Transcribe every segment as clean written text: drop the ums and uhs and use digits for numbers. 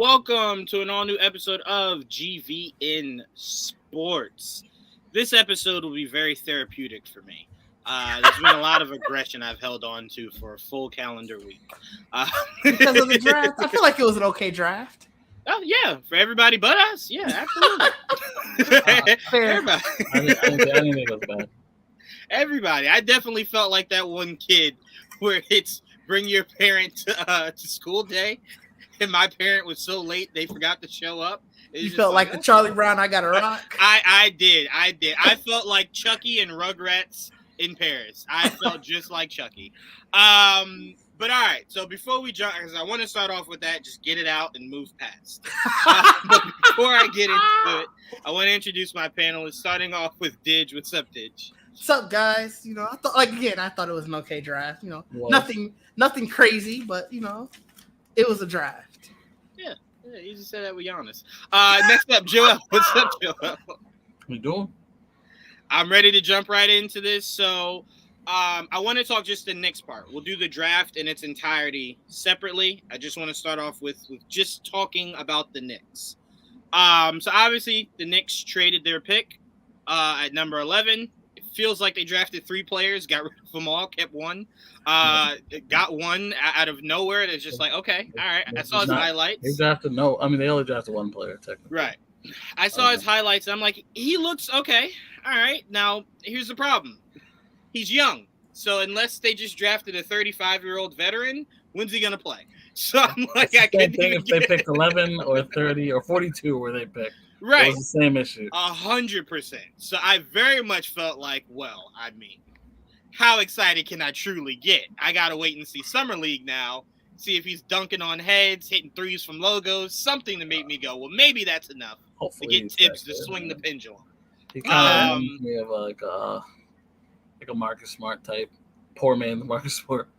Welcome to an all-new episode of GVN Sports. This episode will be very therapeutic for me. There's been a lot of aggression I've held on to for a full calendar week. Because of the draft? I feel like it was an okay draft. Oh, yeah, for everybody but us. Yeah, absolutely. Everybody. I didn't think it was bad. Everybody. I definitely felt like that one kid where it's bring your parent to school day. And my parent was so late they forgot to show up. You felt like the Charlie Brown I Got a Rock? I did. I felt like Chucky and Rugrats in Paris. I felt just like Chucky. But all right, so before we jump, because I want to start off with that, just get it out and move past. But before I get into it, I want to introduce my panelists, starting off with Didge. What's up, Didge? What's up, guys? I thought it was an okay draft. Well, Nothing crazy, but it was a draft. Yeah, you just said that with Giannis. Next up, Joel. What's up, Joel? You doing? I'm ready to jump right into this. So I want to talk just the Knicks part. We'll do the draft in its entirety separately. I just want to start off with just talking about the Knicks. So obviously the Knicks traded their pick at number 11. It feels like they drafted 3 players, got rid of them all, kept one. Got one out of nowhere that's just like, okay, all right. I saw his highlights. They only drafted one player, technically. Right. I saw his highlights, and I'm like, he looks okay. All right. Now, here's the problem. He's young. So unless they just drafted a 35-year-old veteran, when's he going to play? So I'm like, I can't think if they picked 11 or 30 or 42 where they picked. Right. It was the same issue. 100%. So I very much felt like, well, I mean, how excited can I truly get? I got to wait and see Summer League now, see if he's dunking on heads, hitting threes from logos, something to make me go, well, maybe that's enough to get tips to swing the pendulum. He kind of reminds me of like a Marcus Smart type. Poor man, Marcus Smart.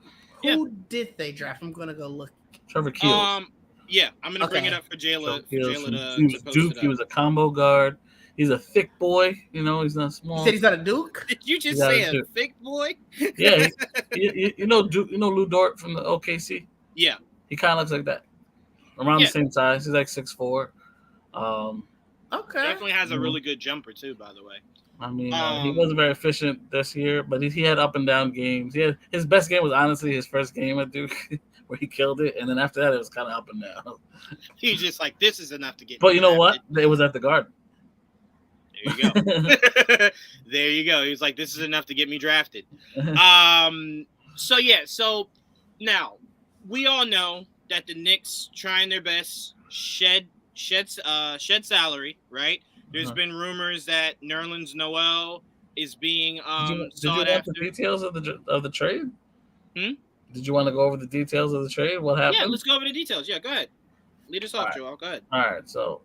Who did they draft? I'm going to go look. Trevor Keels. Yeah, I'm going to bring it up for Jayla. He was Duke. He was a combo guard. He's a thick boy. He's not small. You said he's not a Duke? Did you just say a thick boy? Yeah. you know Duke. You know Lou Dort from the OKC? Yeah. He kind of looks like that. Around the same size. He's like 6'4". Okay. Definitely has a really good jumper, too, by the way. I mean, he wasn't very efficient this year, but he had up and down games. His best game was honestly his first game at Duke, where he killed it, and then after that, it was kind of up and down. He was just like, this is enough to get. But you know what? It was at the Garden. There you go. There you go. He was like, this is enough to get me drafted. So now we all know that the Knicks trying their best shed salary, right? There's been rumors that Nerlens Noel is being did you want the details of the trade? Did you want to go over the details of the trade? What happened? Yeah, let's go over the details. Yeah, go ahead. Lead us off, Joel. Go ahead. All right, so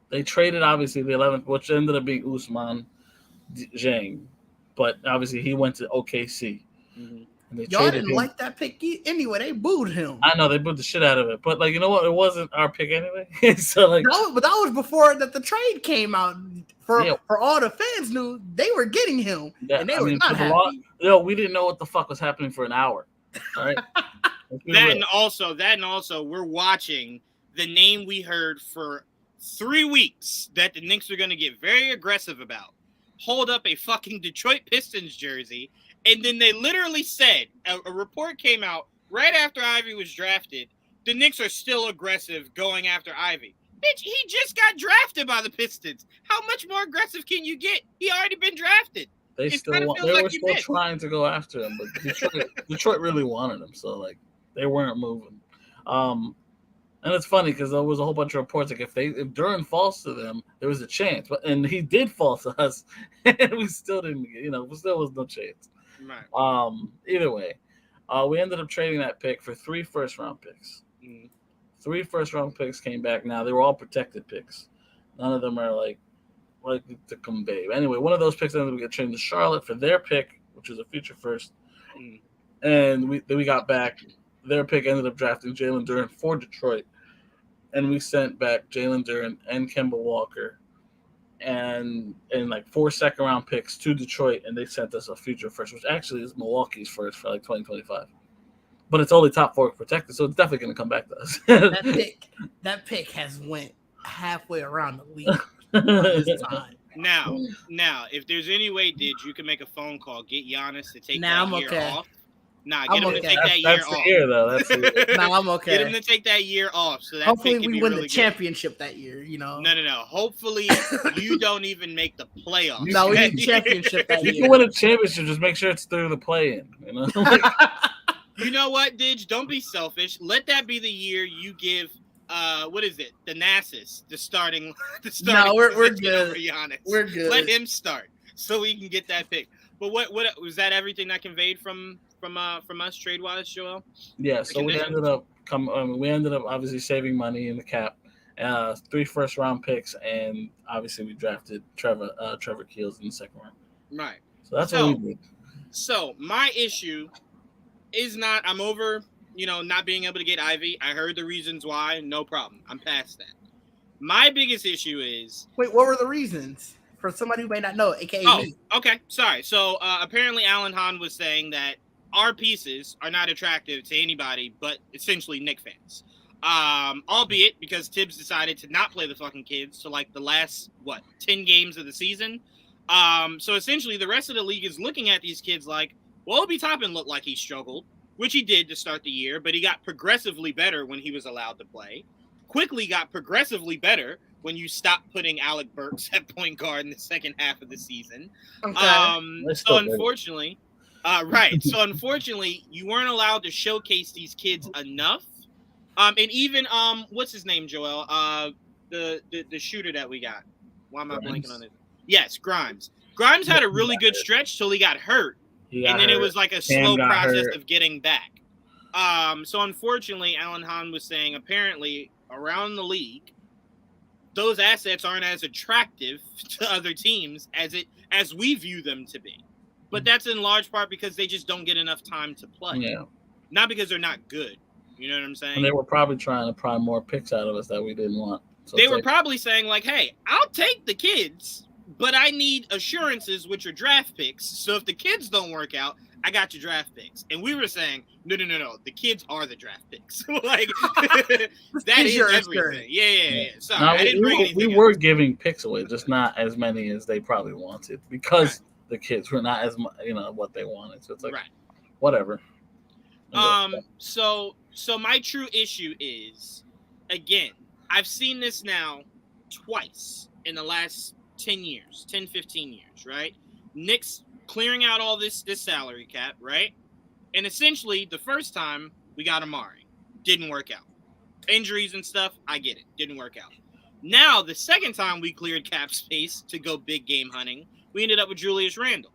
they traded obviously the 11th, which ended up being Ousmane Dieng, but obviously he went to OKC. Mm-hmm. Y'all didn't like that pick anyway. They booed him. I know they booed the shit out of it, but you know what? It wasn't our pick anyway. So but that was before that the trade came out. For all the fans knew they were getting him, and they were not happy. We didn't know what the fuck was happening for an hour. All right. That and also, we're watching the name we heard for 3 weeks that the Knicks are going to get very aggressive about. Hold up a fucking Detroit Pistons jersey. And then they literally said, a report came out right after Ivy was drafted, the Knicks are still aggressive going after Ivy. Bitch, he just got drafted by the Pistons. How much more aggressive can you get? He already been drafted. They were still trying to go after him, but Detroit really wanted him, so they weren't moving. And it's funny because there was a whole bunch of reports if Duran falls to them, there was a chance, and he did fall to us, and we still didn't. Still was no chance. Right. Either way, we ended up trading that pick for 3 first-round picks. 3 first-round picks came back. Now they were all protected picks. None of them are like to convey. Anyway, one of those picks ended up getting traded to Charlotte for their pick, which was a future first. And we got back their pick. Ended up drafting Jalen Duren for Detroit, and we sent back Jalen Duren and Kemba Walker and 4 second-round picks to Detroit, and they sent us a future first, which actually is Milwaukee's first for 2025. but it's only top 4 protected, so it's definitely going to come back to us. that pick has went halfway around the league by this time. Now, if there's any way, you can make a phone call, get Giannis to take that year off. Get him to take that year off. Year, though. That's the year. I'm okay. Get him to take that year off. So that hopefully we win really the championship that year. No. Hopefully you don't even make the playoffs. No, we need the championship that year. You can win a championship, just make sure it's through the play-in. You know what, Didge? Don't be selfish. Let that be the year you give. What is it? The Nasus, the starting. No, we're good. Giannis. We're good. Let him start so we can get that pick. But what was that? Everything that conveyed from us trade wise, Joel? Yeah. So we ended up obviously saving money in the cap, 3 first-round picks, and obviously we drafted Trevor Keels in the second round. Right. So that's what we did. So my issue is not. I'm over. Not being able to get Ivy. I heard the reasons why. No problem. I'm past that. My biggest issue is. Wait, what were the reasons? For somebody who may not know, aka me. Okay. Sorry. So apparently Alan Hahn was saying that our pieces are not attractive to anybody but essentially Knicks fans. Albeit because Tibbs decided to not play the fucking kids to like the last, 10 games of the season. So essentially the rest of the league is looking at these kids like, well, Obi Toppin looked like he struggled, which he did to start the year, but he got progressively better when he was allowed to play. Quickly got progressively better when you stopped putting Alec Burks at point guard in the second half of the season. Okay. So unfortunately, So unfortunately, you weren't allowed to showcase these kids enough. And even what's his name, Joel? The shooter that we got. Why am I blanking on it? Yes, Grimes. Grimes had a really good stretch till he got hurt. And then it was like a slow process of getting back. So unfortunately, Alan Hahn was saying apparently around the league, those assets aren't as attractive to other teams as we view them to be. But that's in large part because they just don't get enough time to play. Yeah. Not because they're not good. You know what I'm saying? And they were probably trying to pry more picks out of us that we didn't want. So they were probably saying like, hey, I'll take the kids, but I need assurances, which are draft picks. So if the kids don't work out, I got your draft picks. And we were saying, no. The kids are the draft picks. Like, that is everything. Yeah. Sorry, I didn't bring anything We were giving picks away, just not as many as they probably wanted because the kids were not as much, what they wanted. So it's like, whatever. So my true issue is, again, I've seen this now twice in the last 10 years, 10, 15 years, right? Knicks clearing out all this salary cap, right? And essentially, the first time we got Amari. Didn't work out. Injuries and stuff, I get it. Didn't work out. Now, the second time we cleared cap space to go big game hunting, we ended up with Julius Randle.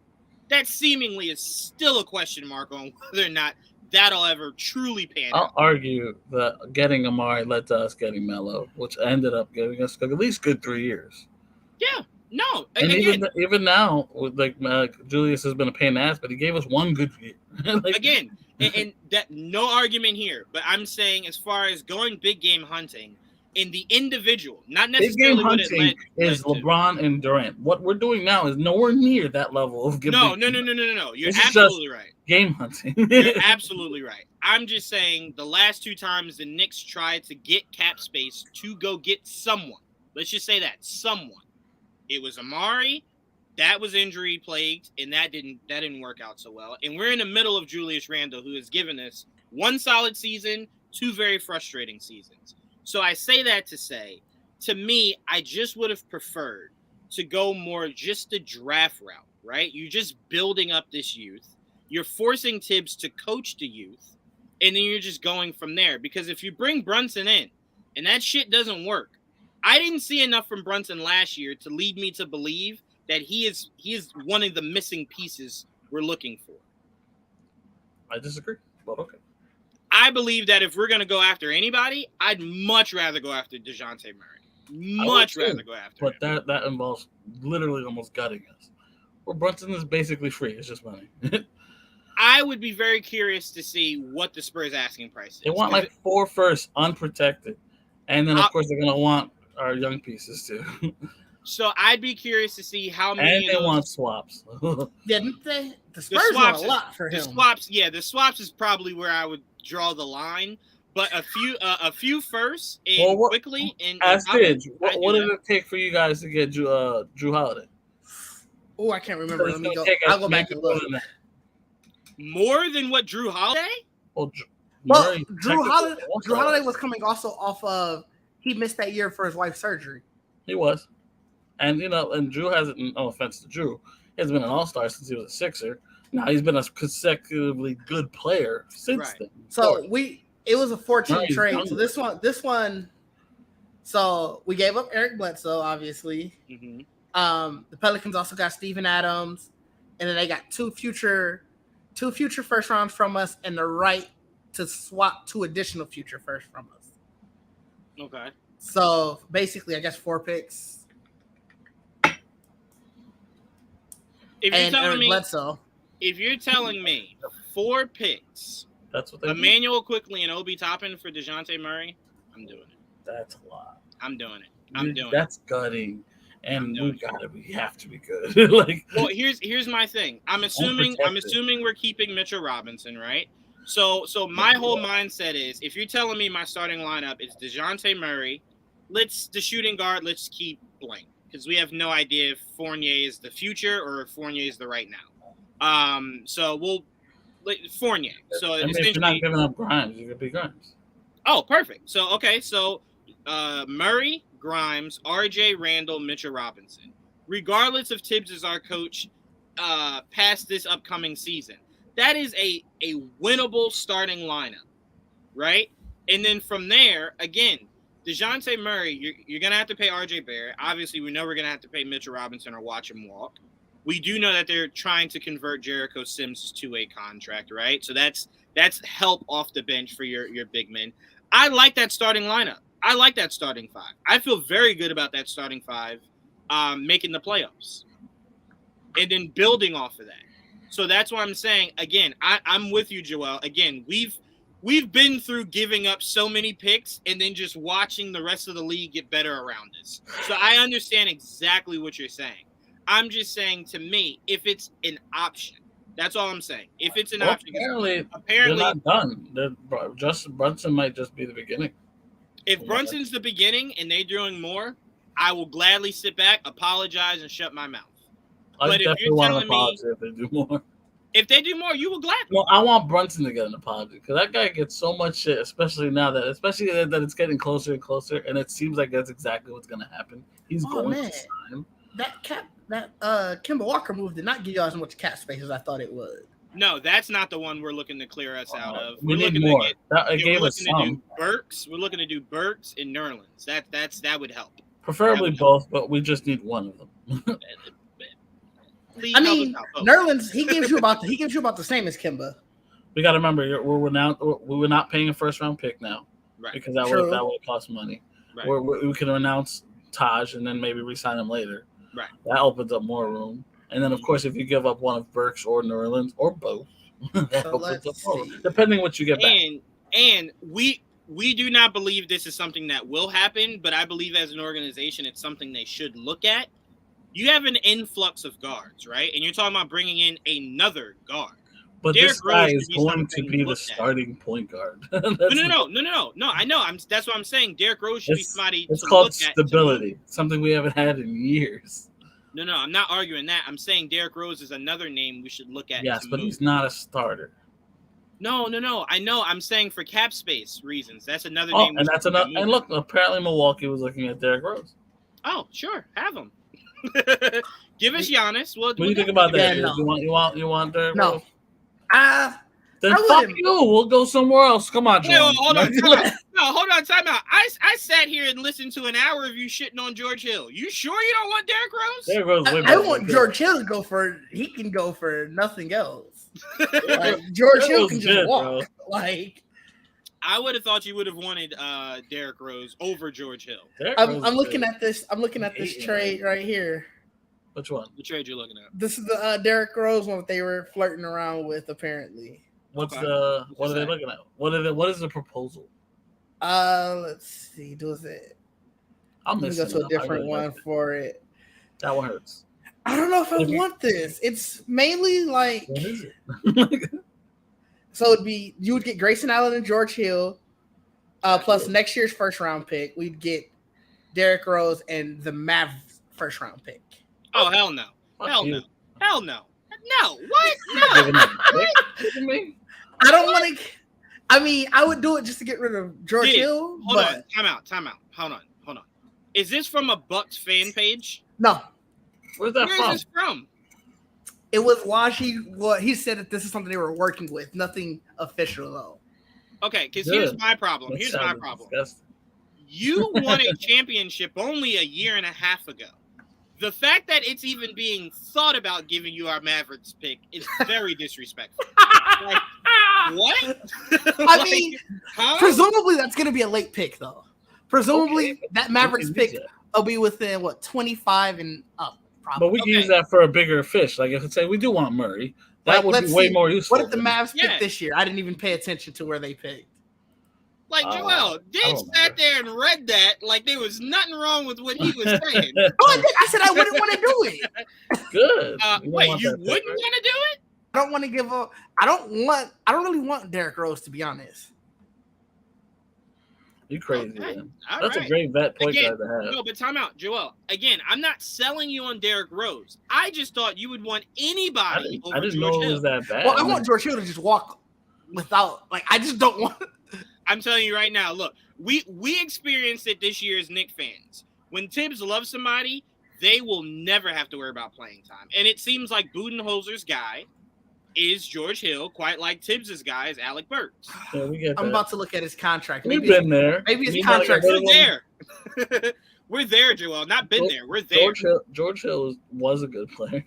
That seemingly is still a question mark on whether or not that'll ever truly pan out. I'll argue that getting Amari led to us getting Melo, which ended up giving us at least good 3 years. Yeah. No, and even now, with Julius has been a pain in the ass, but he gave us one good year. Again, and that no argument here, but I'm saying as far as going big game hunting in the individual, not necessarily big game hunting is LeBron and Durant. What we're doing now is nowhere near that level of giving. No. You're absolutely right. Game hunting. You're absolutely right. I'm just saying the last 2 times the Knicks tried to get cap space to go get someone. Let's just say that someone. It was Amari, that was injury plagued, and that didn't work out so well. And we're in the middle of Julius Randle, who has given us 1 solid season, 2 very frustrating seasons. So I say that to say, to me, I just would have preferred to go more just the draft route, right? You're just building up this youth. You're forcing Tibbs to coach the youth, and then you're just going from there. Because if you bring Brunson in, and that shit doesn't work, I didn't see enough from Brunson last year to lead me to believe that he is one of the missing pieces we're looking for. I disagree, but okay. I believe that if we're going to go after anybody, I'd much rather go after DeJounte Murray. Much rather go after him. But that involves literally almost gutting us. Well, Brunson is basically free. It's just money. I would be very curious to see what the Spurs asking price is. They want like 4 firsts, unprotected. And then, of course, they're going to want our young pieces too. So I'd be curious to see how many. And they want swaps. Didn't they? The Spurs want a lot for him. The swaps is probably where I would draw the line. But a few first and quickly. And what did it take for you guys to get Drew Holiday? Oh, I can't remember. Let me go. I'll go back and look. More than what Drew Holiday? Drew Holiday was coming also off of he missed that year for his wife's surgery. He was, and Drew hasn't. No offense to Drew, he hasn't been an all-star since he was a Sixer. Now he's been a consecutively good player since then. So it was a 14 trade. So this one. So we gave up Eric Bledsoe, obviously. Mm-hmm. The Pelicans also got Steven Adams, and then they got two future first rounds from us, and the right to swap 2 additional future first from us. Okay. So basically, I guess 4 picks. If you're telling me 4 picks. That's what they Emmanuel Quickly and Obi Toppin for DeJounte Murray. I'm doing it. That's a lot. I'm doing it. That's gutting, and we have to be good. Well, here's my thing. I'm assuming we're keeping Mitchell Robinson, right? So my whole mindset is, if you're telling me my starting lineup is DeJounte Murray, the shooting guard, let's keep blank because we have no idea if Fournier is the future or if Fournier is the right now. So we'll. Fournier. So if you're not giving up Grimes, you could be Grimes. Oh, perfect. So Murray, Grimes, RJ Randall, Mitchell Robinson. Regardless if Tibbs is our coach past this upcoming season, that is a winnable starting lineup, right? And then from there, again, DeJounte Murray, you're gonna have to pay RJ Barrett. Obviously, we know we're gonna have to pay Mitchell Robinson or watch him walk. We do know that they're trying to convert Jericho Sims' 2-way contract, right? So that's help off the bench for your big men. I like that starting lineup. I like that starting 5. I feel very good about that starting 5 making the playoffs and then building off of that. So that's why I'm saying, again, I'm with you, Joel. Again, we've been through giving up so many picks and then just watching the rest of the league get better around us. So I understand exactly what you're saying. I'm just saying, to me, if it's an option, that's all I'm saying. If it's an option, apparently they're not done. Brunson might just be the beginning. If Brunson's the beginning and they're doing more, I will gladly sit back, apologize, and shut my mouth. But if you're telling me if they do more, you will gladly. Well, I want Brunson to get an apology because that guy gets so much shit, especially that it's getting closer and closer, and it seems like that's exactly what's going to happen. He's going to sign. That Kemba Walker move did not give y'all as much cap space as I thought it would. No, that's not the one we're looking to clear us out of. We need more. We're looking to do Burks and Nerlens. That would help. Preferably both, but we just need one of them. Nerlens, he gives you about the same as Kemba. We got to remember we're not paying a first round pick now, right? Because that would cost money. Right. We can announce Taj and then maybe re-sign him later. Right. That opens up more room. And then, of course, if you give up one of Burks or Nerlens or both, that opens up more room, depending what you get back. And we do not believe this is something that will happen, but I believe as an organization it's something they should look at. You have an influx of guards, right? And you're talking about bringing in another guard. But Derrick this guy is going to be the starting point guard. No. I know. That's what I'm saying. Derrick Rose should be somebody. It's called stability. Something we haven't had in years. No. I'm not arguing that. I'm saying Derrick Rose is another name we should look at. Yes, but he's not a starter. No. I know. I'm saying for cap space reasons. That's another name. And that's another. And look, apparently Milwaukee was looking at Derrick Rose. Oh, sure, have him. Give us Giannis. What do you think about that? No. You want Derrick Rose? Then fuck you. We'll go somewhere else. Come on, John. Hold on. Time out. I sat here and listened to an hour of you shitting on George Hill. You sure you don't want Derrick Rose? Derrick Rose I want George Hill to go for. He can go for nothing else. George Hill can just walk. Bro. I would have thought you would have wanted Derrick Rose over George Hill. I'm looking at this. I'm looking at this trade right here. Which one? The trade you're looking at? This is the Derrick Rose one that they were flirting around with, apparently. What are they looking at? What is the proposal? Let's see. I'm gonna go to a different one for it. That one hurts. I don't know if I want this. It's mainly like. What is it? So you would get Grayson Allen and George Hill, plus next year's first round pick. We'd get Derrick Rose and the Mavs first round pick. Oh hell no! Hell no! Hell no! No! What? No! I don't want to. I mean, I would do it just to get rid of George Hill. Hold on. Time out. Hold on. Is this from a Bucks fan page? No. Where's that from? Where is this from? It was he said that this is something they were working with. Nothing official though. Okay, because here's my problem. Disgusting. You won a championship only a year and a half ago. The fact that it's even being thought about giving you our Mavericks pick is very disrespectful. Like, what? I mean, presumably that's going to be a late pick, though. Presumably that Mavericks pick will be within 25 and up. Probably. But we can use that for a bigger fish. Like if it's say we do want Murray, that would be way more useful. What if the Mavs pick this year? I didn't even pay attention to where they picked. Like Joel, Dave sat there and read that like there was nothing wrong with what he was saying. I said I wouldn't want to do it. Good. Wait, you wouldn't want to do it? I don't want to give up. I don't really want Derrick Rose, to be honest. You crazy, man. That's right. A great vet point guard to have. No, but time out, Joel. Again, I'm not selling you on Derrick Rose. I just thought you would want anybody over George Hill. I didn't know it was that bad. Well, I want George Hill to just walk without, I just don't want. I'm telling you right now, look, we experienced it this year as Knicks fans. When Tibbs loves somebody, they will never have to worry about playing time. And it seems like Budenholzer's guy is George Hill, quite like Tibbs's guy is Alec Burks. Yeah, we get that. I'm about to look at his contract. We've been there. Maybe his contract. We're there. We're there, Joel. Not been there. We're there. George Hill was a good player.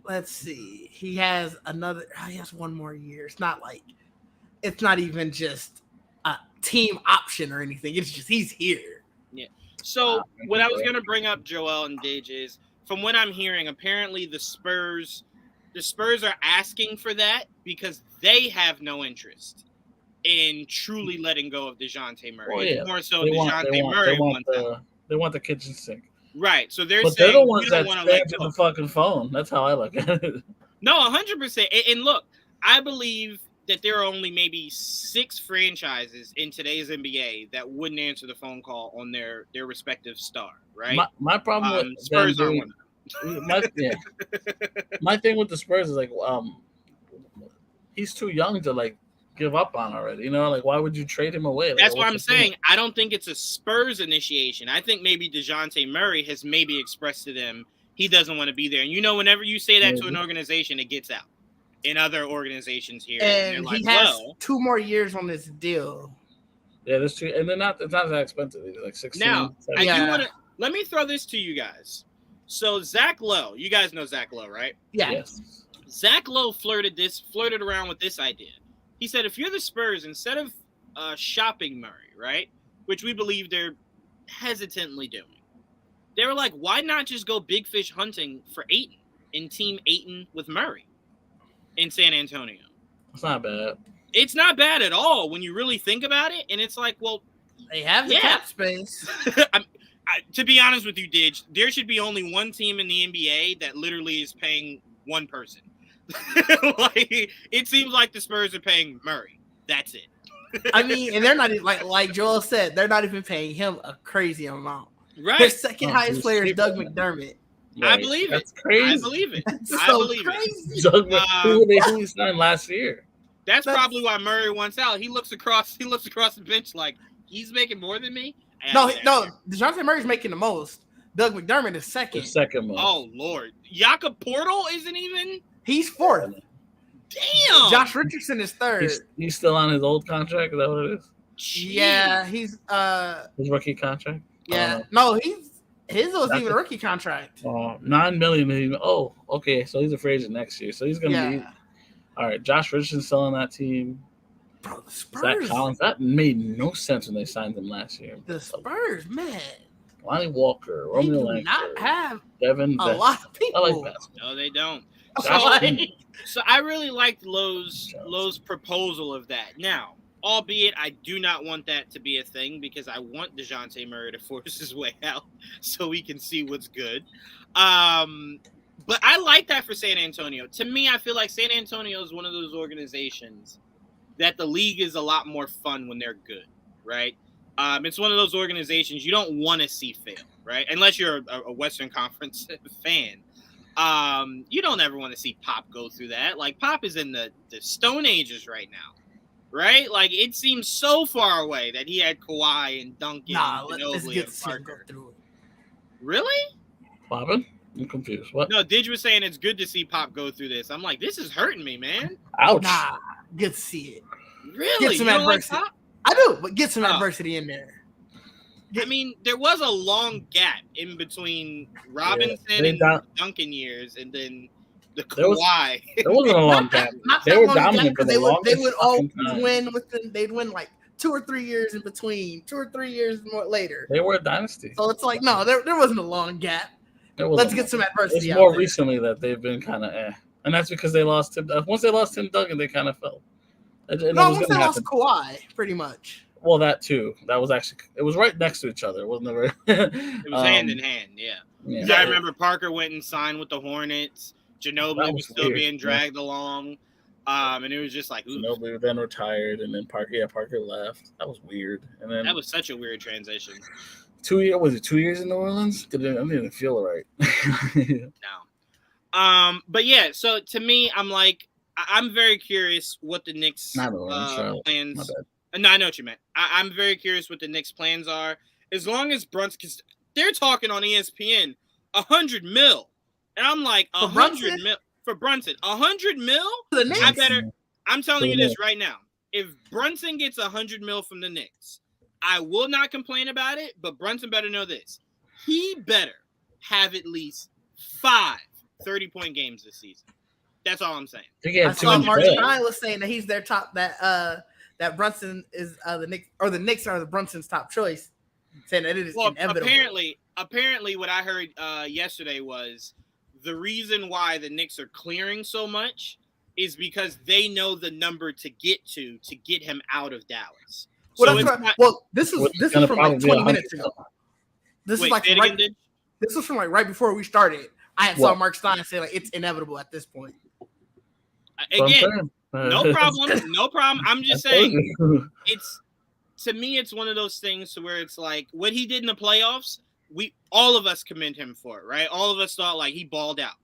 Let's see. He has one more year. It's not even just a team option or anything. It's just he's here. Yeah. So what I was going to bring up, Joel and Dage, is from what I'm hearing, apparently the Spurs are asking for that because they have no interest in truly letting go of DeJounte Murray. Well, yeah. More so DeJounte Murray wants that. They want the kitchen sink. Right. So they're saying the ones that answer the fucking phone. That's how I look at it. No, 100%. And look, I believe that there are only maybe 6 franchises in today's NBA that wouldn't answer the phone call on their respective star, right? My problem with Spurs are one of them. My thing with the Spurs is he's too young to give up on already. Why would you trade him away? That's what I'm saying. I don't think it's a Spurs initiation. I think maybe DeJounte Murray has maybe expressed to them he doesn't want to be there. And whenever you say that to an organization, it gets out. In other organizations here, and he has 2 more years on this deal. Yeah, there's 2, and it's not that expensive. It's like 16. Now, I do want to let me throw this to you guys. So Zach Lowe, you guys know Zach Lowe, right? Yeah. Yes. Zach Lowe flirted around with this idea. He said, if you're the Spurs, instead of shopping Murray, right, which we believe they're hesitantly doing, they were like, why not just go big fish hunting for Ayton and team Ayton with Murray in San Antonio? It's not bad. It's not bad at all when you really think about it. And it's like, well, they have the cap space. To be honest with you, Didge, there should be only one team in the NBA that literally is paying one person. It seems like the Spurs are paying Murray. That's it. I mean, and they're not even, like Joel said, they're not even paying him a crazy amount. Right. Their second highest player is Doug McDermott. Right. I believe That's it. crazy. I believe it. I believe it. Who he signed last year? That's probably why Murray wants out. He looks across the bench like he's making more than me. No. DeJounte Murray's making the most. Doug McDermott is second. The second most. Oh Lord, Jakob Portal isn't even. He's 4th. Damn. Josh Richardson is 3rd. He's still on his old contract. Is that what it is? Jeez. Yeah, he's his rookie contract. Yeah, no, his was even a rookie contract. $9 million. Oh, okay. So he's a free agent next year. So he's gonna be all right. Josh Richardson's still on that team. Bro, the Spurs. Zach Collins. That made no sense when they signed him last year. The Spurs, man. Lonnie Walker, Romeo Langford, not have Devin a lot of people. I like basketball. No, they don't. So I really liked Lowe's proposal of that. Now, albeit I do not want that to be a thing because I want DeJounte Murray to force his way out so we can see what's good. But I like that for San Antonio. To me, I feel like San Antonio is one of those organizations that the league is a lot more fun when they're good, right? It's one of those organizations you don't want to see fail, right? Unless you're a Western Conference fan. You don't ever want to see Pop go through that. Like, Pop is in the Stone Ages right now, right? Like, it seems so far away that he had Kawhi and Duncan and Ginobili and Parker. Through it. Really? Poppin'? I'm confused. What? No, Didge was saying it's good to see Pop go through this. I'm like, this is hurting me, man. Ouch. Nah, good to see it. Really? Get some You don't like adversity. Pop? I do, but get some adversity in there. I mean, there was a long gap in between Robinson and Duncan years, and then the Kawhi. There wasn't a long gap. They were dominant for the longest. They would always win they'd win like 2 or 3 years in between, 2 or 3 years more later. They were a dynasty. So it's like, no, there wasn't a long gap. Let's get some adversity. It's more recently that they've been kind of and that's because they lost Tim. Once they lost Tim Duncan, they kind of fell. Once they lost Kawhi, pretty much. Well, that too. That was actually it was right next to each other. It wasn't very. It was hand in hand. Yeah. I remember Parker went and signed with the Hornets. Ginobili was still being dragged along, and it was just like Ginobili then retired, and then Parker left. That was weird. And then that was such a weird transition. 2 years was it 2 years in New Orleans? I didn't feel right. No. But yeah, so to me, I'm like, I'm very curious what the Knicks plans. No, I know what you meant. I'm very curious what the Knicks' plans are. As long as Brunson, because they're talking on ESPN, $100 million, and I'm like, $100 million for Brunson, $100 million. I'm telling you this right now. If Brunson gets $100 million from the Knicks, I will not complain about it. But Brunson better know this: he better have at least 5 30-point games this season. That's all I'm saying. I saw Mark Stein was saying that he's their top. That Brunson is the Knicks, or the Knicks are the Brunson's top choice, saying that it is inevitable. Apparently, what I heard yesterday was the reason why the Knicks are clearing so much is because they know the number to get him out of Dallas. This is from like 20 minutes ago. This was from like right before we started. I saw Mark Stein say like it's inevitable at this point. Again. No problem. I'm just saying, to me, it's one of those things to where it's like what he did in the playoffs. All of us commend him for it, right? All of us thought like he balled out,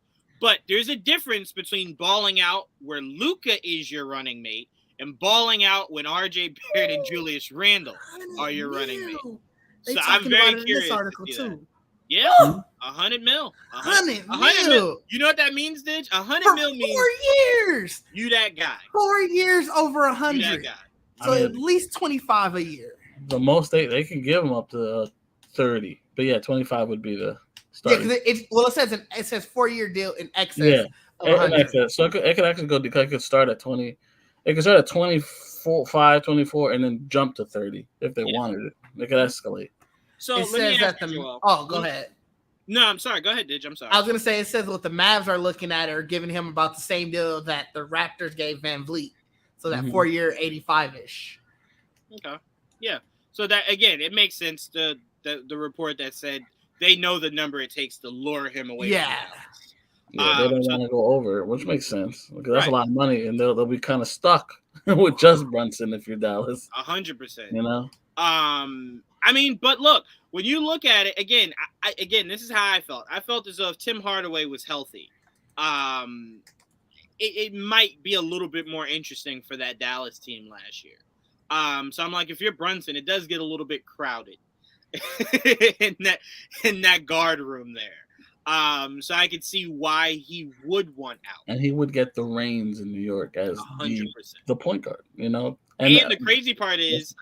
but there's a difference between balling out where Luka is your running mate and balling out when RJ Barrett and Julius Randle are your running mate. So I'm very curious to see that. Yeah, $100 million. $100 million. You know what that means, Didge? $100 million means 4 years. You that guy. 4 years over 100. You that guy. So at least 25 a year. The most they can give him up to 30, but yeah, 25 would be the start. Yeah, because it says 4-year deal in excess. Yeah, in excess. So it could actually go. It could start at 20. It could start at 24, 24, and then jump to 30 if they wanted it. They could escalate. So it says that go ahead. No, I'm sorry. Go ahead, Didge. I'm sorry. I was going to say it says what the Mavs are looking at are giving him about the same deal that the Raptors gave Van Vliet. So that 4-year, 85-ish. Okay. Yeah. So that, again, it makes sense. The report that said they know the number it takes to lure him away. Yeah. Yeah, they don't want to go over it, which makes sense because that's a lot of money, and they'll be kind of stuck with just Brunson if you're Dallas. 100%. You know. I mean, but look, when you look at it again, this is how I felt. I felt as though if Tim Hardaway was healthy, it might be a little bit more interesting for that Dallas team last year. So I'm like, if you're Brunson, it does get a little bit crowded in that guard room there. So I could see why he would want out. And he would get the reins in New York as 100%. The point guard, you know. And the crazy part is,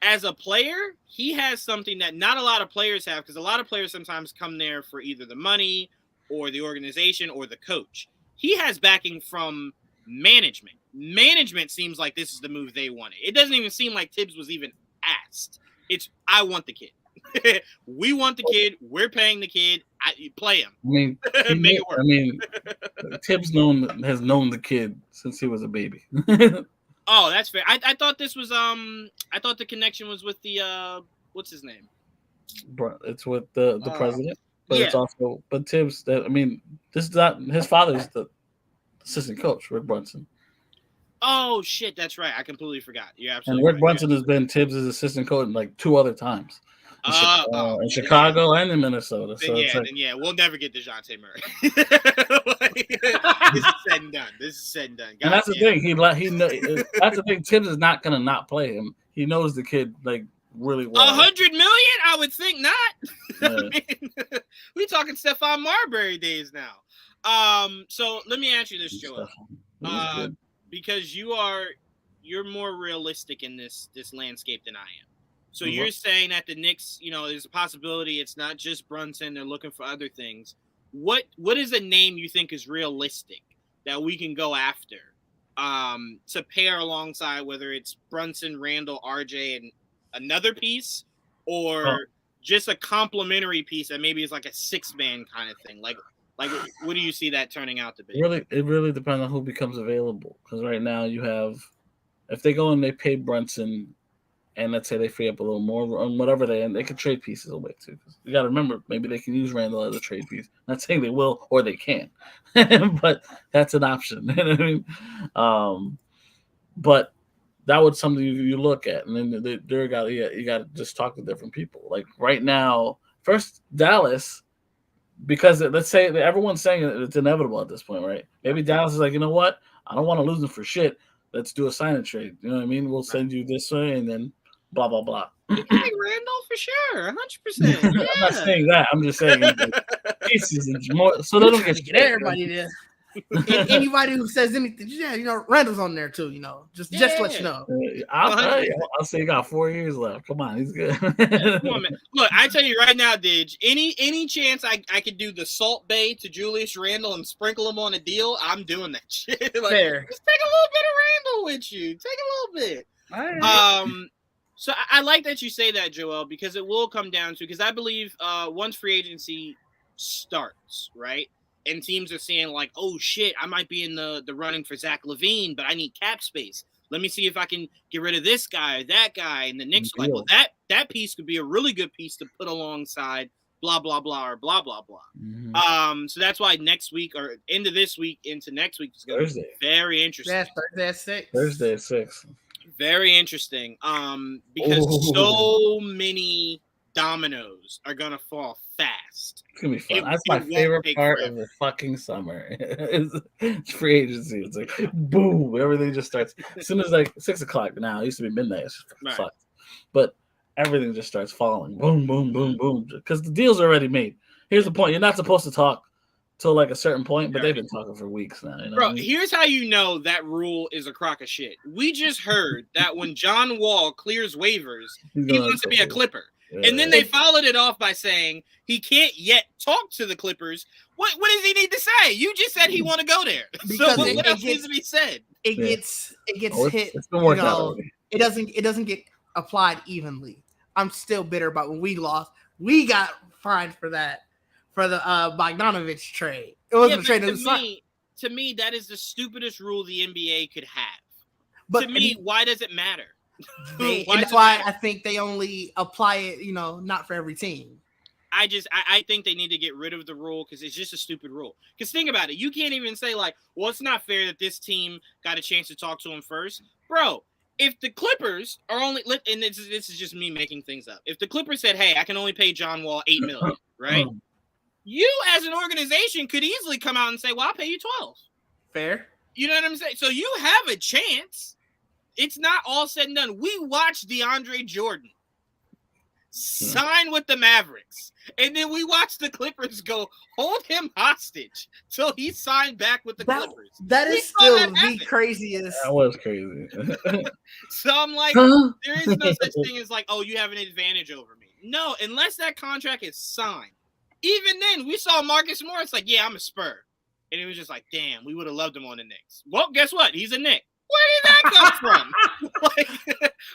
as a player, he has something that not a lot of players have, because a lot of players sometimes come there for either the money or the organization or the coach. He has backing from management. Management seems like this is the move they wanted. It doesn't even seem like Tibbs was even asked. It's, I want the kid. We want the kid. We're paying the kid. Play him. I mean, make it work. I mean, Tibbs has known the kid since he was a baby. Oh, that's fair. I thought this was I thought the connection was with the what's his name? It's with the president, but yeah. it's also Tibbs. I mean, this is not his father's the assistant coach, Rick Brunson. Oh shit, that's right. I completely forgot. Yeah, absolutely. And Rick Brunson has been Tibbs' assistant coach like 2 other times. In Chicago and in Minnesota. So we'll never get DeJounte Murray. This is said and done. God, and that's the thing. That's the thing. Tibbs is not going to not play him. He knows the kid like really well. $100 million? I would think not. Yeah. I mean, we talking Stephon Marbury days now. So let me ask you this, Joel. Because you're more realistic in this landscape than I am. So you're saying that the Knicks, there's a possibility it's not just Brunson, they're looking for other things. What is a name you think is realistic that we can go after to pair alongside, whether it's Brunson, Randall, RJ, and another piece, or just a complementary piece that maybe is like a 6-man kind of thing? Like what do you see that turning out to be? It really depends on who becomes available. Because right now you have, if they go and they pay Brunson, and let's say they free up a little more on whatever they can trade pieces away too. You got to remember, maybe they can use Randall as a trade piece. Not saying they will or they can, but that's an option. You know what I mean? But that was something you look at, and then you got to just talk to different people. Like right now, first Dallas, because let's say everyone's saying it's inevitable at this point, right? Maybe Dallas is like, you know what? I don't want to lose them for shit. Let's do a sign and trade. You know what I mean? We'll send you this way, and then blah blah blah. You can take Randall for sure, 100%. Yeah. I'm not saying that. I'm just saying pieces and more, so they don't get everybody there. Anybody who says anything, Randall's on there too. Just to let you know. I'll say you got 4 years left. Come on, he's good. Come on, man. Look, I tell you right now, Didge. Any chance I could do the Salt Bay to Julius Randle and sprinkle him on a deal, I'm doing that shit. Fair. Just take a little bit of Randle with you. Take a little bit. All right. So I like that you say that, Joel, because it will come down to, because I believe once free agency starts, right? And teams are saying like, oh shit, I might be in the running for Zach LaVine, but I need cap space. Let me see if I can get rid of this guy or that guy. And the Knicks are like, well, that piece could be a really good piece to put alongside blah, blah, blah, or blah, blah, blah. Mm-hmm. So that's why next week or into this week, into next week is going to be very interesting. Yeah, Thursday at 6. Thursday at 6. Very interesting. Because so many dominoes are gonna fall fast. It's gonna be fun. That's my favorite part of the fucking summer. It's free agency. It's like boom, everything just starts as soon as like 6 o'clock. Now it used to be midnight. It's just fucked. But everything just starts falling. Boom, boom, boom, boom. Because the deal's already made. Here's the point: you're not supposed to talk till like a certain point, but they've been talking for weeks now. Bro, here's how you know that rule is a crock of shit. We just heard that when John Wall clears waivers, he wants to be a Clipper. Yeah. And then they followed it off by saying he can't yet talk to the Clippers. What does he need to say? You just said he want to go there. Because so what else needs to be said? It gets hit. It's been worked out. It doesn't get applied evenly. I'm still bitter about when we lost. We got fined for that. For the Bogdanovich trade. It wasn't a trade. To me, that is the stupidest rule the NBA could have. But to me, why does it matter? That's why I think they only apply it, not for every team. I think they need to get rid of the rule because it's just a stupid rule. Because think about it. You can't even say like, well, it's not fair that this team got a chance to talk to him first. Bro, if the Clippers are only, and this is just me making things up. If the Clippers said, hey, I can only pay John Wall $8 million, right? You as an organization could easily come out and say, well, I'll pay you 12. Fair. You know what I'm saying? So you have a chance. It's not all said and done. We watched DeAndre Jordan sign with the Mavericks. And then we watched the Clippers go hold him hostage till he signed back with the Clippers. That is still the craziest. That was crazy. So I'm like, there is no such thing as like, oh, you have an advantage over me. No, unless that contract is signed. Even then, we saw Marcus Morris like, yeah, I'm a Spur. And it was just like, damn, we would have loved him on the Knicks. Well, guess what? He's a Knick. Where did that come from?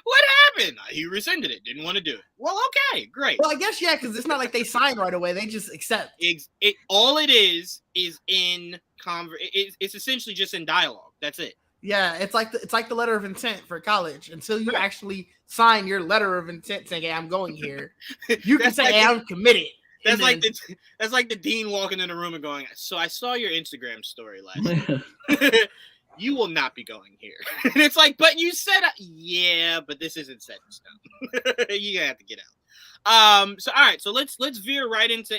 What happened? He rescinded it. Didn't want to do it. Well, okay, great. Well, I guess, yeah, because it's not like they sign right away. They just accept. All it is in it's essentially just in dialogue. That's it. Yeah, it's like the letter of intent for college. Until you actually sign your letter of intent saying, "Hey, I'm going here," you can say, "Hey, I'm committed." That's like the dean walking in the room and going, "So I saw your Instagram story last night. You will not be going here." And it's like, "But you said, yeah, but this isn't set in stone. You have to get out." So all right, so let's veer right into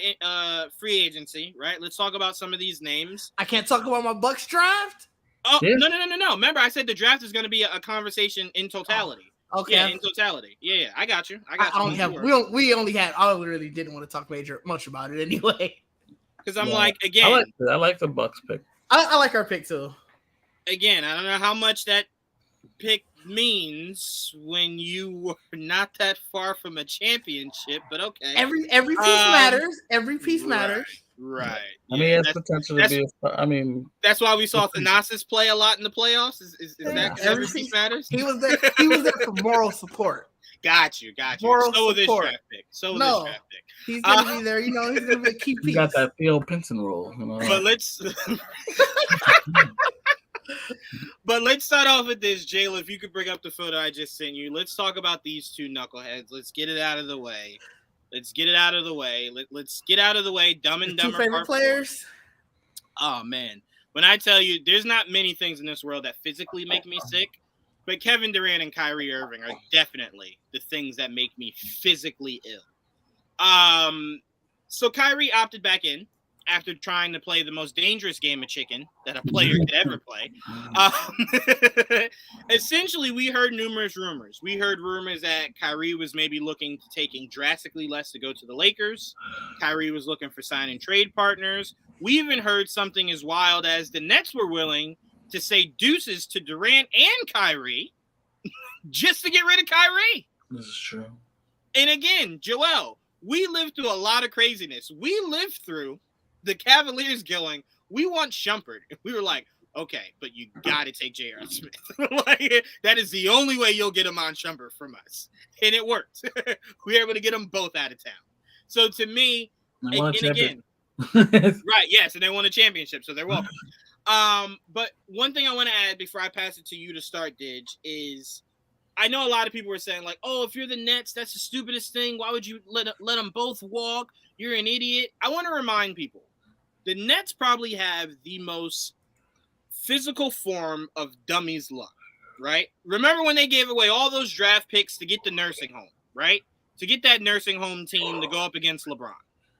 free agency, right? Let's talk about some of these names. I can't talk about my Bucks draft. Oh, yeah. No. Remember, I said the draft is going to be a conversation in totality. Oh, okay. Yeah, in totality. Yeah, I got you. We only had. I really didn't want to talk much about it anyway. Because I'm again. I like the Bucks pick. I like our pick too. Again, I don't know how much that pick means when you were not that far from a championship, but okay. Every piece matters. Every piece matters. Right. I mean, it's potential to be. That's why we saw Thanasis play a lot in the playoffs. Is that because every piece matters? He was there. He was there for moral support. Got you. Moral so support. This draft pick. This draft pick. He's gonna be there. He's gonna be a key piece. You got that Theo Pinson role. But let's. But let's start off with this, Jayla. If you could bring up the photo I just sent you, let's talk about these two knuckleheads. Let's get it out of the way. Let's get out of the way. Dumb and Dumber. Two favorite players. Oh man, when I tell you, there's not many things in this world that physically make me sick, but Kevin Durant and Kyrie Irving are definitely the things that make me physically ill. So Kyrie opted back in after trying to play the most dangerous game of chicken that a player could ever play. Essentially, we heard numerous rumors. We heard rumors that Kyrie was maybe looking to taking drastically less to go to the Lakers. Kyrie was looking for signing trade partners. We even heard something as wild as the Nets were willing to say deuces to Durant and Kyrie just to get rid of Kyrie. This is true. And again, Joel, we lived through a lot of craziness. We lived through the Cavaliers going, "We want Shumpert." And we were like, "Okay, but you got to take J.R. Smith." That is the only way you'll get him on Shumpert from us. And it worked. We were able to get them both out of town. So to me, and again, right, yes, and they won a championship, so they're welcome. But one thing I want to add before I pass it to you to start, Didge, is I know a lot of people were saying, like, "Oh, if you're the Nets, that's the stupidest thing. Why would you let them both walk? You're an idiot." I want to remind people, the Nets probably have the most physical form of dummies luck, right? Remember when they gave away all those draft picks to get the nursing home, right? To get that nursing home team to go up against LeBron.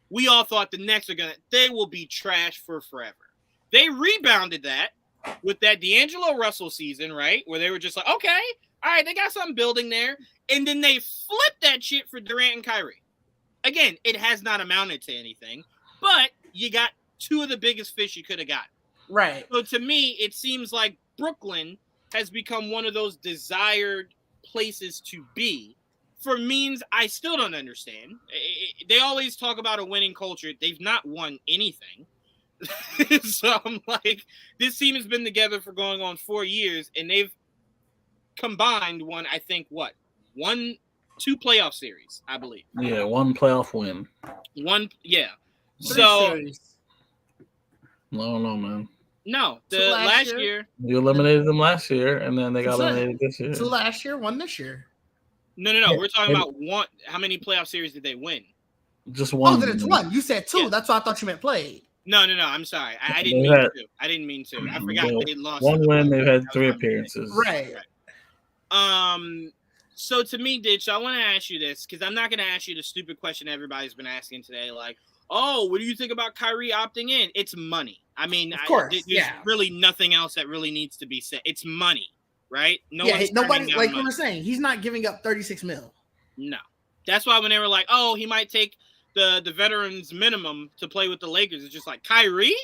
We all thought the Nets they will be trash for forever. They rebounded that with that D'Angelo Russell season, right? Where they were just like, okay, all right, they got something building there. And then they flipped that shit for Durant and Kyrie. Again, it has not amounted to anything, but you got two of the biggest fish you could have gotten. Right. So to me, it seems like Brooklyn has become one of those desired places to be for means I still don't understand. They always talk about a winning culture. They've not won anything. So I'm like, this team has been together for going on 4 years, and they've combined two playoff series, I believe. Yeah, one playoff win. So no, man. No, the last year you eliminated them last year, and then they got eliminated this year. Two last year, one this year. No. We're talking about one. How many playoff series did they win? Just one. Oh, then it's one. You said two. Yeah. That's why I thought you meant played. No. I'm sorry. I didn't mean to. I didn't mean to. I forgot they lost. One win. They've had 3 appearances. Right. So to me, Ditch, I want to ask you this because I'm not going to ask you the stupid question everybody's been asking today, like, "Oh, what do you think about Kyrie opting in?" It's money. I mean, of course, there's really nothing else that really needs to be said. It's money, right? Nobody, like we were saying, he's not giving up $36 million. No, that's why when they were like, "Oh, he might take the veterans minimum to play with the Lakers," it's just like Kyrie.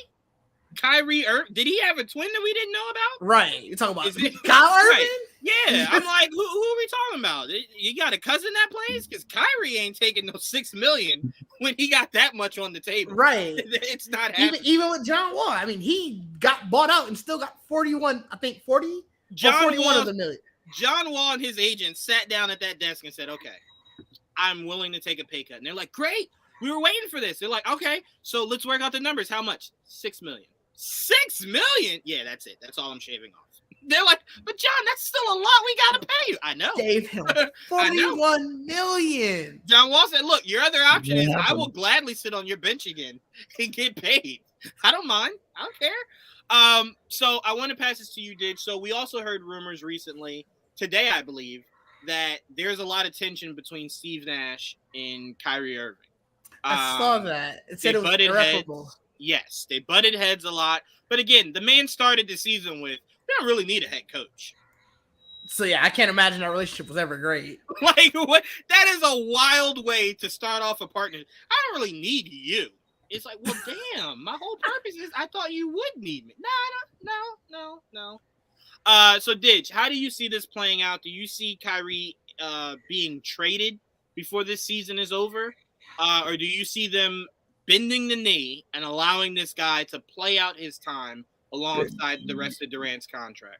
Did he have a twin that we didn't know about? Right. You're talking about Kyle Irving? Right. Yeah. I'm like, who are we talking about? You got a cousin that plays? Because Kyrie ain't taking no $6 million when he got that much on the table. Right. It's not happening. Even with John Wall. I mean, he got bought out and still got 41, I think 40 John 41 Wall, of the million. John Wall and his agent sat down at that desk and said, "Okay, I'm willing to take a pay cut." And they're like, "Great. We were waiting for this." They're like, "Okay, so let's work out the numbers. How much?" $6 million. $6 million? Yeah, that's it. That's all I'm shaving off. They're like, but John, that's still a lot. We got to pay you. I know. Gave him $41 million. John Wall said, look, your other option is I will gladly sit on your bench again and get paid. I don't mind. I don't care. So I want to pass this to you, Dig. So we also heard rumors recently, today, I believe, that there's a lot of tension between Steve Nash and Kyrie Irving. I saw that. It said it was irreparable. Yes, they butted heads a lot. But again, the man started the season with, we don't really need a head coach. So, yeah, I can't imagine that relationship was ever great. Like, what? That is a wild way to start off a partnership. I don't really need you. It's like, well, damn, my whole purpose is I thought you would need me. No. So, Dig, how do you see this playing out? Do you see Kyrie being traded before this season is over? Or do you see them bending the knee and allowing this guy to play out his time alongside the rest of Durant's contract?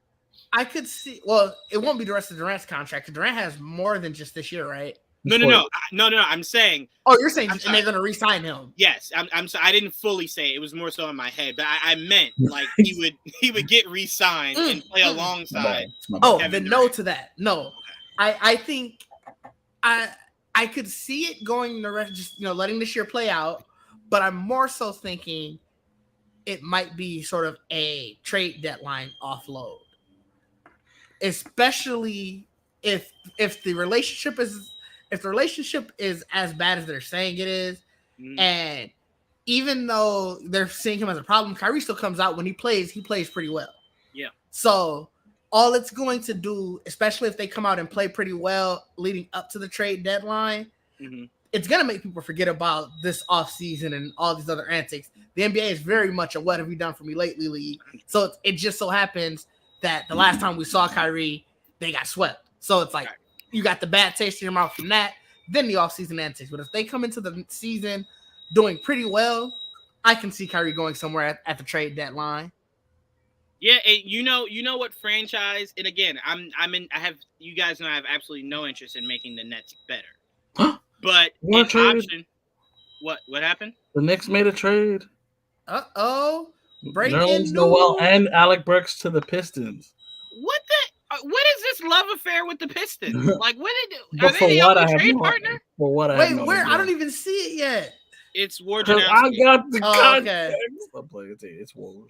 I could see. Well, it won't be the rest of Durant's contract. Durant has more than just this year, right? No. I'm saying. Oh, you're saying they're going to re-sign him? Yes, I'm. I didn't fully say it. It was more so in my head, but I meant like he would get re-signed and play alongside. Oh, then no to that. No, I think I could see it going the rest, just letting this year play out. But I'm more so thinking it might be sort of a trade deadline offload, especially if the relationship is as bad as they're saying it is, and even though they're seeing him as a problem, Kyrie still comes out when he plays pretty well. Yeah. So all it's going to do, especially if they come out and play pretty well leading up to the trade deadline, it's going to make people forget about this offseason and all these other antics. The NBA is very much a what have you done for me lately league. So it just so happens that the last time we saw Kyrie, they got swept. So it's like you got the bad taste in your mouth from that, then the offseason antics. But if they come into the season doing pretty well, I can see Kyrie going somewhere at the trade deadline. Yeah, and you know what franchise? And again, you guys know I have absolutely no interest in making the Nets better. But what option? What happened? The Knicks made a trade. Uh-oh. Breaking news. Noel and Alec Burks to the Pistons. What is this love affair with the Pistons? Like, are they the only trade partner? For what I Wait, where? I don't even see it yet. It's Woj. I got the context. Okay. I'm playing it. It's Woj.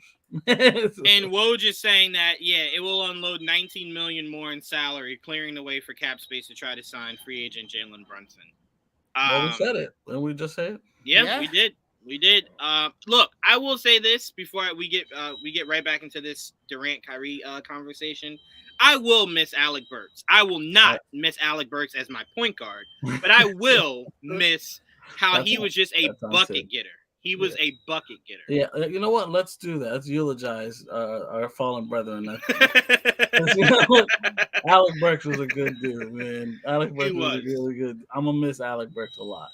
And Woj is saying that, it will unload $19 million more in salary, clearing the way for cap space to try to sign free agent Jalen Brunson. We said it. Didn't we just say it? Yeah, we did. We did. Look, I will say this before we get right back into this Durant Kyrie conversation. I will miss Alec Burks. I will not miss Alec Burks as my point guard, but I will miss how he was just a bucket getter. He was a bucket getter. Yeah, you know what? Let's do that. Let's eulogize our fallen brethren. Alec Burks was a good dude, man. Alec Burks was really good. I'm gonna miss Alec Burks a lot.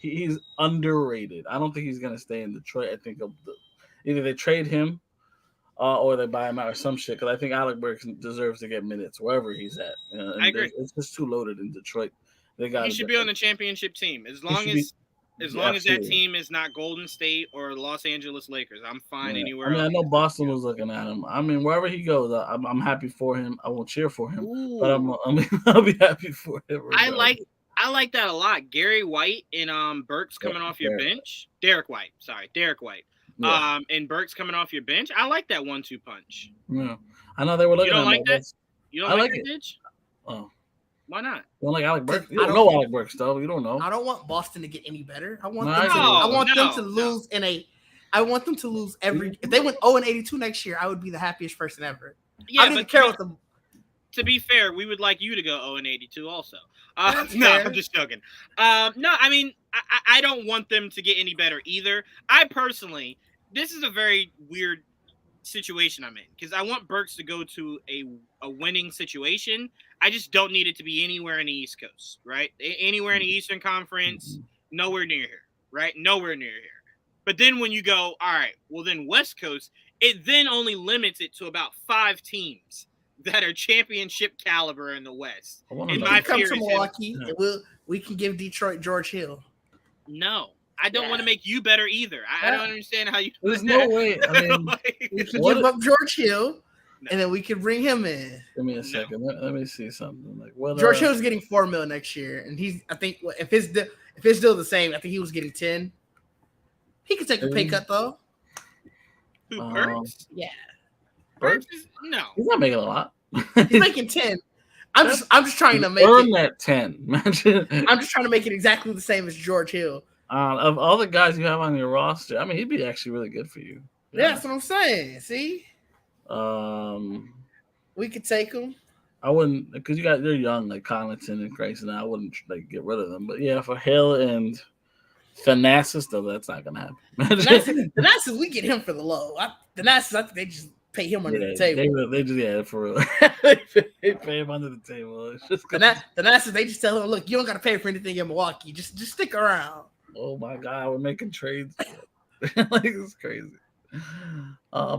He's underrated. I don't think he's gonna stay in Detroit. I think either they trade him or they buy him out or some shit. Because I think Alec Burks deserves to get minutes wherever he's at. I agree. It's just too loaded in Detroit. He should be on the championship team as long as that team is not Golden State or Los Angeles Lakers. I'm fine anywhere else. I know Boston was looking at him. I mean, wherever he goes, I'm happy for him. I won't cheer for him, but I'll be happy for him. Regardless. I like that a lot. Gary White and Burks coming off your bench. Derek White. Yeah. And Burks coming off your bench. I like that 1-2 punch. Yeah, I know they were looking. You don't at like that? You don't like it, Ditch? Oh. Why not? You don't like Alec Burks? You don't know Alec Burks, though. You don't know. I don't want Boston to get any better. I want them to lose I want them to lose every. If they went 0-82 next year, I would be the happiest person ever. Yeah, I don't even care what the. To be fair, we would like you to go 0-82 also. No, I'm just joking. No, I mean, I don't want them to get any better either. I personally, this is a very weird situation I'm in because I want Burks to go to a winning situation. I just don't need it to be anywhere in the East Coast, right? Anywhere in the Eastern Conference, nowhere near here, right? Nowhere near here. But then when you go, all right, well then West Coast, it then only limits it to about 5 teams that are championship caliber in the West. And my come to Milwaukee, we can give Detroit George Hill. No, I don't want to make you better either. I don't understand how you. There's no way. I mean, we can give up George Hill. and then we can bring him in. Give me a second. Let me see something. Like what? George Hill's getting $4 million next year, and I think if it's still the same, I think he was getting 10. He could take a pay cut though. Who, Burks? Yeah. Burks is He's not making a lot. He's making 10. I'm just trying to make earn that 10. I'm just trying to make it exactly the same as George Hill. Of all the guys you have on your roster, I mean, he'd be actually really good for you. Yeah, that's what I'm saying. See, we could take him. I wouldn't, because they're young, like Connaughton and Grayson. I wouldn't like get rid of them. But yeah, for Hill and Thanasis, though, that's not gonna happen. Thanasis, we get him for the low. Thanasis, I think they just pay him under the table. They just for real. They pay him under the table. It's just Thanasis, they just tell him, look, you don't got to pay for anything in Milwaukee. Just stick around. Oh my God, we're making trades. Like it's crazy.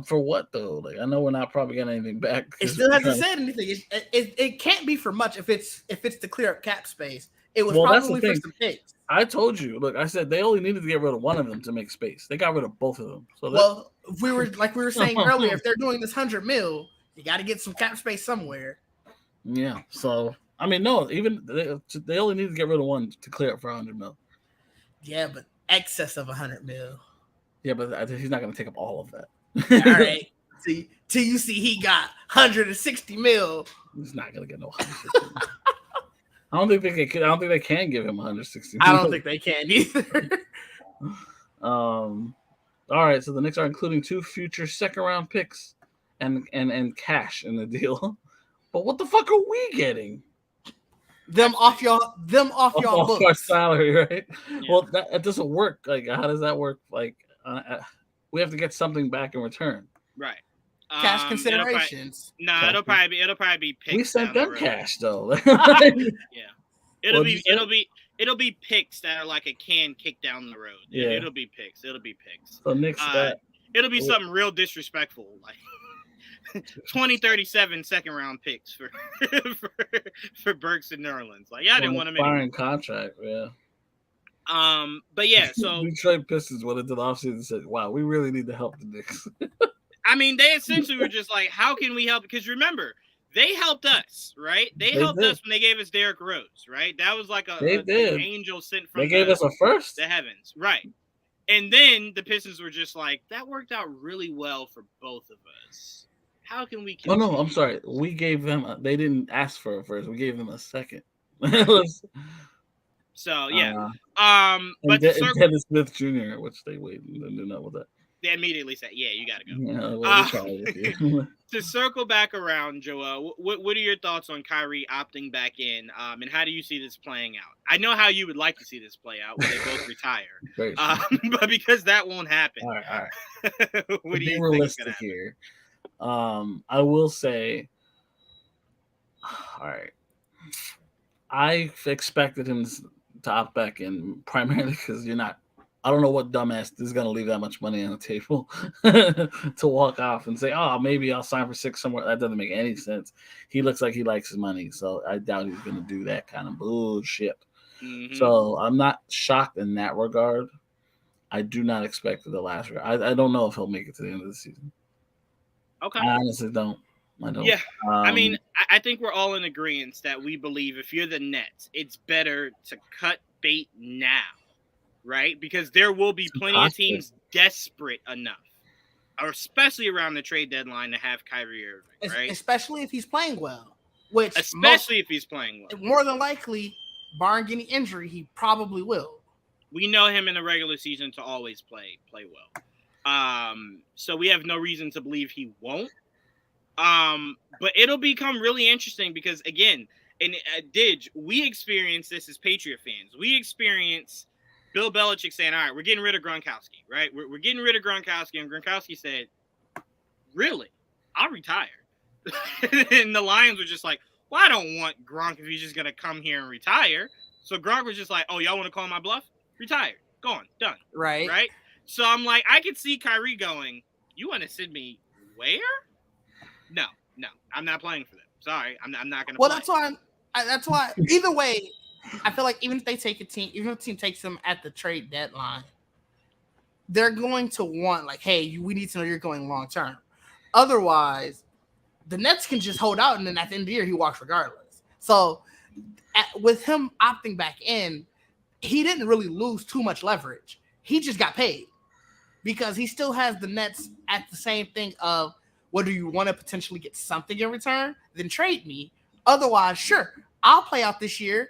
For what though? Like I know we're not probably getting anything back. It still hasn't said anything. It can't be for much if it's to clear up cap space. It was probably for some picks. I told you. Look, I said they only needed to get rid of one of them to make space. They got rid of both of them. So we were saying earlier, if they're doing this $100 million, you got to get some cap space somewhere. Yeah. So I mean, no, even they only need to get rid of one to clear up for $100 million. Yeah, but excess of $100 million. Yeah, but he's not going to take up all of that. All right. Till you see he got $160 million. He's not going to get no $160 million. I don't think they can give him $160 million. I don't think they can either. All right, so the Knicks are including 2 future second-round picks and cash in the deal. But what the fuck are we getting? Them off your books. Our salary, right? Yeah. Well, that doesn't work. Like, how does that work? Like, we have to get something back in return. Right. Cash considerations. It'll probably be picks. We sent them cash though. Yeah. It'll be picks that are like a can kicked down the road. Yeah. It'll be picks. So Knicks it'll be something real disrespectful, like 2037 second round picks for Burks and New Orleans. Like, I didn't want to make expiring contract, yeah. But yeah, so Detroit Pistons went into the offseason and said, "Wow, we really need to help the Knicks." I mean, they essentially were just like, "How can we help?" Because remember, they helped us, right? They helped us when they gave us Derrick Rose, right? That was like an angel sent from. They gave us a first, the heavens, right? And then the Pistons were just like, "That worked out really well for both of us. How can we?" Oh no, I'm sorry. We gave them. They didn't ask for a first. We gave them a second. So yeah, but Dennis Smith Jr., which they waited and knew not with that. They immediately said, "Yeah, you got to go." Yeah, to circle back around, Joel, what are your thoughts on Kyrie opting back in, and how do you see this playing out? I know how you would like to see this play out when they both retire, but because that won't happen. All right. What do you think realistic here? I will say, all right. I expected him to opt back in primarily because I don't know what dumbass is going to leave that much money on the table to walk off and say, "Oh, maybe I'll sign for 6 somewhere." That doesn't make any sense. He looks like he likes his money, so I doubt he's going to do that kind of bullshit. Mm-hmm. So I'm not shocked in that regard. I do not expect the last year. I don't know if he'll make it to the end of the season. Okay. I honestly don't. I don't. Yeah. I mean, I think we're all in agreement that we believe if you're the Nets, it's better to cut bait now, right? Because there will be plenty of teams desperate enough, or especially around the trade deadline, to have Kyrie Irving, right? Especially if he's playing well. If he's playing well. More than likely, barring any injury, he probably will. We know him in the regular season to always play well. So we have no reason to believe he won't. But it'll become really interesting because, again, and Didge, we experience this as Patriot fans. We experience Bill Belichick saying, "All right, we're getting rid of Gronkowski, right? We're getting rid of Gronkowski." And Gronkowski said, "Really? I'll retire." And the Lions were just like, "Well, I don't want Gronk if he's just going to come here and retire." So Gronk was just like, "Oh, y'all want to call my bluff? Retired. Gone. Done." Right. Right? So I'm like, I could see Kyrie going, "You want to send me where?" No, I'm not playing for them. Sorry, I'm not going to. Well, play. That's why. Either way, I feel like even if they take even if the team takes them at the trade deadline, they're going to want like, "Hey, we need to know you're going long term." Otherwise, the Nets can just hold out, and then at the end of the year, he walks regardless. So with him opting back in, he didn't really lose too much leverage. He just got paid because he still has the Nets at the same thing of, whether you want to potentially get something in return, then trade me. Otherwise, sure, I'll play out this year.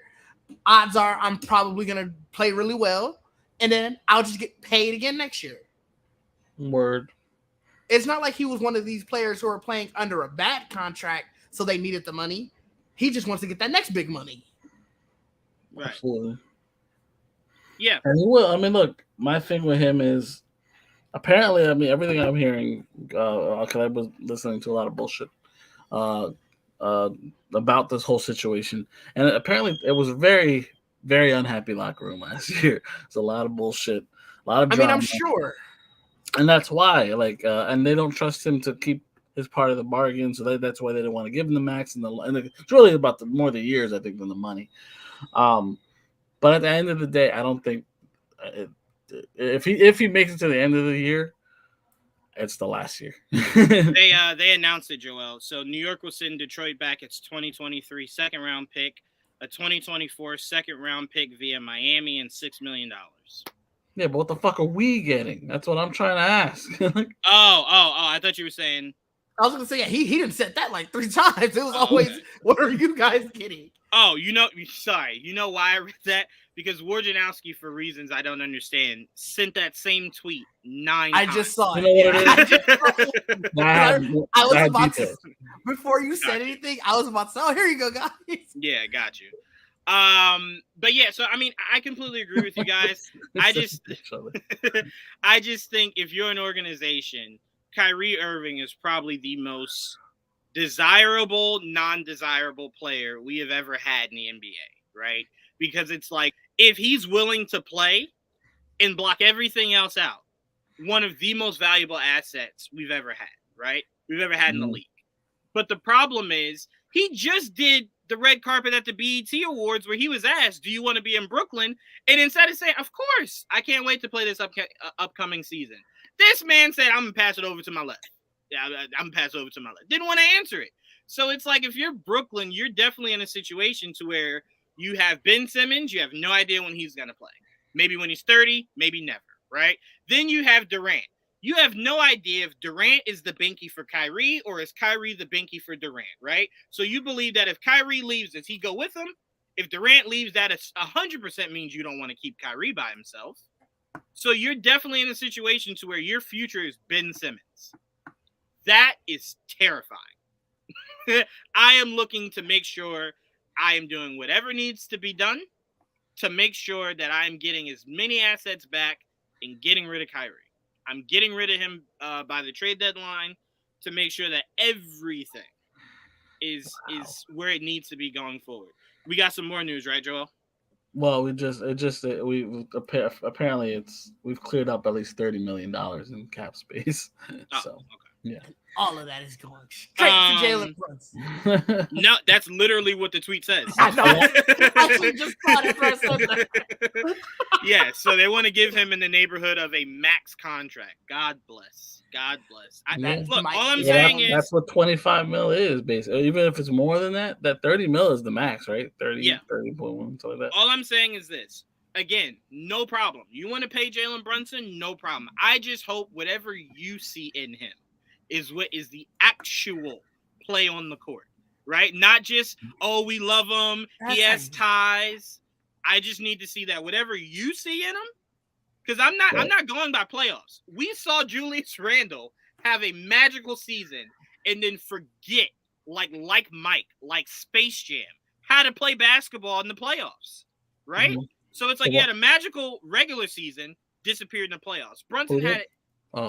Odds are I'm probably going to play really well, and then I'll just get paid again next year. Word. It's not like he was one of these players who are playing under a bad contract, so they needed the money. He just wants to get that next big money. Right. Absolutely. Yeah. And he will. I mean, look, my thing with him is, apparently, I mean, everything I'm hearing, because I was listening to a lot of bullshit about this whole situation, and apparently it was a very, very unhappy locker room last year. It's a lot of bullshit, a lot of drama. I mean, I'm sure. And that's why, and they don't trust him to keep his part of the bargain, so that's why they didn't want to give him the max. And it's really about more the years, I think, than the money. But at the end of the day, I don't think if he makes it to the end of the year, it's the last year. They announced it, Joel. So New York will send Detroit back its 2023 second round pick, a 2024 second round pick via Miami, and $6 million. Yeah, but what the fuck are we getting? That's what I'm trying to ask. I thought you were saying. I was going to say, yeah, he didn't set that like 3 times. It was always, okay. What are you guys getting? Oh, sorry. You know why I read that? Because Wojnarowski, for reasons I don't understand, sent that same tweet 9 times. I just saw it. You know what it is? I was about to, before you said anything, I was about to say, oh, here you go, guys. Yeah, got you. But yeah, so I mean, I completely agree with you guys. I just think if you're an organization, Kyrie Irving is probably the most desirable, non-desirable player we have ever had in the NBA, right? Because it's like, if he's willing to play and block everything else out, one of the most valuable assets we've ever had, right? We've ever had in the league. But the problem is, he just did the red carpet at the BET Awards where he was asked, do you want to be in Brooklyn? And instead of saying, of course, I can't wait to play this upcoming season, this man said, I'm going to pass it over to my left. Yeah, I'm going to pass it over to my left. Didn't want to answer it. So it's like, if you're Brooklyn, you're definitely in a situation to where you have Ben Simmons, you have no idea when he's going to play. Maybe when he's 30, maybe never, right? Then you have Durant. You have no idea if Durant is the binky for Kyrie or is Kyrie the binky for Durant, right? So you believe that if Kyrie leaves, does he go with him? If Durant leaves, that 100% means you don't want to keep Kyrie by himself. So you're definitely in a situation to where your future is Ben Simmons. That is terrifying. I am looking to make sure I am doing whatever needs to be done to make sure that I'm getting as many assets back and getting rid of Kyrie. I'm getting rid of him by the trade deadline to make sure that everything is where it needs to be going forward. We got some more news, right, Joel? Well, we've cleared up at least $30 million in cap space. So, okay. Yeah. All of that is going straight to Jalen Brunson. No, that's literally what the tweet says. I know. I actually just thought it for a second. Yeah, so they want to give him in the neighborhood of a max contract. God bless. God bless. Look, all I'm saying is that's what 25 mil is, basically. Even if it's more than that, that 30 mil is the max, right? 30.1, something like that. All I'm saying is this. Again, no problem. You want to pay Jalen Brunson? No problem. I just hope whatever you see in him is what is the actual play on the court, right? Not just, oh, we love him, he has ties. I just need to see that whatever you see in him, because I'm not going by playoffs. We saw Julius Randle have a magical season and then forget, like Mike, like Space Jam, how to play basketball in the playoffs, right? Mm-hmm. So it's like he had a magical regular season, disappeared in the playoffs. Brunson had it.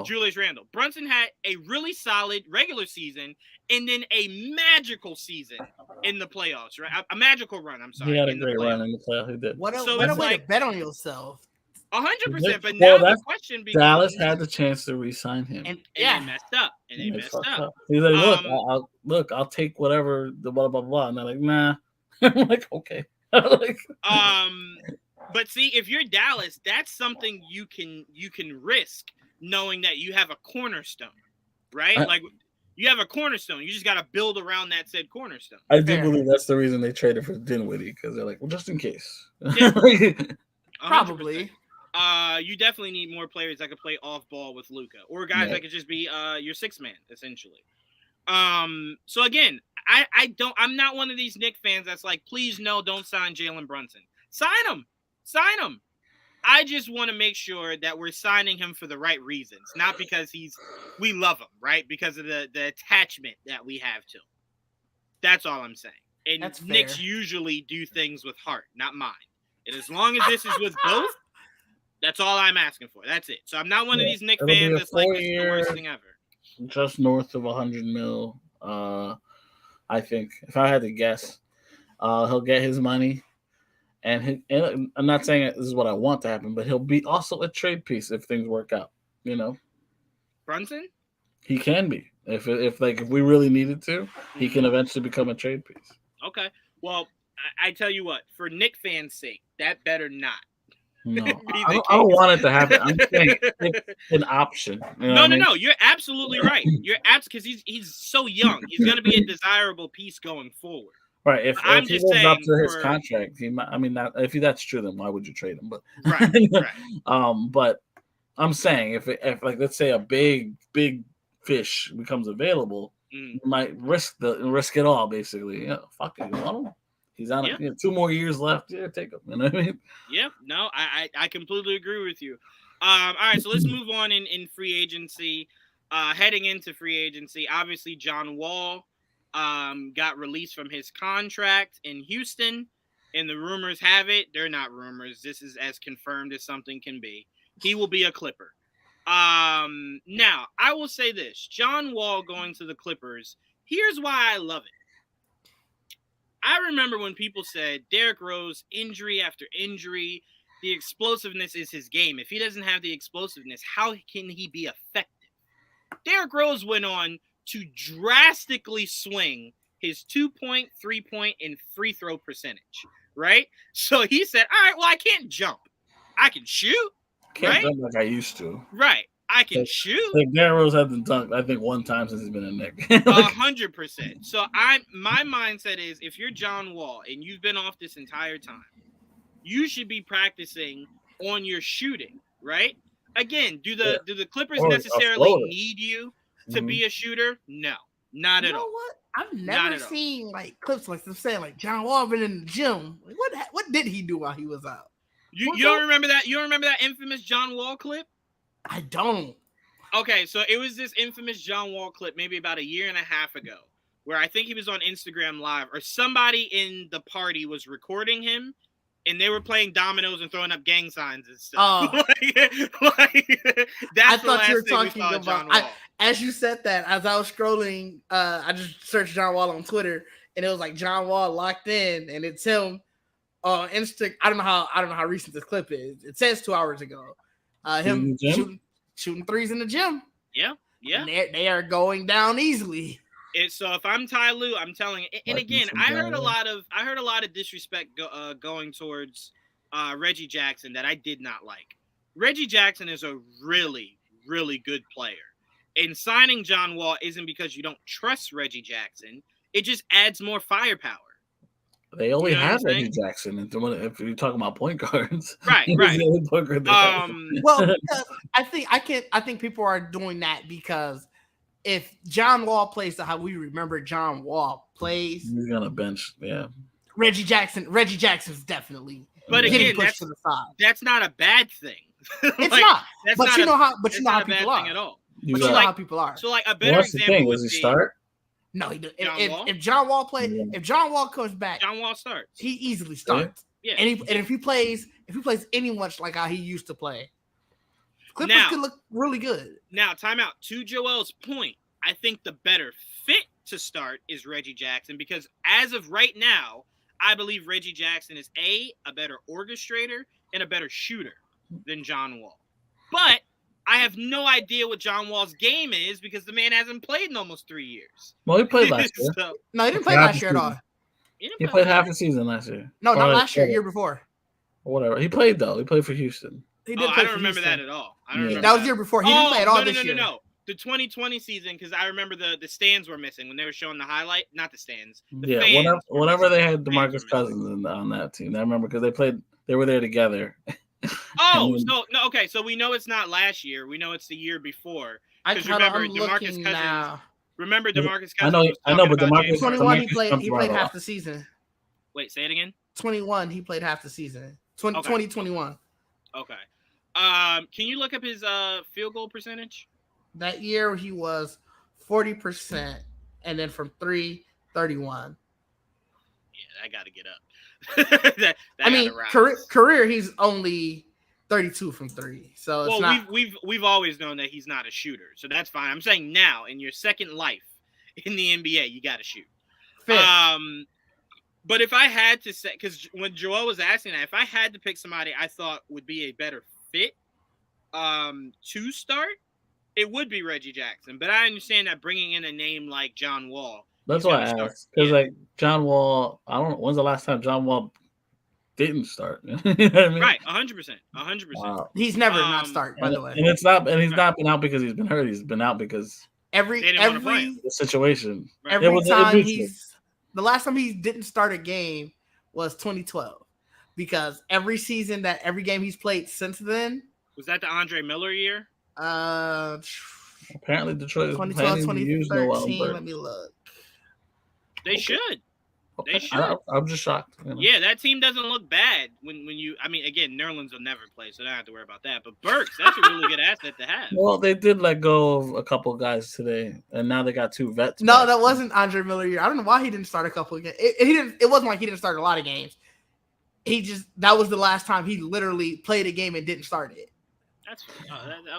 Julius Randle. Brunson had a really solid regular season and then a magical season in the playoffs, right? A magical run, I'm sorry. He had a great run in the playoffs. He did. What a way to bet on yourself. 100%. But now the question becomes, Dallas had the chance to re-sign him. And they messed up. He's like, look, I'll take whatever, the blah, blah, blah. And they're like, nah. I'm like, okay. But see, if you're Dallas, that's something you can risk, knowing that you have a cornerstone, right? Like You have a cornerstone. You just got to build around that said cornerstone. I do believe that's the reason they traded for Dinwiddie, because they're like, well, just in case. Yeah. Probably. You definitely need more players that could play off ball with Luka, or guys that could just be your sixth man essentially. So again, I'm not one of these Knicks fans that's like, please no, don't sign Jalen Brunson. Sign him. I just want to make sure that we're signing him for the right reasons, not because we love him, right? Because of the attachment that we have to him. That's all I'm saying. And That's Knicks fair. usually do things with heart, not mind. And as long as this is with both, that's all I'm asking for. That's it. So I'm not one of these Knicks fans that's like, this is the worst thing ever. Just north of $100 million. I think, if I had to guess, he'll get his money. And I'm not saying this is what I want to happen, but he'll be also a trade piece if things work out. You know, Brunson? He can be. If we really needed to, he can eventually become a trade piece. Okay. Well, I tell you what, for Knick fans' sake, that better not. No, I don't want it to happen. I'm saying it's an option. You know no. You're absolutely right. You're because he's so young. He's going to be a desirable piece going forward. Right. If he just lives up saying to his contract, he might. I mean, if that's true, then why would you trade him? But right. But I'm saying if like, let's say a big fish becomes available, you might risk it all. Basically, fuck it. You want him? He's on 2 more years left. Yeah, take him. You know what I mean? Yeah. No, I completely agree with you. All right, so let's move on in free agency. Heading into free agency, obviously John Wall got released from his contract in Houston, and the rumors have it, they're not rumors. This is as confirmed as something can be. He will be a Clipper. Now, I will say this. John Wall going to the Clippers, here's why I love it. I remember when people said Derrick Rose, injury after injury, the explosiveness is his game. If he doesn't have the explosiveness, how can he be effective? Derrick Rose went on to drastically swing his 2-point, 3-point, and free throw percentage, right? So he said, all right, well, I can't jump. I can shoot. Can't jump like I used to. Right. I can shoot. Like Derrick Rose hasn't dunked, I think, one time since he's been a Knick. 100%. So my mindset is, if you're John Wall and you've been off this entire time, you should be practicing on your shooting, right? Again, do the Clippers necessarily need you to be a shooter? No, not at all. You know what? I've never seen like clips like them saying like John Wall been in the gym. Like, what did he do while he was out? You don't remember that? You don't remember that infamous John Wall clip? I don't. Okay, so it was this infamous John Wall clip maybe about a year and a half ago, where I think he was on Instagram Live, or somebody in the party was recording him, and they were playing dominoes and throwing up gang signs and stuff. That's I thought you were talking about. As you said that, as I was scrolling, I just searched John Wall on Twitter, and it was like John Wall locked in, and it's him on Insta. I don't know how recent this clip is. It says 2 hours ago. Him shooting threes in the gym. Yeah. And they are going down easily. So if I'm Ty Lue, I'm telling you. And again, I heard a lot of disrespect going towards Reggie Jackson that I did not like. Reggie Jackson is a really, really good player. And signing John Wall isn't because you don't trust Reggie Jackson. It just adds more firepower. They only have Reggie Jackson, and if you're talking about point guards, right? Well, I think people are doing that because if John Wall plays to how we remember John Wall plays, he's gonna bench. Yeah, Reggie Jackson's definitely. But again, that's not a bad thing. It's not. But you know how people are. At all. But you know how people are. So like a better example was he start? No, he does. If John Wall plays, if John Wall comes back, John Wall starts. He easily starts. Yeah. And if he plays any much like how he used to play, Clippers could look really good. Now, timeout. To Joel's point, I think the better fit to start is Reggie Jackson, because as of right now, I believe Reggie Jackson is a better orchestrator and a better shooter than John Wall. But I have no idea what John Wall's game is because the man hasn't played in almost 3 years. Well, he played last year. No, he didn't play last year at all. He played half a season last year. No, not last year. Year before. Whatever. He played though. He played for Houston. He did. I don't remember that at all. That was the year before. He didn't play at all this year. No. the 2020 season, because I remember the stands were missing when they were showing the highlight. Not the stands. The fans whenever they had DeMarcus Cousins on that team, I remember because they were there together. Okay, so we know it's not last year. We know it's the year before. Because remember DeMarcus Cousins. Now. Remember DeMarcus Cousins. I know, but DeMarcus 21 he played half the season. Wait, say it again. 21 he played half the season. 2021. Okay. Can you look up his field goal percentage? That year he was 40%, and then from 3, 31. Yeah, I got to get up. that I mean, career he's only 32 from 3. So it's not. We've always known that he's not a shooter, so that's fine. I'm saying now in your second life in the NBA, you got to shoot. Fit. But if I had to say, because when Joel was asking that, if I had to pick somebody I thought would be a better fit to start, it would be Reggie Jackson. But I understand that bringing in a name like John Wall. That's why I asked. Because, like, John Wall, I don't know, when's the last time John Wall didn't start? You know what I mean? Right, 100%. 100%. Wow. He's never not start, by the way. And he's not been out because he's been hurt. He's been out because every the situation. Every time the last time he didn't start a game was 2012, because every game he's played since then. Was that the Andre Miller year? Apparently Detroit is 2012, 2013. Let me look. They should. Okay. They should. I'm just shocked. You know? Yeah, that team doesn't look bad when you. I mean, again, Nerlens will never play, so I don't have to worry about that. But Burks, that's a really good asset to have. Well, they did let go of a couple of guys today, and now they got 2 vets. No, that wasn't Andre Miller year. I don't know why he didn't start a couple of games. It wasn't like he didn't start a lot of games. That was the last time he literally played a game and didn't start it. That's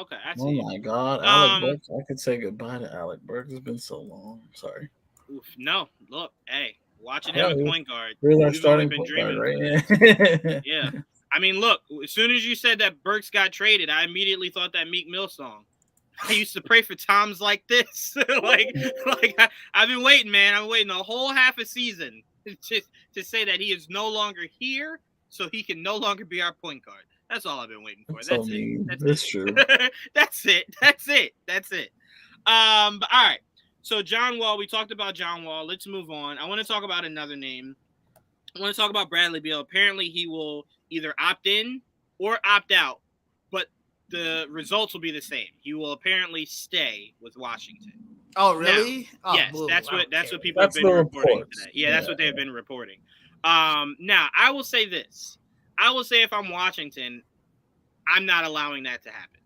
okay. Oh my God, Alec Burks! I could say goodbye to Alec Burks. It's been so long. I'm sorry. Oof, no, look, hey. Watching him at point guard. We're our starting point guard, right? Yeah. I mean, look, as soon as you said that Burks got traded, I immediately thought that Meek Mill song. I used to pray for times like this. I've been waiting, man. I've been waiting a whole half a season to say that he is no longer here, so he can no longer be our point guard. That's all I've been waiting for. That's it. That's true. That's it. But all right. So John Wall, we talked about John Wall. Let's move on. I want to talk about another name. I want to talk about Bradley Beal. Apparently, he will either opt in or opt out, but the results will be the same. He will apparently stay with Washington. Oh, really? Now, yes, that's what people have been reporting today. Yeah, that's what they've been reporting. Now, I will say this. I will say if I'm Washington, I'm not allowing that to happen.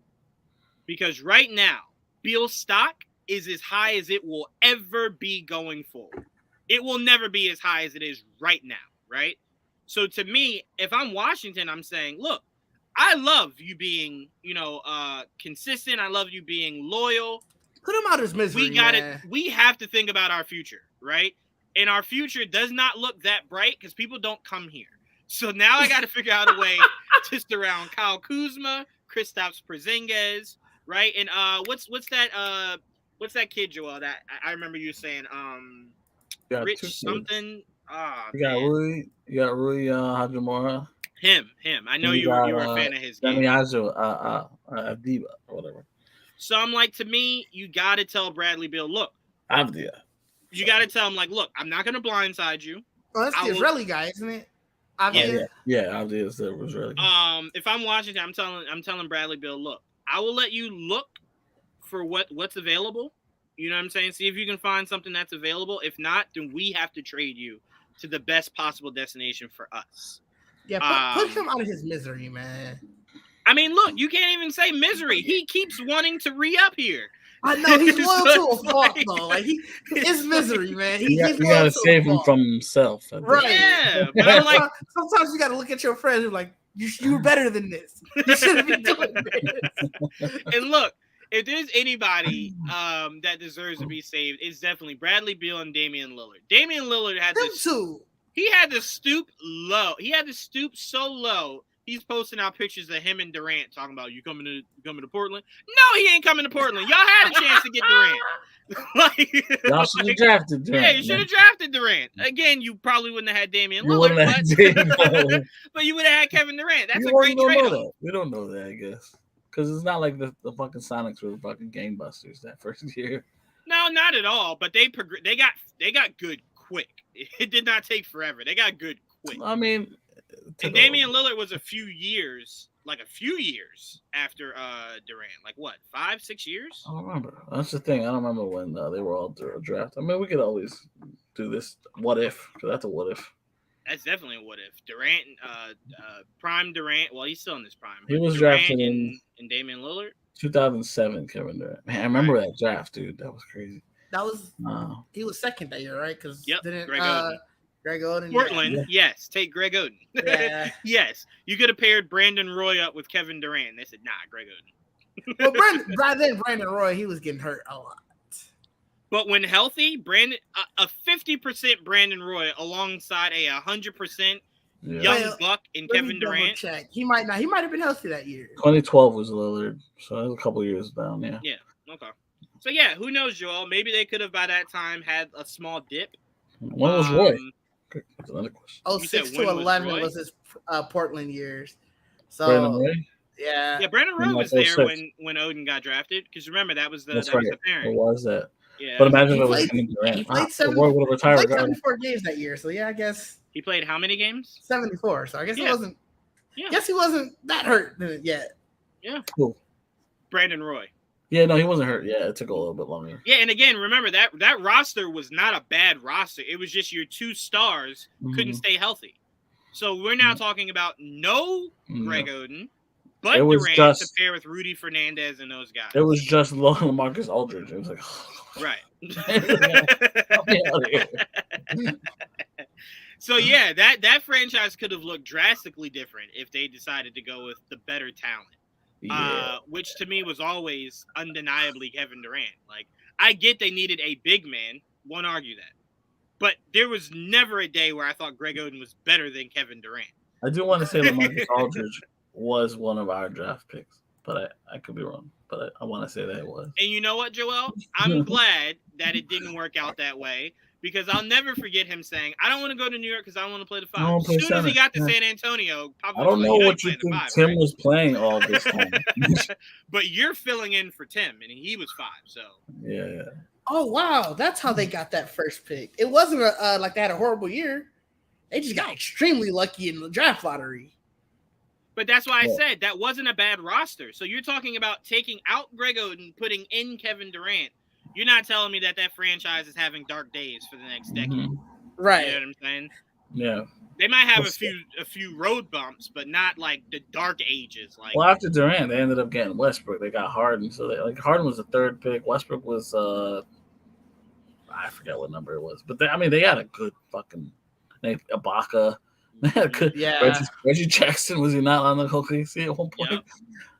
Because right now, Beal's stock is as high as it will ever be going forward. It will never be as high as it is right now, right? So to me, if I'm Washington, I'm saying, look, I love you being, consistent. I love you being loyal. Put him out of his misery. We have to think about our future, right? And our future does not look that bright because people don't come here. So now I got to figure out a way to surround Kyle Kuzma, Kristaps Porzingis, right? And what's that kid, Joel? That I remember you saying, Rich something. You got Rui Hachimura. Him. I know you were a fan of his game. Adiba or whatever. So I'm like, to me, you got to tell Bradley Beal, look. Avdia. You got to tell him, like, look, I'm not going to blindside you. Oh, that's the Israeli guy, isn't it? Avdia? Yeah, Avdia is the Israeli. If I'm Washington, I'm telling Bradley Beal, look, I will let you look for what's available. You know what I'm saying? See if you can find something that's available. If not, then we have to trade you to the best possible destination for us. Yeah, put him out of his misery, man. I mean, look, you can't even say misery. He keeps wanting to re-up here. I know he's loyal to a fault, though. Like it's misery, man. You gotta save him from himself. Right? Yeah, but I'm like, sometimes you gotta look at your friends and like, you're better than this. You shouldn't be doing this. And look, if there's anybody that deserves to be saved, it's definitely Bradley Beal and Damian Lillard. Damian Lillard had He had to stoop low. He had to stoop so low. He's posting out pictures of him and Durant talking about you coming to Portland. No, he ain't coming to Portland. Y'all had a chance to get Durant. Y'all should have drafted Durant. Yeah, you should have drafted Durant. Again, you probably wouldn't have had Damian Lillard, but you would have had Kevin Durant. That's a great trade. We don't know that, I guess. Because it's not like the fucking Sonics were the fucking gangbusters that first year. No, not at all. But they got good quick. It did not take forever. They got good quick. I mean, and Damian Lillard was a few years after Durant. Like what, 5-6 years? I don't remember. That's the thing. I don't remember when they were all drafted. I mean, we could always do this. What if? Because that's a what if. That's definitely a what if. Durant, prime Durant. Well, he's still in his prime. He was Durant drafted in Damian Lillard. 2007, Kevin Durant. Man, I remember that draft, dude. That was crazy. That was he was second that year, right? Because Greg Oden. Greg Oden. Portland, yes. Take Greg Oden. Yeah. Yes. You could have paired Brandon Roy up with Kevin Durant. They said, nah, Greg Oden. Well, by then, Brandon Roy, he was getting hurt a lot. But when healthy, a 50% Brandon Roy alongside a 100% young buck in Kevin Durant. Check. He might not. He might have been healthy that year. 2012 was Lillard, so that was a couple of years down. Yeah. Yeah. Okay. So yeah, who knows, Joel? Maybe they could have by that time had a small dip. When was Roy? That's another question. 06 to 11 was his Portland years. So Brandon Roy? Yeah, Brandon Roy was there when Oden got drafted. Because remember that was the was the parent. It was that. Yeah. But imagine if it was Kevin Durant. He played 74 games that year. So yeah, I guess he played how many games? 74. So I guess he wasn't. Yeah. Guess he wasn't that hurt yet. Yeah. Cool. Brandon Roy. Yeah, no, he wasn't hurt. Yeah, it took a little bit longer. Yeah, and again, remember that roster was not a bad roster. It was just your two stars couldn't stay healthy. So we're now talking about no Greg Oden, but Durant to pair with Rudy Fernandez and those guys. It was just LaMarcus Aldridge. It was like, right. So yeah, that franchise could have looked drastically different if they decided to go with the better talent. Yeah. Which to me was always undeniably Kevin Durant. Like, I get they needed a big man, won't argue that. But there was never a day where I thought Greg Oden was better than Kevin Durant. I do want to say LaMarcus Aldridge was one of our draft picks, but I could be wrong. But I want to say that it was. And you know what, Joel? I'm glad that it didn't work out that way. Because I'll never forget him saying, I don't want to go to New York because I don't want to play the 5. As soon as he got to San Antonio, I don't know what you think Tim was playing all this time. But you're filling in for Tim, and he was 5, so. Yeah. Oh, wow. That's how they got that first pick. It wasn't like they had a horrible year. They just got extremely lucky in the draft lottery. But that's why I said that wasn't a bad roster. So you're talking about taking out Greg Oden, putting in Kevin Durant. You're not telling me that franchise is having dark days for the next decade. Right. You know what I'm saying? Yeah. They might have a few road bumps, but not like the dark ages. Like, well, after Durant, they ended up getting Westbrook. They got Harden. So Harden was the 3rd pick. Westbrook was I forget what number it was. But they had a good fucking Ibaka. They had a good Reggie Jackson, was he not on the OKC at one point? Yep.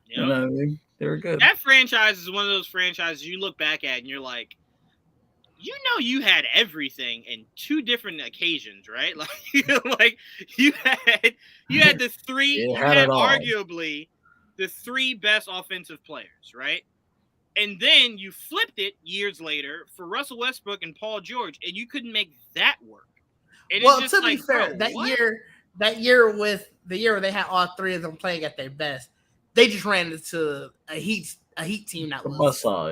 You know what I mean? They were good. That franchise is one of those franchises you look back at and you're like, you had everything in 2 different occasions, right? Like you had the 3, you had arguably the 3 best offensive players, right? And then you flipped it years later for Russell Westbrook and Paul George, and you couldn't make that work. And well, to be fair, that year where they had all 3 of them playing at their best, they just ran into a Heat team that was. No.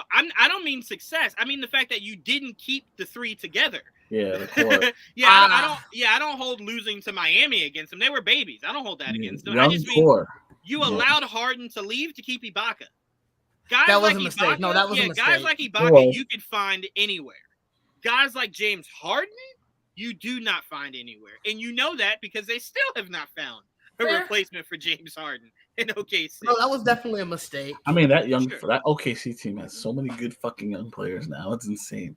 I don't mean success. I mean the fact that you didn't keep the 3 together. Yeah, the core. I don't hold losing to Miami against them. They were babies. I don't hold that against them. I just mean you allowed Harden to leave to keep Ibaka. That was a mistake. No, that was a mistake. Guys like Ibaka, you could find anywhere. Guys like James Harden, you do not find anywhere, and you know that because they still have not found a replacement for James Harden in OKC. No, that was definitely a mistake. I mean, that OKC team has so many good fucking young players now. It's insane.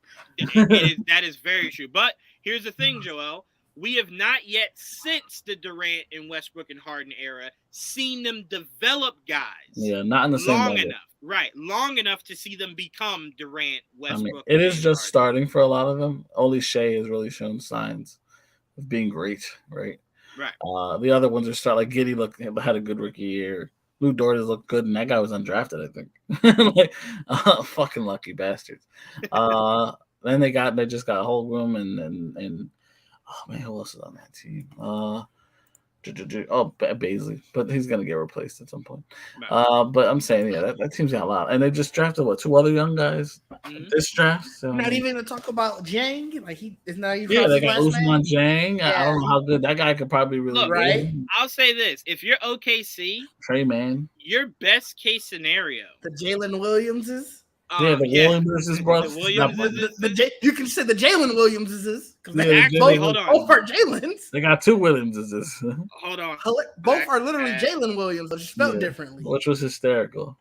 That is very true. But here's the thing, Joel. We have not yet, since the Durant and Westbrook and Harden era, seen them develop guys. Yeah, not in the same long level. enough. Right, long enough to see them become Durant, Westbrook. I mean, it is just starting for a lot of them. Only Shea has really shown signs of being great, right? Right. The other ones are like Giddey had a good rookie year. Lou Dort has looked good, and that guy was undrafted, I think. Fucking lucky bastards. Then they just got Holmgren and oh man, who else is on that team? Oh, Baisley, but he's gonna get replaced at some point. But I'm saying, yeah, that team's got a lot, and they just drafted two other young guys this draft. So, not even to talk about Jang, like he is not even. Yeah, they got Usman Jang. Yeah. I don't know how good that guy could probably really look. Right? I'll say this: if you're OKC, Trey Man, your best case scenario, the Jalen Williamses. The Williamses, bro. You can say the Jalen Williamses. Actually, hold on. Both are Jalen's. They got two Williamses. Hold on. Both are literally Jalen Williams, but just spelled differently. Which was hysterical.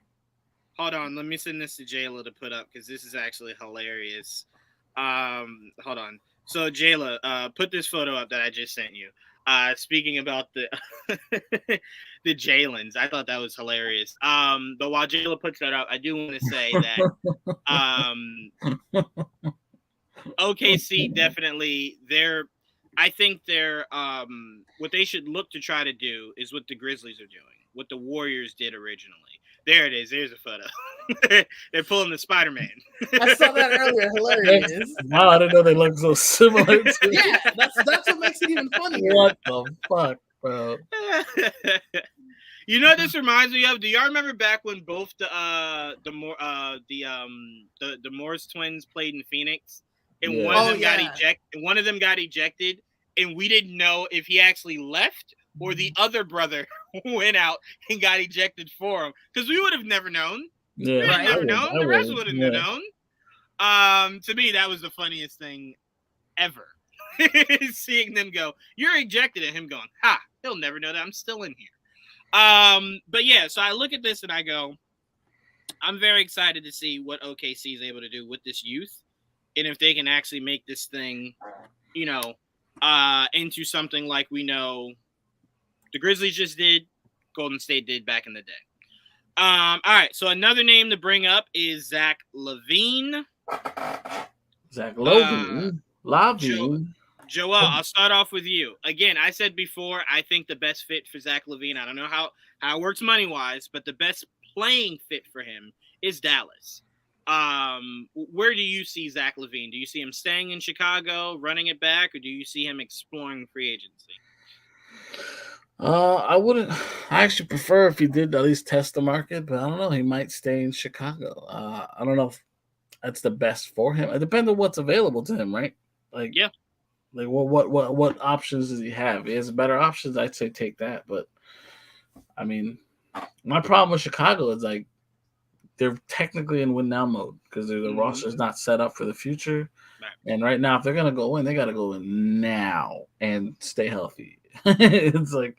Hold on. Let me send this to Jayla to put up because this is actually hilarious. Hold on. So, Jayla, put this photo up that I just sent you. Speaking about the the Jalen's, I thought that was hilarious. But while Jayla puts that up, I do want to say that OKC definitely I think they're what they should look to try to do is what the Grizzlies are doing, what the Warriors did originally. There it is. There's a photo. They're pulling the Spider-Man. I saw that earlier. Hilarious. Wow, I didn't know they look so similar. Yeah, that's what makes it even funnier. What the fuck, bro? You know what this reminds me of? Do y'all remember back when both the Morris twins played in Phoenix, and one of them got ejected, and we didn't know if he actually left or the other brother went out and got ejected for him, because we would have never known. Yeah, we would have never known. The rest wouldn't have known. To me, that was the funniest thing ever. Seeing them go, "You're ejected," and him going, "Ha! He'll never know that I'm still in here." But yeah, so I look at this and I go, I'm very excited to see what OKC is able to do with this youth, and if they can actually make this thing, into something like we know the Grizzlies just did, Golden State did back in the day. All right, so another name to bring up is Zach LaVine. Zach LaVine. Joel, I'll start off with you. Again, I said before, I think the best fit for Zach LaVine, I don't know how it works money-wise, but the best playing fit for him is Dallas. Where do you see Zach LaVine? Do you see him staying in Chicago, running it back, or do you see him exploring free agency? I actually prefer if he did at least test the market, but I don't know. He might stay in Chicago. I don't know if that's the best for him. It depends on what's available to him, right? Like what options does he have? If he has better options, I'd say take that. But I mean, my problem with Chicago is like they're technically in win now mode because the roster is not set up for the future. Right. And right now, if they're gonna go in, they got to go in now and stay healthy. It's like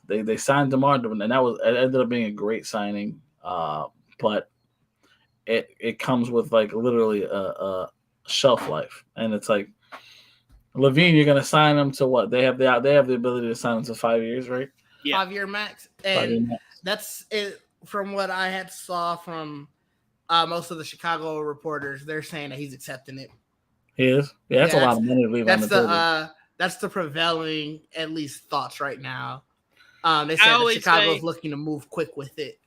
they signed DeMar, and it ended up being a great signing. But it comes with like literally a shelf life, and it's like LaVine, you're gonna sign him to what? They have the ability to sign him to 5 years, right? Yeah. 5-year max, and that's it. From what I had saw from most of the Chicago reporters, they're saying that he's accepting it. He is. Yeah, that's a lot of money to leave on the table. That's the prevailing, at least, thoughts right now. They said that Chicago is looking to move quick with it.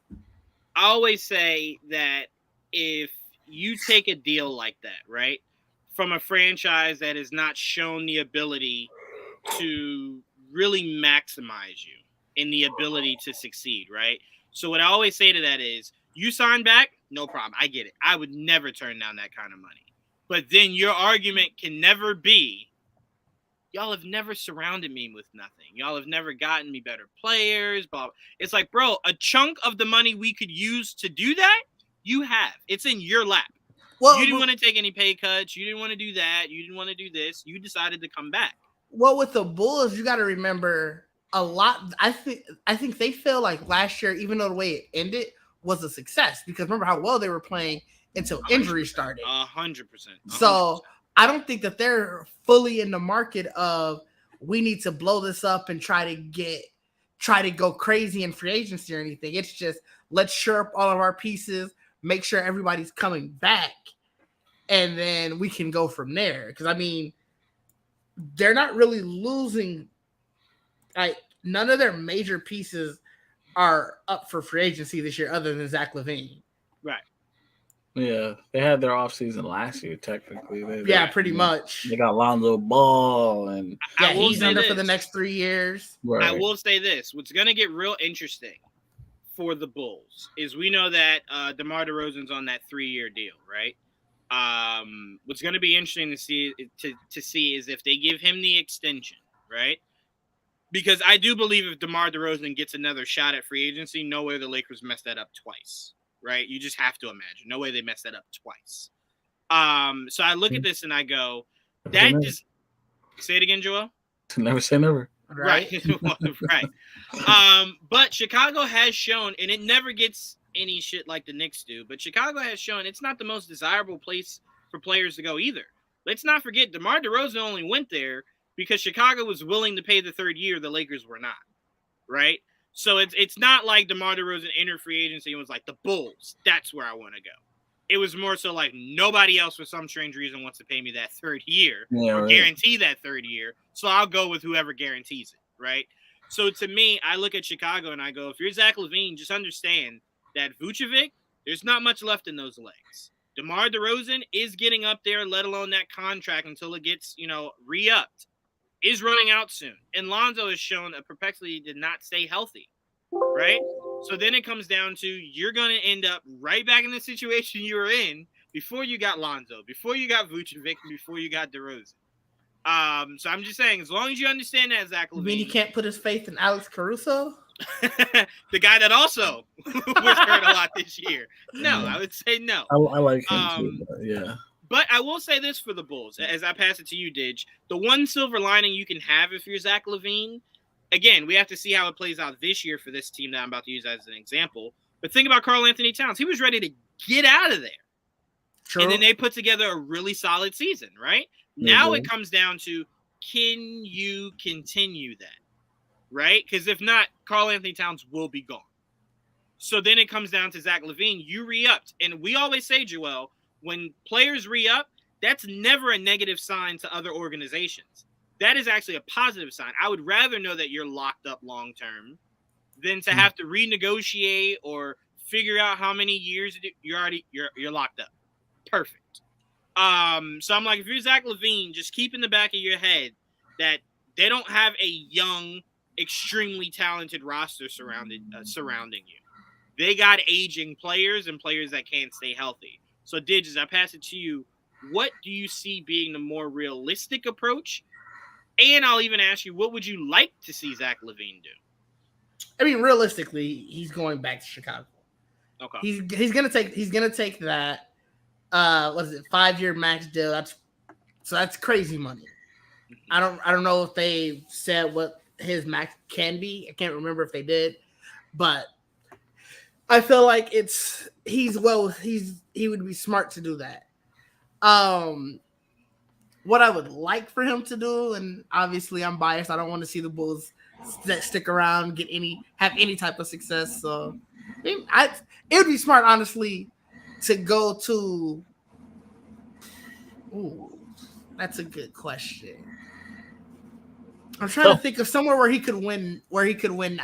I always say that if you take a deal like that, right, from a franchise that has not shown the ability to really maximize you in the ability to succeed, right? So what I always say to that is, you sign back, no problem. I get it. I would never turn down that kind of money. But then your argument can never be, y'all have never surrounded me with nothing. Y'all have never gotten me better players. Blah. It's like, bro, a chunk of the money we could use to do that, you have. It's in your lap. Well, you didn't want to take any pay cuts. You didn't want to do that. You didn't want to do this. You decided to come back. Well, with the Bulls, you got to remember a lot. I think they feel like last year, even though the way it ended was a success, because remember how well they were playing until injury started. 100%. So I don't think that they're fully in the market of we need to blow this up and try to go crazy in free agency or anything. It's just let's shore up all of our pieces, make sure everybody's coming back, and then we can go from there. Because I mean, they're not really losing. Like none of their major pieces are up for free agency this year, other than Zach LaVine. Right. Yeah, they had their offseason last year, technically. Pretty much. They got Lonzo Ball and he's under for the next 3 years. Right. I will say this: what's going to get real interesting for the Bulls is we know that DeMar DeRozan's on that 3-year deal, right? What's going to be interesting to see is if they give him the extension, right? Because I do believe if DeMar DeRozan gets another shot at free agency, no way the Lakers messed that up twice, right? You just have to imagine. No way they messed that up twice. So I look at this and I go, that just say it again, Joel. Never say never. Right. Right. But Chicago has shown, and it never gets any shit like the Knicks do, but Chicago has shown it's not the most desirable place for players to go either. Let's not forget DeMar DeRozan only went there because Chicago was willing to pay the 3rd year, the Lakers were not. Right? So it's not like DeMar DeRozan entered free agency and was like, the Bulls, that's where I want to go. It was more so like nobody else for some strange reason wants to pay me that 3rd year or guarantee that 3rd year. So I'll go with whoever guarantees it, right? So to me, I look at Chicago and I go, if you're Zach LaVine, just understand that Vucevic, there's not much left in those legs. DeMar DeRozan is getting up there, let alone that contract until it gets, re-upped, is running out soon. And Lonzo has shown a perplexity to not stay healthy, right? So then it comes down to you're going to end up right back in the situation you were in before you got Lonzo, before you got Vucevic, before you got DeRozan. So I'm just saying, as long as you understand that, Zach LaVine. You mean he can't put his faith in Alex Caruso? The guy that also was hurt a lot this year. No, I would say no. I like him too, yeah. But I will say this for the Bulls, as I pass it to you, Didge. The one silver lining you can have if you're Zach LaVine, again, we have to see how it plays out this year for this team that I'm about to use as an example. But think about Karl Anthony Towns. He was ready to get out of there. True. And then they put together a really solid season, right? Mm-hmm. Now it comes down to, can you continue that? Right? Because if not, Karl Anthony Towns will be gone. So then it comes down to Zach LaVine. You re-upped. And we always say, Joel, when players re-up, that's never a negative sign to other organizations. That is actually a positive sign. I would rather know that you're locked up long-term than to have to renegotiate or figure out how many years you're locked up. Perfect. So I'm like, if you're Zach LaVine, just keep in the back of your head that they don't have a young, extremely talented roster surrounding you. They got aging players and players that can't stay healthy. So, Digits, I pass it to you. What do you see being the more realistic approach? And I'll even ask you, what would you like to see Zach LaVine do? I mean, realistically, he's going back to Chicago. Okay. He's gonna take that 5-year max deal. That's crazy money. I don't know if they said what his max can be. I can't remember if they did, but I feel like he would be smart to do that. What I would like for him to do, and obviously I'm biased, I don't want to see the Bulls stick around, have any type of success. So it would be smart, honestly, to go to. Ooh, that's a good question. I'm trying to think of somewhere where he could win.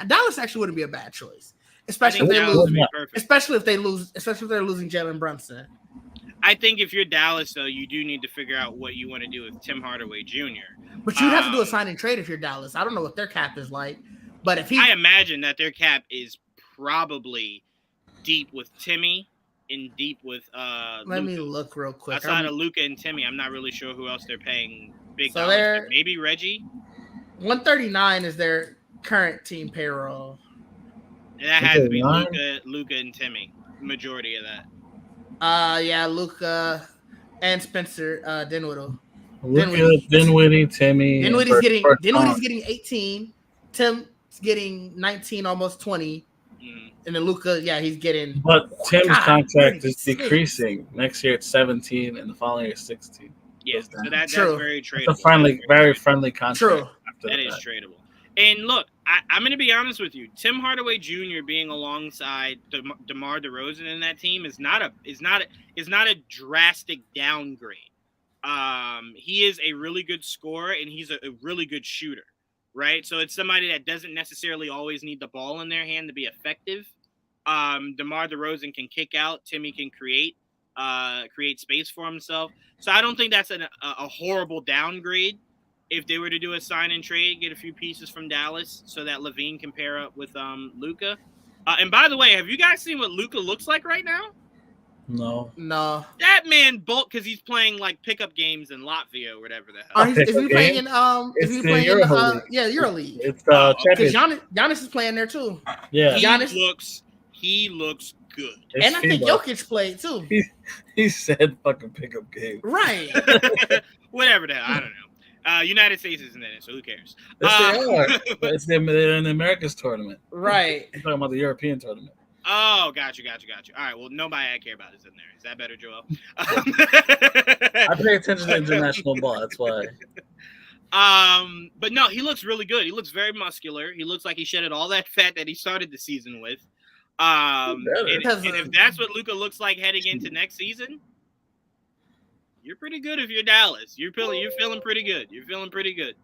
Dallas actually wouldn't be a bad choice, especially if they're losing Jalen Brunson. I think if you're Dallas, though, you do need to figure out what you want to do with Tim Hardaway Jr. But you'd have to do a sign and trade if you're Dallas. I don't know what their cap is like, but I imagine that their cap is probably deep with Timmy and deep with Let me look real quick. Outside of Luka and Timmy, I'm not really sure who else they're paying big dollars. Maybe Reggie. 139 is their current team payroll. And that has to be Luka and Timmy. Majority of that. Yeah, Luka and Spencer Dinwiddie. Dinwiddie, Timmy. Dinwiddie's getting 18. Tim's getting 19, almost 20. And then Luka, he's getting. But Tim's contract is decreasing. Next year it's 17, and the following year it's 16. Yes, so that's very tradable. It's a very friendly contract. True. That is tradable. And look, I'm going to be honest with you. Tim Hardaway Jr. being alongside DeMar DeRozan in that team is not a drastic downgrade. He is a really good scorer and he's a really good shooter, right? So it's somebody that doesn't necessarily always need the ball in their hand to be effective. DeMar DeRozan can kick out. Timmy can create. create space for himself. So I don't think that's a horrible downgrade if they were to do a sign and trade, get a few pieces from Dallas so that LaVine can pair up with Luka. And by the way, have you guys seen what Luka looks like right now? No. That man bulk because he's playing like pickup games in Latvia or whatever the hell. Is he playing in EuroLeague? EuroLeague. It's because Giannis is playing there too. Yeah, he looks good. And I think Jokic played too. He said fucking pickup game. Right. Whatever the hell, I don't know. United States isn't in it, so who cares? Yes, they are. But they're in the Americas tournament. Right. I'm talking about the European tournament. Oh, got you. All right, well, nobody I care about is in there. Is that better, Joel? I pay attention to international ball. That's why. But no, he looks really good. He looks very muscular. He looks like he shedded all that fat that he started the season with. And if that's what Luka looks like heading into next season, you're pretty good if you're Dallas. You're feeling pretty good. You're feeling pretty good.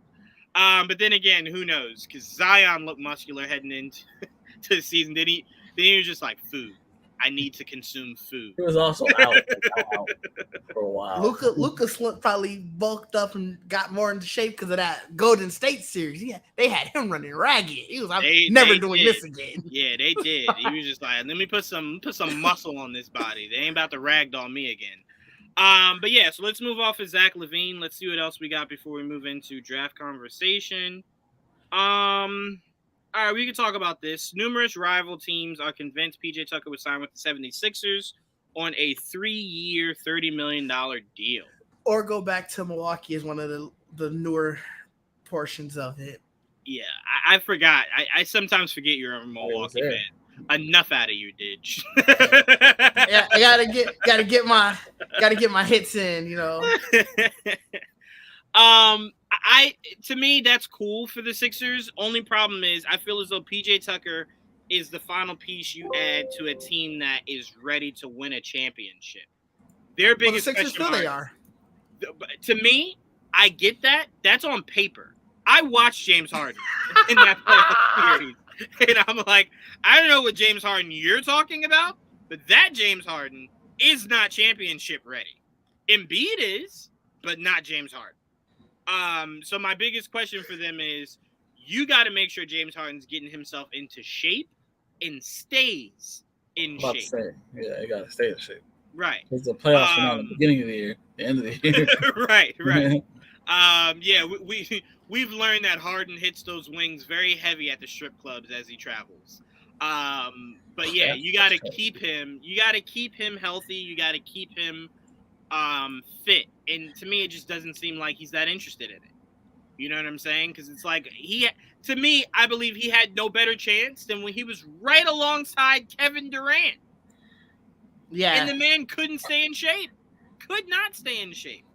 But then again, who knows? Because Zion looked muscular heading into the season. Then he was just like, food. I need to consume food. He was also out for a while. Luka probably bulked up and got more into shape because of that Golden State series. Yeah, they had him running ragged. He was never doing this again. Yeah, they did. He was just like, let me put some muscle on this body. They ain't about to ragdoll me again. But yeah, so let's move off of Zach LaVine. Let's see what else we got before we move into draft conversation. All right, we can talk about this. Numerous rival teams are convinced PJ Tucker would sign with the 76ers on a 3-year, $30 million deal. Or go back to Milwaukee as one of the newer portions of it. Yeah, I forgot. I sometimes forget you're a Milwaukee fan. Enough out of you, Didge. Yeah, I gotta get my hits in, you know. To me, that's cool for the Sixers. Only problem is I feel as though PJ Tucker is the final piece you add to a team that is ready to win a championship. Their biggest the Sixers question mark, they are. To me, I get that. That's on paper. I watched James Harden in that playoff series, and I'm like, I don't know what James Harden you're talking about, but that James Harden is not championship ready. Embiid is, but not James Harden. So my biggest question for them is you got to make sure James Harden's getting himself into shape and stays in shape. Yeah, you got to stay in shape. Right. Because the playoffs are not at the beginning of the year, the end of the year. Right. Yeah, we've learned that Harden hits those wings very heavy at the strip clubs as he travels. But yeah, you got to keep him. You got to keep him healthy. You got to keep him fit. And to me, it just doesn't seem like he's that interested in it. You know what I'm saying? Because it's like to me, I believe he had no better chance than when he was right alongside Kevin Durant. Yeah. And the man couldn't stay in shape. Could not stay in shape.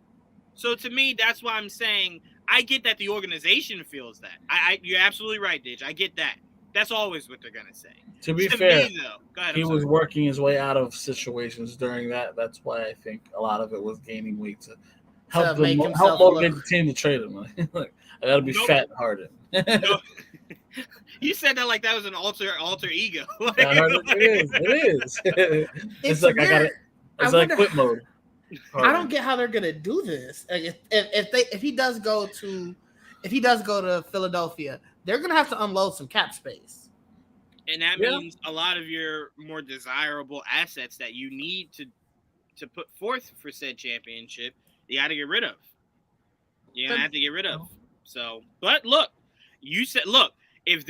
So to me, that's why I'm saying I get that the organization feels that. You're absolutely right, Didge. I get that. That's always what they're going to say. To be fair, me, though, go ahead, he was working his way out of situations during that. That's why I think a lot of it was gaining weight to help motivate the team to trade him. Like, I got to be fat and hardened. You said that like that was an alter ego. It is. It's like weird. It's like quit mode. I don't get how they're gonna do this. Like if he does go to Philadelphia, they're gonna have to unload some cap space. And that means a lot of your more desirable assets that you need to put forth for said championship, you got to get rid of. You're gonna have to get rid of. So, but look, if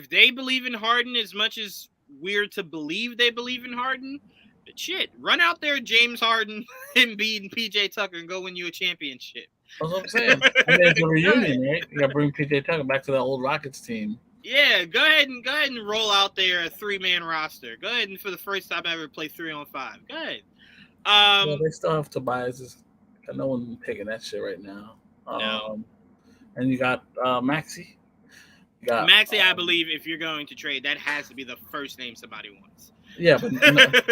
they believe in Harden as much as we're to believe they believe in Harden, but shit, run out there, James Harden, Embiid, and PJ Tucker, and go win you a championship. That's what I'm saying. I mean, it's a reunion, right? You got to bring PJ Tucker back to that old Rockets team. Yeah, go ahead and roll out there a 3-man roster. Go ahead and for the first time ever play 3-on-5. Go ahead. Well, they still have Tobias. No one taking that shit right now. No. And you got Maxey. Maxey, I believe if you're going to trade, that has to be the first name somebody wants. Yeah, but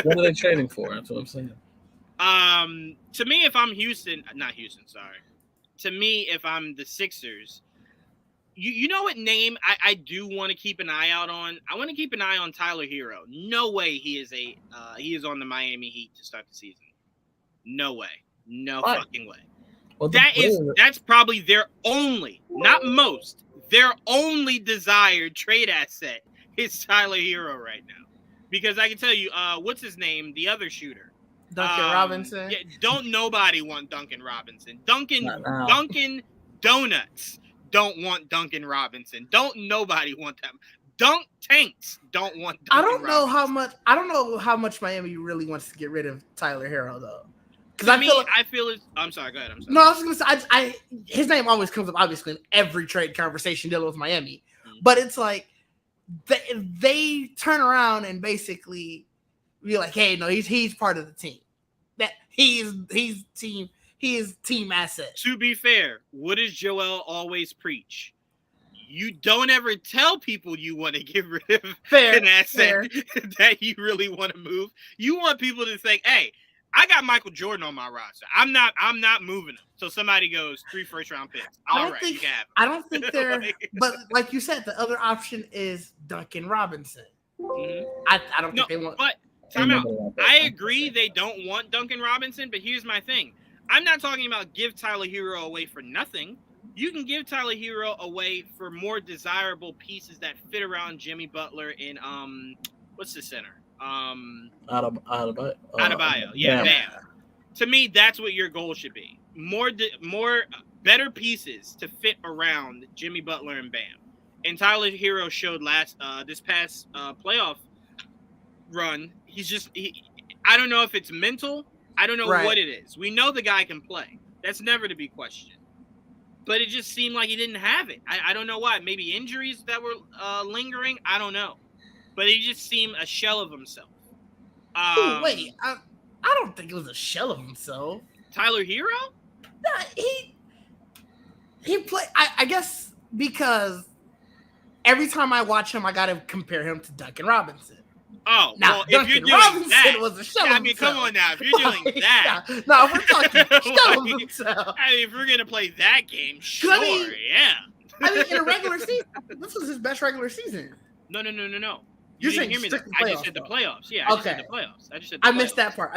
what are they trading for? That's what I'm saying. To me, if I'm To me, if I'm the Sixers, you know what name I do want to keep an eye out on? I want to keep an eye on Tyler Hero. No way he is on the Miami Heat to start the season. No way. No Why? fucking way. Well, That's probably their only, not most, their only desired trade asset is Tyler Hero right now. Because I can tell you, what's his name? The other shooter. Duncan Robinson. Yeah, don't nobody want Duncan Robinson. Duncan Donuts don't want Duncan Robinson. Don't nobody want them. Dunk Tanks don't want Duncan I don't know Robinson. I don't know how much Miami really wants to get rid of Tyler Hero though. Because I feel it's. I'm sorry. Go ahead. I'm sorry. No, I was gonna say his name always comes up obviously in every trade conversation dealing with Miami, but it's like they turn around and basically be like, hey, no, he's part of the team. That he is team asset. To be fair, what does Joel always preach? You don't ever tell people you want to get rid of an asset that you really want to move. You want people to think, hey, I got Michael Jordan on my roster. I'm not moving him. So somebody goes 3 first-round picks. All right, you can have him. I don't think they're but like you said, the other option is Duncan Robinson. Mm-hmm. I don't think they want. But time out. I agree they don't want Duncan Robinson, but here's my thing. I'm not talking about give Tyler Hero away for nothing. You can give Tyler Hero away for more desirable pieces that fit around Jimmy Butler and what's the center? Adebayo. Yeah, Bam. To me, that's what your goal should be. More better pieces to fit around Jimmy Butler and Bam. And Tyler Hero showed this past playoff run. I don't know if it's mental. I don't know what it is. We know the guy can play. That's never to be questioned. But it just seemed like he didn't have it. I don't know why. Maybe injuries that were lingering. I don't know. But he just seemed a shell of himself. Wait, I don't think it was a shell of himself. Tyler Hero? Nah, he played. I guess because every time I watch him, I got to compare him to Duncan Robinson. Oh, now, well, Duncan if you're doing Robinson that, was a shell I of mean, himself. come on now. If you're doing that. No, we're talking shell of himself. I mean, if we're going to play that game, sure, yeah. I mean, in a regular season, this was his best regular season. No. You didn't hear me. I just said the playoffs. Yeah, I just said the playoffs. I missed that part.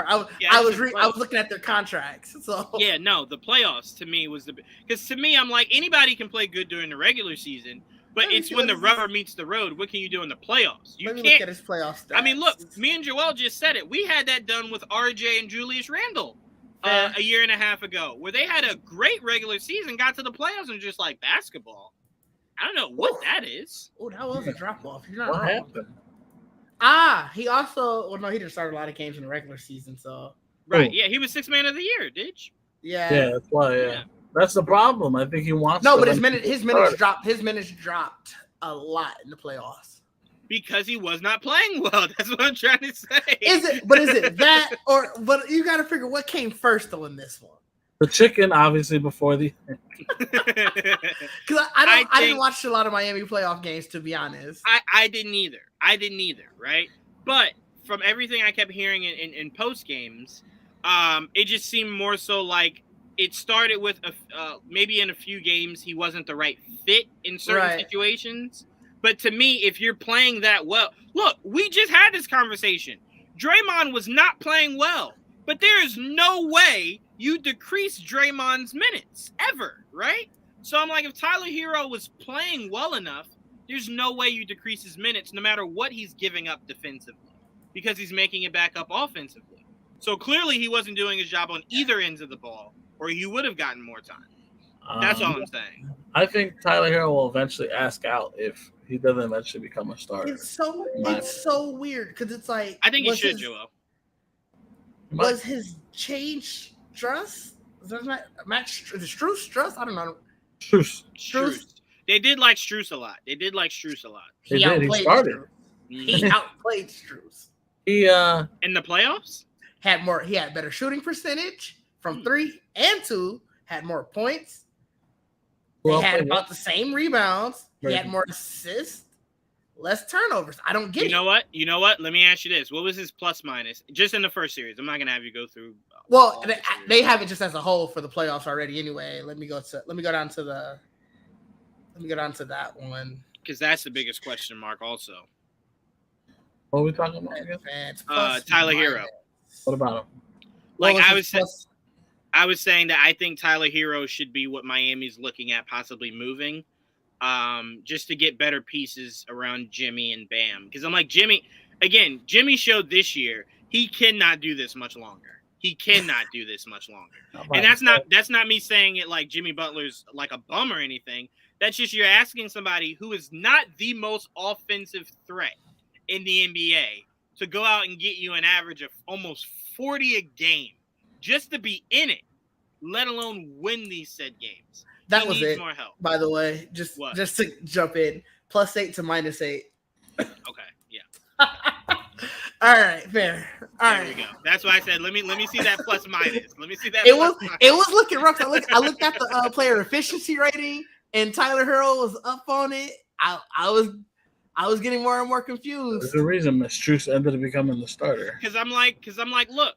I was looking at their contracts. So yeah, no, the playoffs to me was because to me I'm like anybody can play good during the regular season, but it's when the rubber meets the road. What can you do in the playoffs? You Let me can't. Look at his playoff stats. I mean, look, me and Joel just said it. We had that done with RJ and Julius Randle a year and a half ago, where they had a great regular season, got to the playoffs, and just like basketball. I don't know what that is. Oh, that was a drop off. What happened? He also. Well, no, he just started a lot of games in the regular season. So right, yeah, he was 6th man of the year, Ditch. Yeah, that's why. Yeah, that's the problem. I think he wants. No, but his minutes dropped. His minutes dropped a lot in the playoffs because he was not playing well. That's what I'm trying to say. Is it that or? But you got to figure what came first though in this one. The chicken, obviously, before the. Because I didn't watch a lot of Miami playoff games, to be honest. I didn't either. Right? But from everything I kept hearing in post games, it just seemed more so like it started with maybe in a few games he wasn't the right fit in certain situations. But to me, if you're playing that well, look, we just had this conversation. Draymond was not playing well, but there is no way you decrease Draymond's minutes ever, right? So I'm like, if Tyler Hero was playing well enough, there's no way you decrease his minutes no matter what he's giving up defensively because he's making it back up offensively. So clearly he wasn't doing his job on either ends of the ball or he would have gotten more time. That's all I'm saying. I think Tyler Hero will eventually ask out if he doesn't eventually become a starter. It's so weird because it's like I think he should, Joel. Was his change Struss? Is that not Strus? Struss? I don't know. Strus. They did like Strus a lot. He outplayed Strus. He in the playoffs he had better shooting percentage from 3 and 2, had more points. They had about the same rebounds. He had more assists, less turnovers. I don't get it. You know what? Let me ask you this. What was his plus minus just in the first series? I'm not going to have you go through. Well, they have it just as a whole for the playoffs already anyway. Let me go down to that one. Because that's the biggest question mark also. What are we talking about again? Tyler Hero. What about him? Like I was saying that I think Tyler Hero should be what Miami's looking at possibly moving, just to get better pieces around Jimmy and Bam. Because I'm like, Jimmy showed this year he cannot do this much longer. He cannot do this much longer. And that's not me saying it like Jimmy Butler's like a bum or anything. That's just you're asking somebody who is not the most offensive threat in the NBA to go out and get you an average of almost 40 a game just to be in it, let alone win these said games. That was it. More help. By the way, just to jump in, +8 to -8. Okay, yeah. All right, fair. All right, there we go. That's why I said let me see that plus minus. Let me see that. It was looking rough. I looked at the player efficiency rating, and Tyler Hero was up on it. I was getting more and more confused. There's a reason Strus ended up becoming the starter. Because I'm like, look,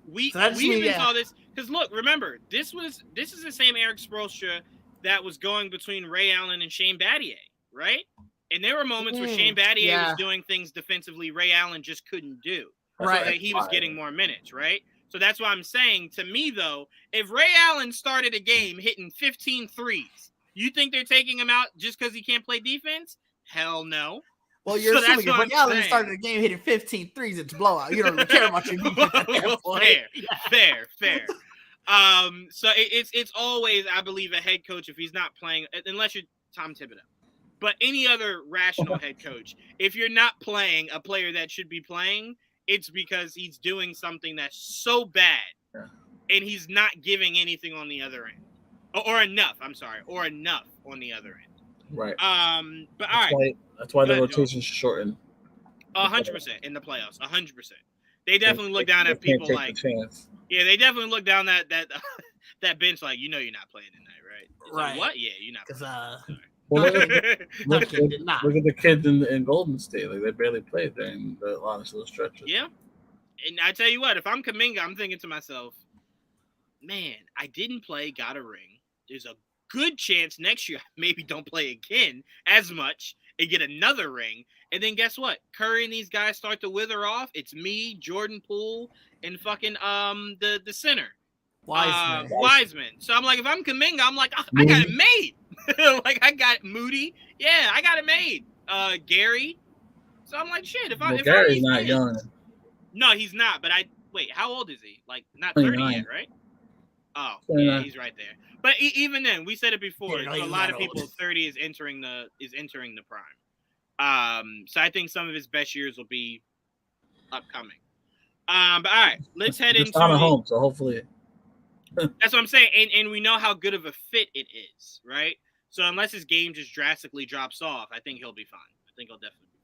we even saw this. Because look, remember, this is the same Eric Spoelstra that was going between Ray Allen and Shane Battier, right? And there were moments where Shane Battier was doing things defensively Ray Allen just couldn't do. Right. So that he was getting more minutes, right? So that's why I'm saying, to me, though, if Ray Allen started a game hitting 15 threes, you think they're taking him out just because he can't play defense? Hell no. Well, you're assuming if Ray Allen started a game hitting 15 threes, it's blowout. You don't really care about your defense at that point. Fair. So it's always, I believe, a head coach if he's not playing, unless you're Tom Thibodeau. But any other rational head coach, if you're not playing a player that should be playing, it's because he's doing something that's so bad and he's not giving anything on the other end. Or enough on the other end. Right. But all right. That's why the rotation's shortened. 100% in the playoffs. 100%. They definitely look down at people like they definitely look down that bench like, you're not playing tonight, right? It's right. Like, what? Yeah, you're not playing. Well, look at the kids in Golden State. Like, they barely played during a lot of those stretches. Yeah. And I tell you what, if I'm Kuminga, I'm thinking to myself, man, I didn't play, got a ring. There's a good chance next year I maybe don't play again as much and get another ring. And then guess what? Curry and these guys start to wither off. It's me, Jordan Poole, and fucking the center. Wiseman. So I'm like, if I'm Kuminga, I'm like, I got it made. Like, I got Moody. Yeah, I got it made. Gary. So I'm like, shit. Gary's not young. No, he's not. But wait. How old is he? Like, not 30 yet, right? Oh, yeah, he's right there. But even then, we said it before. A lot of people, 30 is entering the prime. So I think some of his best years will be upcoming. But all right, let's head into home. So hopefully. That's what I'm saying, and we know how good of a fit it is, right? So unless his game just drastically drops off, I think he'll be fine. I think he'll definitely be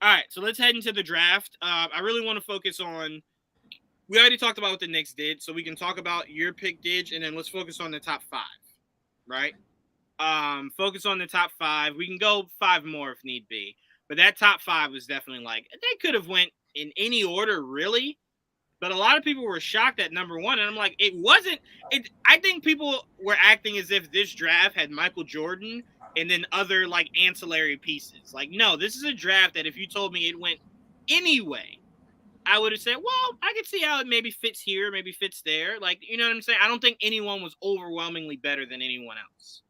fine. All right, so let's head into the draft. I really want to focus on. We already talked about what the Knicks did, so we can talk about your pick, Didge, and then let's focus on the top 5, right? Focus on the top 5. We can go 5 more if need be, but that top 5 was definitely like they could have went in any order, really. But a lot of people were shocked at number 1, and I'm like, it wasn't. I think people were acting as if this draft had Michael Jordan and then other like ancillary pieces. Like, no, this is a draft that if you told me it went anyway, I would have said, well, I could see how it maybe fits here, maybe fits there. Like, you know what I'm saying? I don't think anyone was overwhelmingly better than anyone else.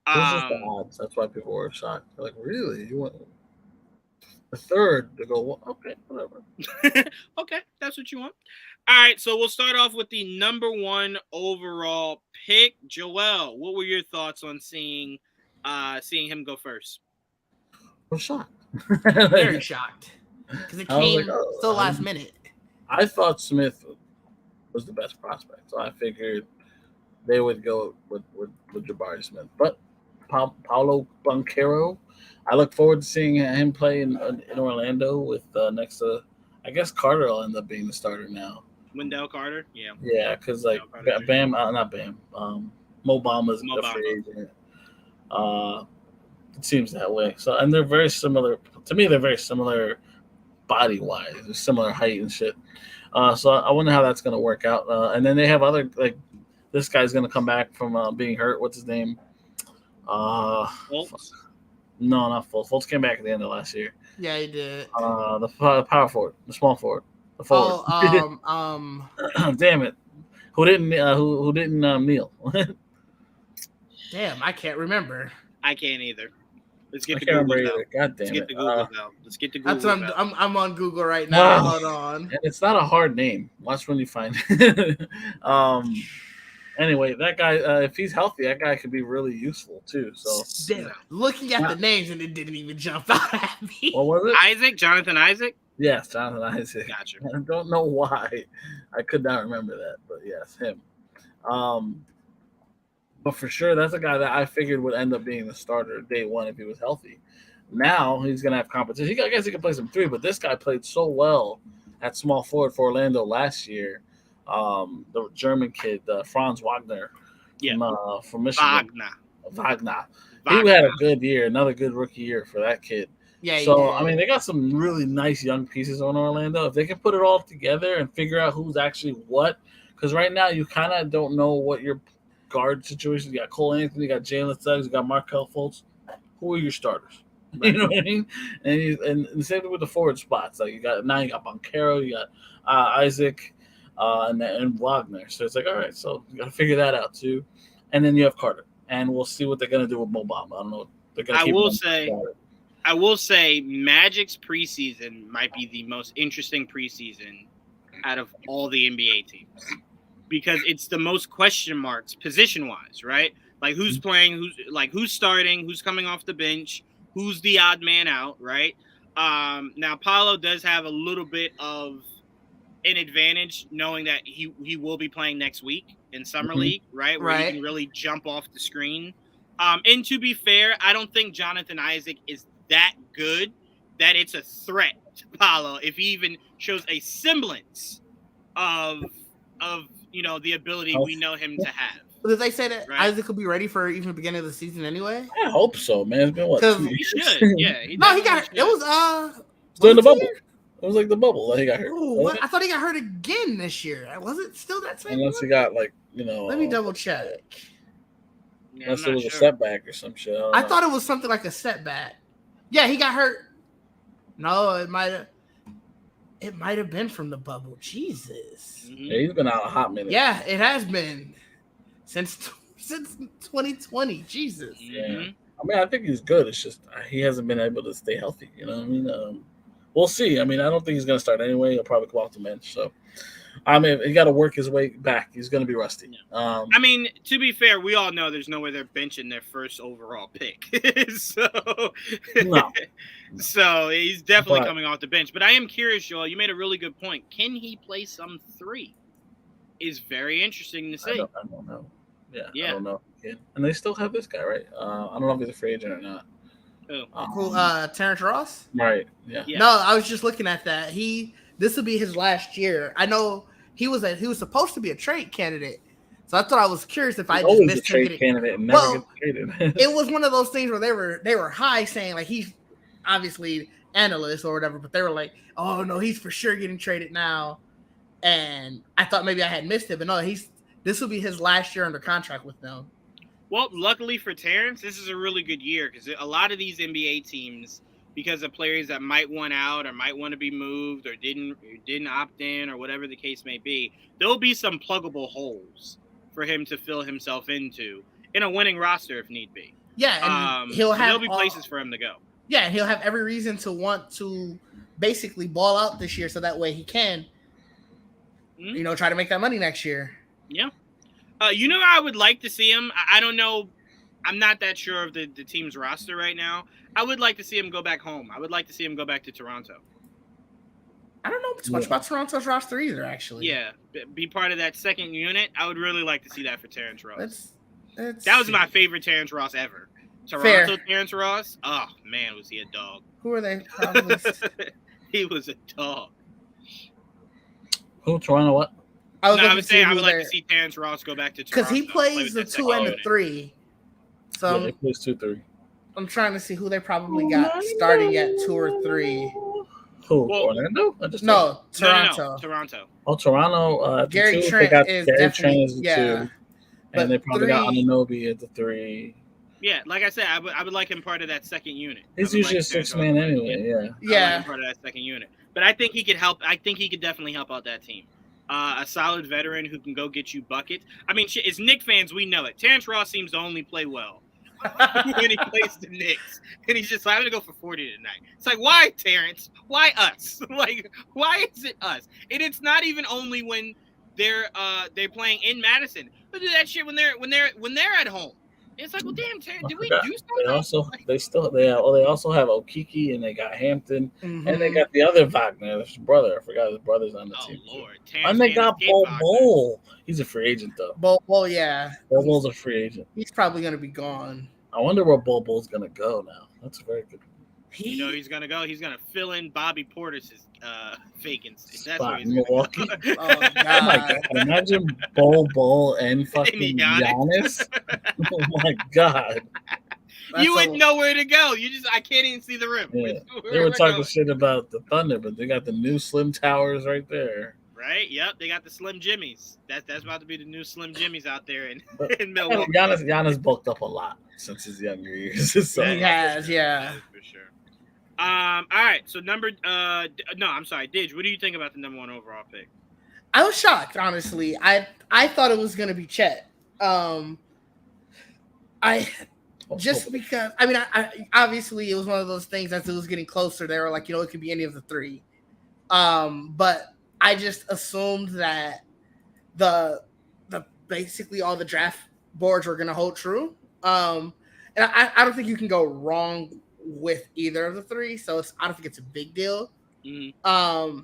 This is the odds. That's why people were shocked. They're like, really? You want the third to go? Well, okay, whatever. Okay, that's what you want. All right, so we'll start off with the number 1 overall pick. Joel, what were your thoughts on seeing him go first? I'm shocked. Very shocked. Because it came so last minute. I thought Smith was the best prospect, so I figured they would go with Jabari Smith. But Paulo Banchero, I look forward to seeing him play in Orlando with next to, I guess Carter will end up being the starter now. Wendell Carter, yeah. Yeah, because like Bam, not Bam. Mo Bama's a free agent. It seems that way. So, and they're very similar. To me, they're very similar body-wise. They're similar height and shit. So I wonder how that's going to work out. And then they have other, like, this guy's going to come back from being hurt. What's his name? Fultz? No, not Fultz. Fultz came back at the end of last year. Yeah, he did. The power forward, the small forward. The forward. Damn it. Who didn't kneel? Damn, I can't remember. I can't either. Let's get I the can't Google remember out. either. God damn Let's get it. the Google out. Let's get the Google That's what out. I'm on Google right now. Wow. Hold on. And it's not a hard name. Watch when you find it. Anyway, that guy, if he's healthy, that guy could be really usful too. So Damn, looking at the names and it didn't even jump out at me. What was it? Jonathan Isaac? Yes, Jonathan Isaac. Gotcha. I don't know why. I could not remember that, but yes, him. But for sure, that's a guy that I figured would end up being the starter day one if he was healthy. Now he's going to have competition. I guess he can play some three, but this guy played so well at small forward for Orlando last year. The German kid, Franz Wagner, from Michigan. Wagner. He had a good year, another good rookie year for that kid. Yeah. So, I mean, they got some really nice young pieces on Orlando. If they can put it all together and figure out who's actually what, because right now you kind of don't know what your guard situation. You got Cole Anthony, you got Jalen Suggs, you got Markelle Fultz. Who are your starters? You know what I mean? And the same thing with the forward spots. Like you got Boncaro, you got Isaac, and Wagner. So it's like, all right, so you got to figure that out too. And then you have Carter, and we'll see what they're gonna do with Mo Bamba. I don't know. I will say, Magic's preseason might be the most interesting preseason out of all the NBA teams because it's the most question marks position wise, right? Like who's playing, who's starting, who's coming off the bench, who's the odd man out, right? Now Paolo does have a little bit of an advantage knowing that he will be playing next week in Summer League, right? Where he can really jump off the screen. And to be fair, I don't think Jonathan Isaac is that good that it's a threat to Paolo if he even shows a semblance of the ability we know him to have. Did they say that Isaac will be ready for even the beginning of the season anyway? I hope so, man. It's been what? 'Cause 2 He years? should. Yeah. He got it was during the bubble. It was like the bubble that he got hurt. Ooh, I thought he got hurt again this year. Was it still that same? Unless he got Let me double check. Yeah, unless it was a setback or some shit. I thought it was something like a setback. Yeah, he got hurt. No, it might have been from the bubble. Jesus. Mm-hmm. Yeah, he's been out a hot minute. Yeah, it has been since 2020. Jesus. Yeah. I mean, I think he's good. It's just he hasn't been able to stay healthy. You know what I mean? We'll see. I mean, I don't think he's going to start anyway. He'll probably come off the bench. So, I mean, he got to work his way back. He's going to be rusty. I mean, to be fair, we all know there's no way they're benching their first overall pick. So he's definitely coming off the bench. But I am curious, Joel. You made a really good point. Can he play some three? Is very interesting to see. I don't know. Yeah. I don't know. Yeah. And they still have this guy, right? I don't know if he's a free agent or not. Terrence Ross? Right. Yeah. No, I was just looking at that. This will be his last year. I know he was supposed to be a trade candidate. So I thought I was curious if I just missed him getting candidate and never gets traded. It was one of those things where they were high saying like he's obviously analyst or whatever, but they were like, oh no, he's for sure getting traded now. And I thought maybe I had missed it, but no, this will be his last year under contract with them. Well, luckily for Terrence, this is a really good year because a lot of these NBA teams, because of players that might want out or might want to be moved or didn't opt in or whatever the case may be, there'll be some pluggable holes for him to fill himself into in a winning roster if need be. Yeah, and there'll be places for him to go. Yeah, and he'll have every reason to want to basically ball out this year so that way he can, try to make that money next year. Yeah. I would like to see him. I don't know. I'm not that sure of the team's roster right now. I would like to see him go back home. I would like to see him go back to Toronto. I don't know too much about Toronto's roster either, actually. Yeah, be part of that second unit. I would really like to see that for Terrence Ross. That was my favorite Terrence Ross ever. Toronto Terrence Ross. Oh man, was he a dog? Who are they? Probably... He was a dog. Who? Toronto? What? I would say I would like to see Terrence Ross go back to Toronto because he plays the 2 and the 3. So he plays 2-3. I'm trying to see who they probably got starting at 2 or 3. Who? Orlando? No, Toronto. No, Toronto. Oh, Toronto. Gary Trent is definitely 2, and they probably got Anunoby at the 3. Yeah, like I said, I would like him part of that second unit. He's usually a 6-man anyway. Yeah. Part of that second unit. But I think he could help. I think he could definitely help out that team. A solid veteran who can go get you buckets. I mean, as Knicks fans, we know it. Terrence Ross seems to only play well when he plays the Knicks, and he's just like, I'm gonna go for 40 tonight. It's like, why, Terrence? Why us? Like, why is it us? And it's not even only when they're playing in Madison, but do that shit when they're at home. It's like, well, damn, Terrence, did we do something? They also have Okiki, and they got Hampton, and they got the other Wagner, his brother. I forgot his brother's on the team. Oh Lord, Terrence and they got Bol. He's a free agent though. Bol, yeah. Bol's a free agent. He's probably gonna be gone. I wonder where Bol's gonna go now. That's very good. You know he's gonna go. He's gonna fill in Bobby Portis' vacancy. That's where he's Milwaukee. Oh, God. Oh my God! Imagine Bol and fucking Giannis. Oh my God! You wouldn't know where to go. I can't even see the rim. Yeah. They were talking shit about the Thunder, but they got the new Slim Towers right there. Right? Yep. They got the Slim Jimmies. That's about to be the new Slim Jimmies out there in Milwaukee. Giannis bulked up a lot since his younger years. So. He has, yeah. For sure. All right. So I'm sorry, Didge. What do you think about the number 1 overall pick? I was shocked, honestly. I thought it was gonna be Chet. Because I obviously it was one of those things as it was getting closer. They were like, it could be any of the three. But I just assumed that the basically all the draft boards were gonna hold true. And I don't think you can go wrong with either of the three, so I don't think it's a big deal. Mm-hmm.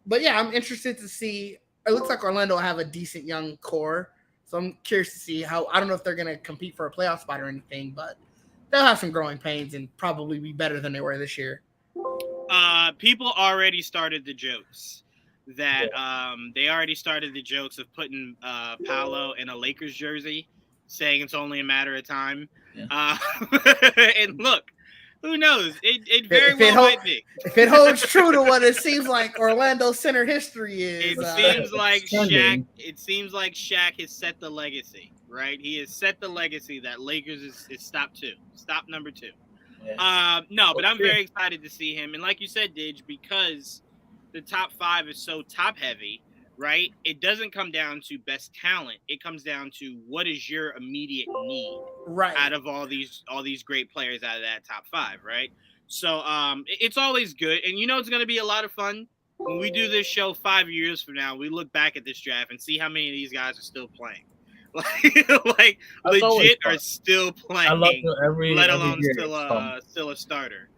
But yeah, I'm interested to see. It looks like Orlando will have a decent young core, so I'm curious to see how. I don't know if they're going to compete for a playoff spot or anything, but they'll have some growing pains and probably be better than they were this year. People already started the jokes that they already started the jokes of putting Paolo in a Lakers jersey, saying it's only a matter of time. Yeah. And look. Who knows? It very well might be. If it holds true to what it seems like Orlando center history is, it seems like Shaq has set the legacy, right? He has set the legacy that Lakers is stop number 2. Yeah. But I'm very excited to see him, and like you said, Didge, because the top 5 is so top heavy. Right? It doesn't come down to best talent. It comes down to what is your immediate need out of all these great players out of that top 5, right? So it's always good. And it's going to be a lot of fun when we do this show 5 years from now. We look back at this draft and see how many of these guys are still playing. like legit are still playing. I love let alone still a starter.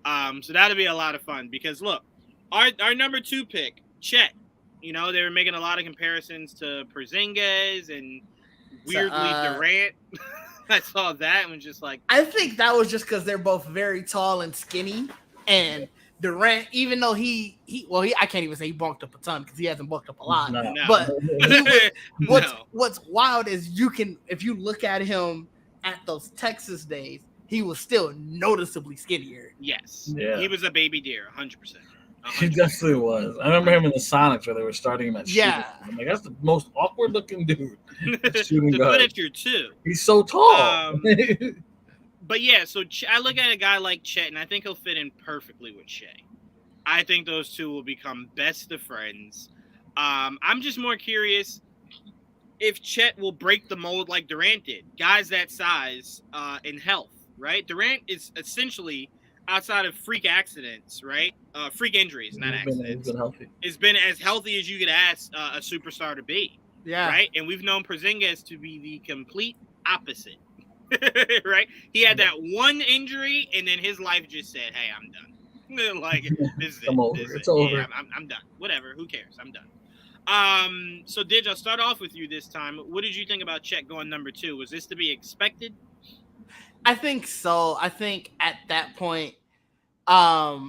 So that'll be a lot of fun because look, our number 2 pick, Chet. They were making a lot of comparisons to Porzingis and weirdly Durant. I saw that and was just like... I think that was just because they're both very tall and skinny. And Durant, even though I can't even say he bulked up a ton because he hasn't bulked up a lot. No. But what's wild is if you look at him at those Texas days, he was still noticeably skinnier. Yes. Yeah. He was a baby deer, 100%. He definitely was. I remember him in the Sonics where they were starting him at shooting. I'm like, that's the most awkward looking dude. Shooting guard. Put at your 2. He's so tall. But yeah, so I look at a guy like Chet, and I think he'll fit in perfectly with Shea. I think those two will become best of friends. I'm just more curious if Chet will break the mold like Durant did. Guys that size in health, right? Durant is essentially... outside of freak accidents, right? Freak injuries, not accidents. It's been as healthy as you could ask a superstar to be. Yeah. Right? And we've known Porzingis to be the complete opposite. Right? He had that one injury, and then his life just said, hey, I'm done. Like, this is it's over. Yeah, I'm done. Whatever. Who cares? I'm done. So, Didge, I'll start off with you this time. What did you think about Chet going number 2? Was this to be expected? I think so. I think at that point, I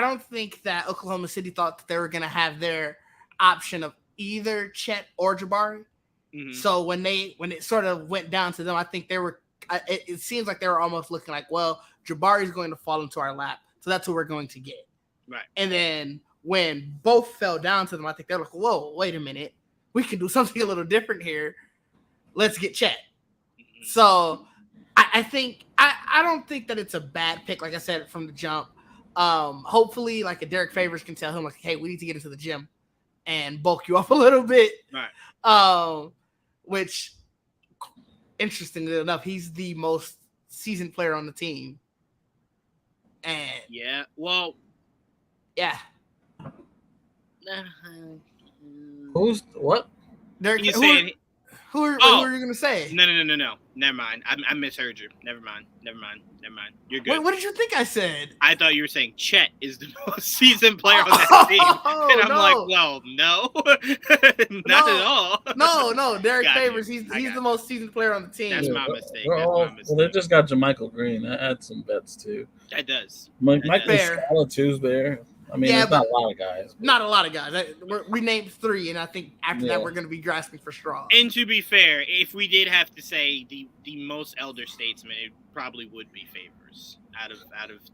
don't think that Oklahoma City thought that they were going to have their option of either Chet or Jabari. Mm-hmm. So when it sort of went down to them, I think they were. It seems like they were almost looking like, well, Jabari is going to fall into our lap, so that's what we're going to get. Right. And then when both fell down to them, I think they're like, whoa, wait a minute, we can do something a little different here. Let's get Chet. So I think I don't think that it's a bad pick, like I said from the jump. Hopefully, like a Derek Favors can tell him, like, hey, we need to get into the gym and bulk you up a little bit. Right. Which, interestingly enough, he's the most seasoned player on the team. And yeah, well, yeah. Who's what? Derek, who are you gonna say? No. Never mind. I misheard you. Never mind. You're good. What did you think I said? I thought you were saying Chet is the most seasoned player on that team, and I'm like, well, no, not at all. No. Derek Favors, he's the most seasoned player on the team. That's my mistake. Well, they just got JaMychal Green. That adds some bets too. That does. Mike Muscala too's there. I mean, it's not a lot of guys. Not a lot of guys. We named 3, and I think after that we're going to be grasping for straws. And to be fair, if we did have to say the most elder statesman, it probably would be Favors out of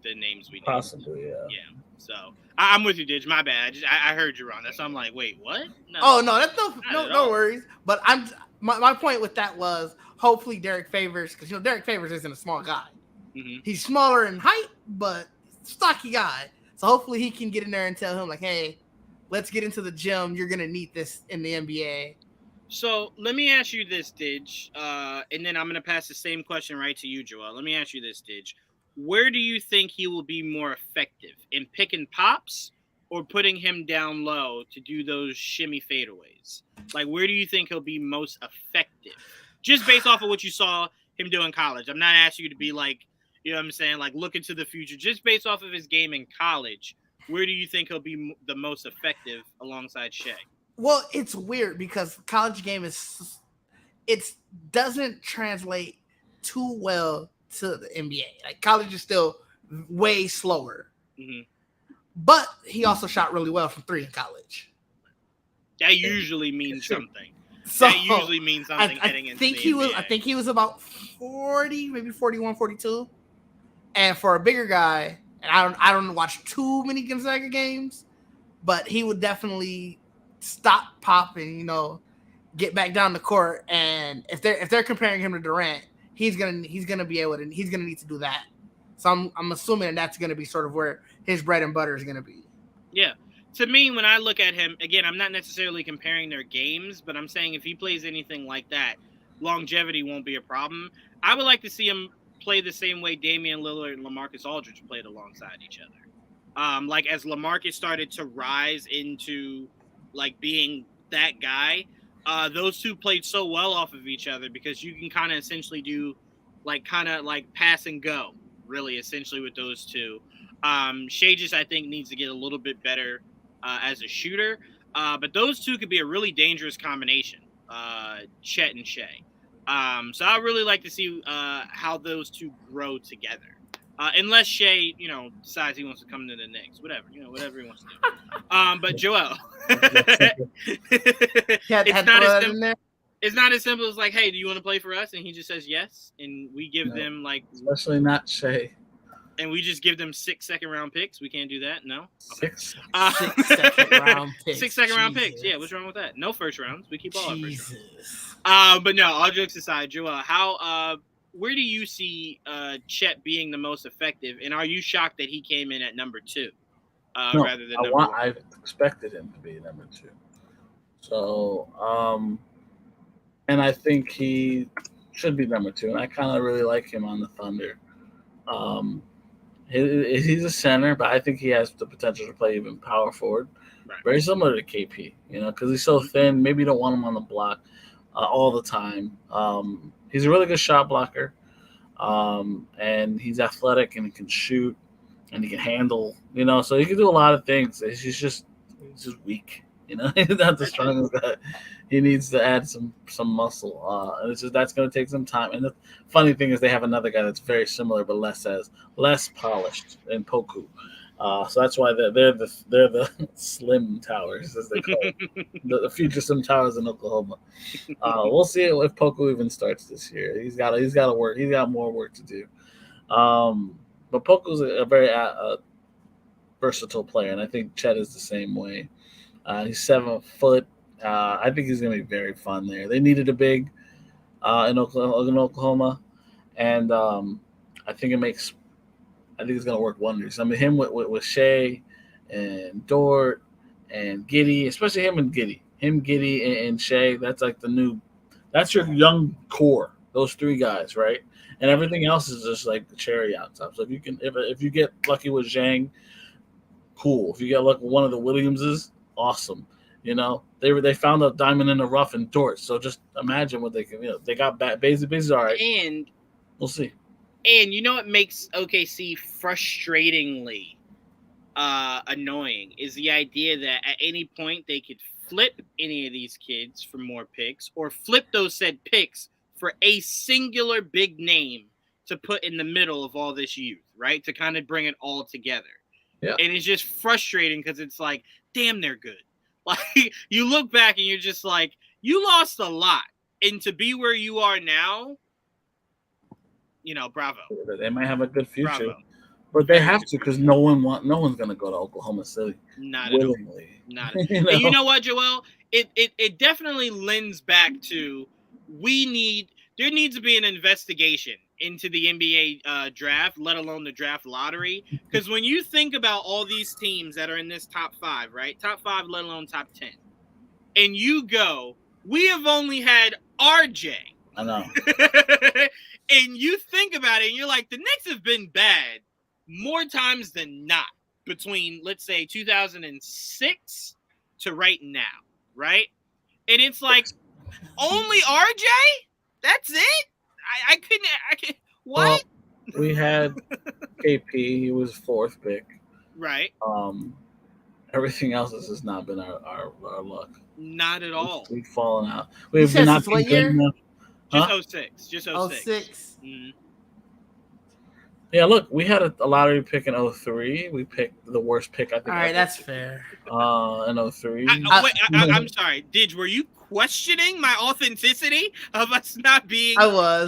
the names we named. Possibly, yeah. Yeah. So I'm with you, Didge. My bad. I heard you wrong. That's why I'm like, wait, what? No. Oh no, that's no worries. But my point with that was hopefully Derek Favors, because Derek Favors isn't a small guy. Mm-hmm. He's smaller in height, but stocky guy. So hopefully he can get in there and tell him, like, hey, let's get into the gym. You're going to need this in the NBA. So let me ask you this, Didge, and then I'm going to pass the same question right to you, Joel. Let me ask you this, Didge. Where do you think he will be more effective, in picking pops or putting him down low to do those shimmy fadeaways? Like, where do you think he'll be most effective? Just based off of what you saw him do in college. I'm not asking you to be like, you know what I'm saying? Like, look into the future. Just based off of his game in college, where do you think he'll be the most effective alongside Shea? Well, it's weird because college game it doesn't translate too well to the NBA. Like, college is still way slower. Mm-hmm. But he also shot really well from 3 in college. That usually means something. So, that usually means something heading into the NBA. I think he was about 40, maybe 41, 42. And for a bigger guy, and I don't watch too many Gonzaga games, but he would definitely stop popping, get back down the court. And if they're comparing him to Durant, he's gonna be able to. He's gonna need to do that. So I'm assuming that's gonna be sort of where his bread and butter is gonna be. Yeah. To me, when I look at him, again, I'm not necessarily comparing their games, but I'm saying if he plays anything like that, longevity won't be a problem. I would like to see him play the same way Damian Lillard and LaMarcus Aldridge played alongside each other. Like, as LaMarcus started to rise into, like, being that guy, those two played so well off of each other because you can kind of essentially do, like, pass and go, really, essentially, with those two. Shea just, I think, needs to get a little bit better as a shooter. But those two could be a really dangerous combination, Chet and Shea. So I really like to see how those two grow together. Unless Shea, decides he wants to come to the Knicks. Whatever he wants to do. But Joel, it's not as simple as like, hey, do you want to play for us? And he just says yes. And we give them like... Especially not Shea. And we just give them 6 second-round picks. We can't do that. No. Okay. 6 second-round picks. 6 second-round picks. Yeah, what's wrong with that? No first rounds. We keep all our first rounds. But no, all jokes aside, Joel, where do you see Chet being the most effective? And are you shocked that he came in at number 2 rather than number 1? I expected him to be number 2. So, and I think he should be number 2. And I kind of really like him on the Thunder. He's a center, but I think he has the potential to play even power forward. Right. Very similar to KP, because he's so thin. Maybe you don't want him on the block all the time. He's a really good shot blocker, and he's athletic and he can shoot and he can handle. So he can do a lot of things. He's just weak. He's not the strongest guy. He needs to add some muscle. And that's going to take some time. And the funny thing is they have another guy that's very similar but less polished in Poku. So that's why they're the slim towers, as they call it. the future slim towers in Oklahoma. We'll see if Poku even starts this year. He's got to work. He's got more work to do. But Poku's a very versatile player, and I think Chet is the same way. He's 7 foot. I think he's going to be very fun there. They needed a big in Oklahoma, and I think it makes I think it's gonna work wonders. I mean, him with Shea and Dort and Giddey, especially him and Giddey. Him, Giddey, and Shea. That's like that's your young core. Those three guys, right? And everything else is just like the cherry on top. So if you get lucky with Zhang, cool. If you get lucky with one of the Williamses, awesome. You know, they found a diamond in the rough in Dort. So just imagine what they can. You know, they got back. Basically, all right. And we'll see. And you know what makes OKC frustratingly annoying is the idea that at any point they could flip any of these kids for more picks or flip those said picks for a singular big name to put in the middle of all this youth, right? To kind of bring it all together. Yeah. And it's just frustrating because it's like, damn, they're good. Like, you look back and you're just like, you lost a lot. And to be where you are now, you know, bravo. They might have a good future. Bravo. But they have to because no one's going to go to Oklahoma City Not willingly. Not at all. And you know what, Joel? It definitely lends back to there needs to be an investigation into the NBA draft, let alone the draft lottery. Because when you think about all these teams that are in this top 5, right? Top 5, let alone top 10. And you go, we have only had RJ. I know. And you think about it and you're like, the Knicks have been bad more times than not between, let's say, 2006 to right now, right? And it's like, only RJ? That's it? I couldn't. What? Well, we had KP. He was 4th pick. Right. Everything else has just not been our luck. Not at all. We've fallen out. We've not been good enough. Just 06. Just 06. 06. Mm-hmm. Yeah, look, we had a lottery pick in 03. We picked the worst pick, I think. All right, that's fair. In 03. I'm sorry. Were you questioning my authenticity of us not being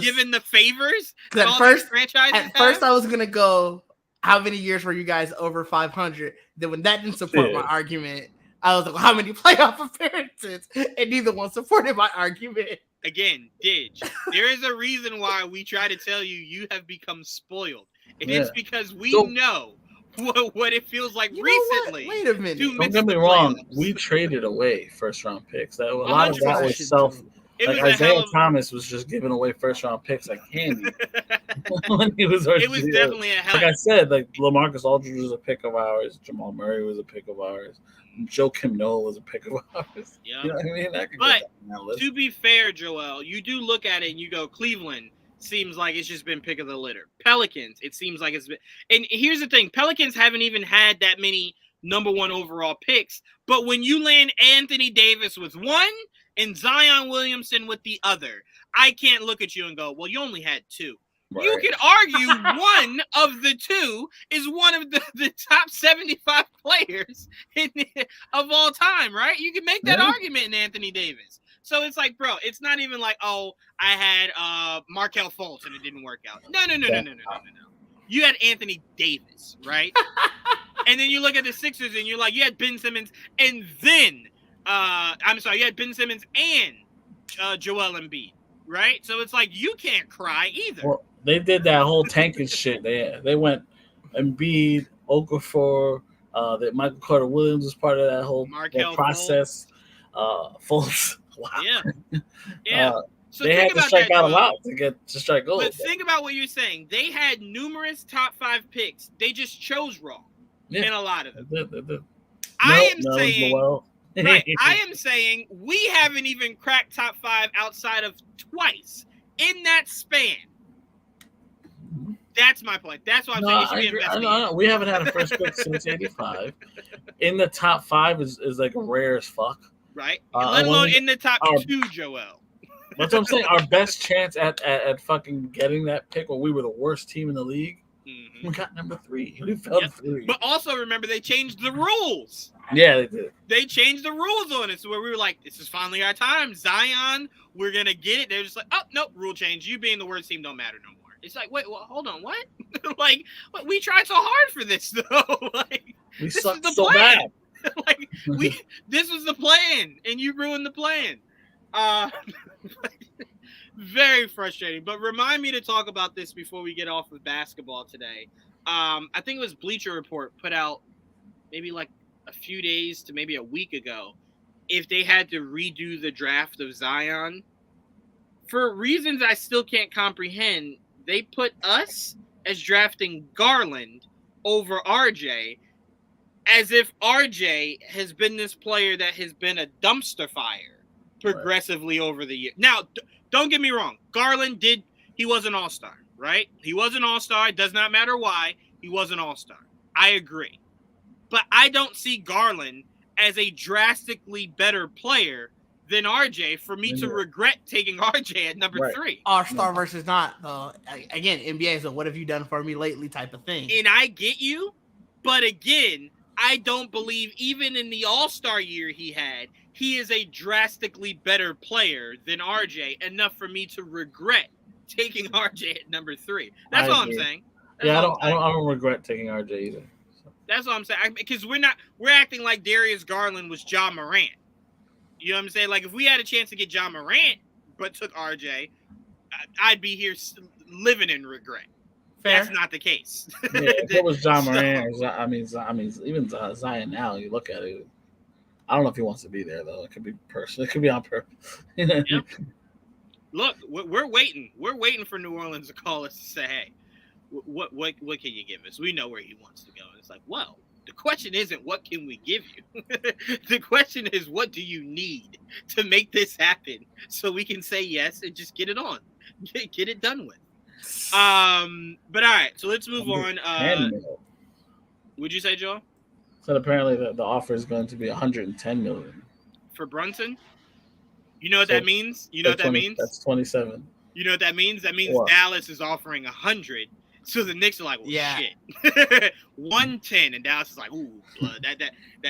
given the favors that all these franchises At first, I was going to go, how many years were you guys over 500? Then when that didn't support my argument, I was like, well, how many playoff appearances? And neither one supported my argument. Again, Didge, there is a reason why we try to tell you have become spoiled. And it's because we know what it feels like recently. Wait a minute. Don't get me wrong. We traded away first-round picks. A lot of that was self. Like Isaiah Thomas was just giving away first-round picks like candy. When he was it was definitely a hell. Like I said, like LaMarcus Aldridge was a pick of ours. Jamal Murray was a pick of ours. Joe Kim Noah was a pick of ours. Yeah. You know what I mean? But to be fair, Joel, you do look at it and you go, Cleveland seems like it's just been pick of the litter. Pelicans, it seems like it's been. And here's the thing. Pelicans haven't even had that many number 1 overall picks. But when you land Anthony Davis with one and Zion Williamson with the other, I can't look at you and go, well, you only had 2. Right. You could argue one of the 2 is one of the top 75 players of all time, right? You can make that argument in Anthony Davis. So it's like, bro, it's not even like, oh, I had Markelle Fultz and it didn't work out. No. You had Anthony Davis, right? And then you look at the Sixers and you're like, you had Ben Simmons and then, you had Ben Simmons and Joel Embiid, right? So it's like, you can't cry either. Well, they did that whole tanking shit. They went Embiid, Okafor, that Michael Carter Williams was part of that whole process. Fultz. Wow. Yeah. So they had to strike out a lot to strike gold. But think about what you're saying. They had numerous top 5 picks. They just chose wrong in a lot of them. They did. I am saying we haven't even cracked top 5 outside of twice in that span. That's my point. That's why I'm saying it should be investigated. No. We haven't had a first pick since '85. In the top 5 is like rare as fuck. Right. Let alone in the top 2, Joel. That's what I'm saying. Our best chance at fucking getting that pick when we were the worst team in the league, we got number 3. We fell to 3. But also remember they changed the rules. Yeah, they did. They changed the rules on it. So where we were like, this is finally our time. Zion, we're going to get it. They're just like, oh, nope, rule change. You being the worst team don't matter no more. It's like, wait, well, hold on, what? Like, we tried so hard for this, though. Like, we sucked so bad. Like, this was the plan, and you ruined the plan. Very frustrating. But remind me to talk about this before we get off of basketball today. I think it was Bleacher Report put out maybe like a few days to maybe a week ago, if they had to redo the draft of Zion, for reasons I still can't comprehend, they put us as drafting Garland over RJ, as if RJ has been this player that has been a dumpster fire progressively over the year. Now, don't get me wrong. Garland he was an all-star, right? He was an all-star. It does not matter why. He was an all-star. I agree. But I don't see Garland as a drastically better player than RJ for me to regret taking RJ at number 3. All-star versus not. Again, NBA is a what have you done for me lately type of thing. And I get you, but again, I don't believe even in the all-star year he is a drastically better player than RJ enough for me to regret taking RJ at number 3. That's all I'm saying. I don't regret taking RJ either. So. That's all I'm saying. Because we're acting like Darius Garland was Ja Morant. You know what I'm saying? Like, if we had a chance to get Ja Morant but took RJ, I'd be here living in regret. Fair. That's not the case. If it was Ja Morant, even Zion now, you look at it, I don't know if he wants to be there, though. It could be personal. It could be on purpose. Yep. Look, we're waiting. We're waiting for New Orleans to call us to say, hey, what can you give us? We know where he wants to go. And it's like, well, the question isn't what can we give you? The question is, what do you need to make this happen so we can say yes and just get it on, get it done with. But all right, so let's move on. Would you say, Joel? So apparently the offer is going to be $110 million for Brunson. You know what that means? You know what that means? That's 27. You know what that means? That means Dallas is offering 100. So the Knicks are like, well, shit. 110, and Dallas is like, ooh, blood.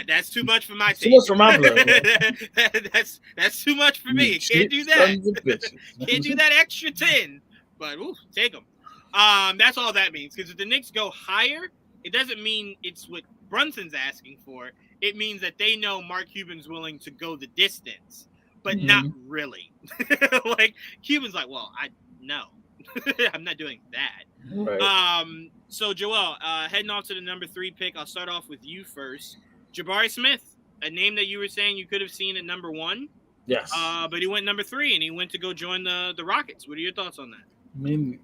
That's too much for my team. Too much for my blood. That's too much for me. Can't do that. Can't do that extra 10. But take them. That's all that means. Because if the Knicks go higher, it doesn't mean it's what Brunson's asking for. It means that they know Mark Cuban's willing to go the distance, but not really. Like Cuban's like, well, no, I'm not doing that. Right. So Joel, heading off to the number 3 pick, I'll start off with you first. Jabari Smith, a name that you were saying you could have seen at number 1. Yes. But he went number 3, and he went to go join the Rockets. What are your thoughts on that? I mean,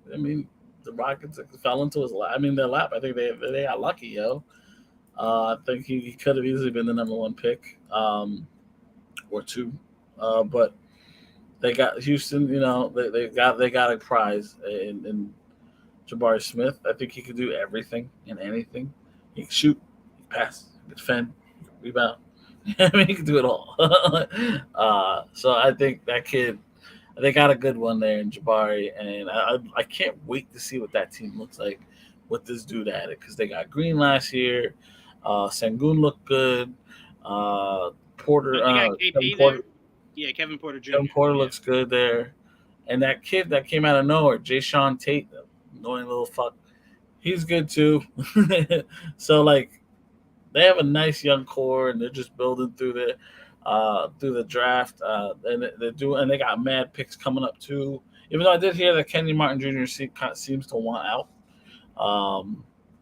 the Rockets fell into his lap. Their lap. I think they got lucky, yo. I think he could have easily been the number 1 pick, or 2. But they got Houston. You know, they got a prize in Jabari Smith. I think he could do everything and anything. He can shoot, he can pass, he can defend, he can rebound. He can do it all. So I think that kid. They got a good one there in Jabari, and I can't wait to see what that team looks like with this dude at it, because they got Green last year. Sengun looked good. Porter, Kevin Porter. Yeah, Kevin Porter Jr. Kevin Porter looks good there. And that kid that came out of nowhere, Jayshawn Tate, the annoying little fuck, he's good too. So, like, they have a nice young core, and they're just building through the draft, and they got mad picks coming up too. Even though I did hear that Kenny Martin Jr. seems to want out,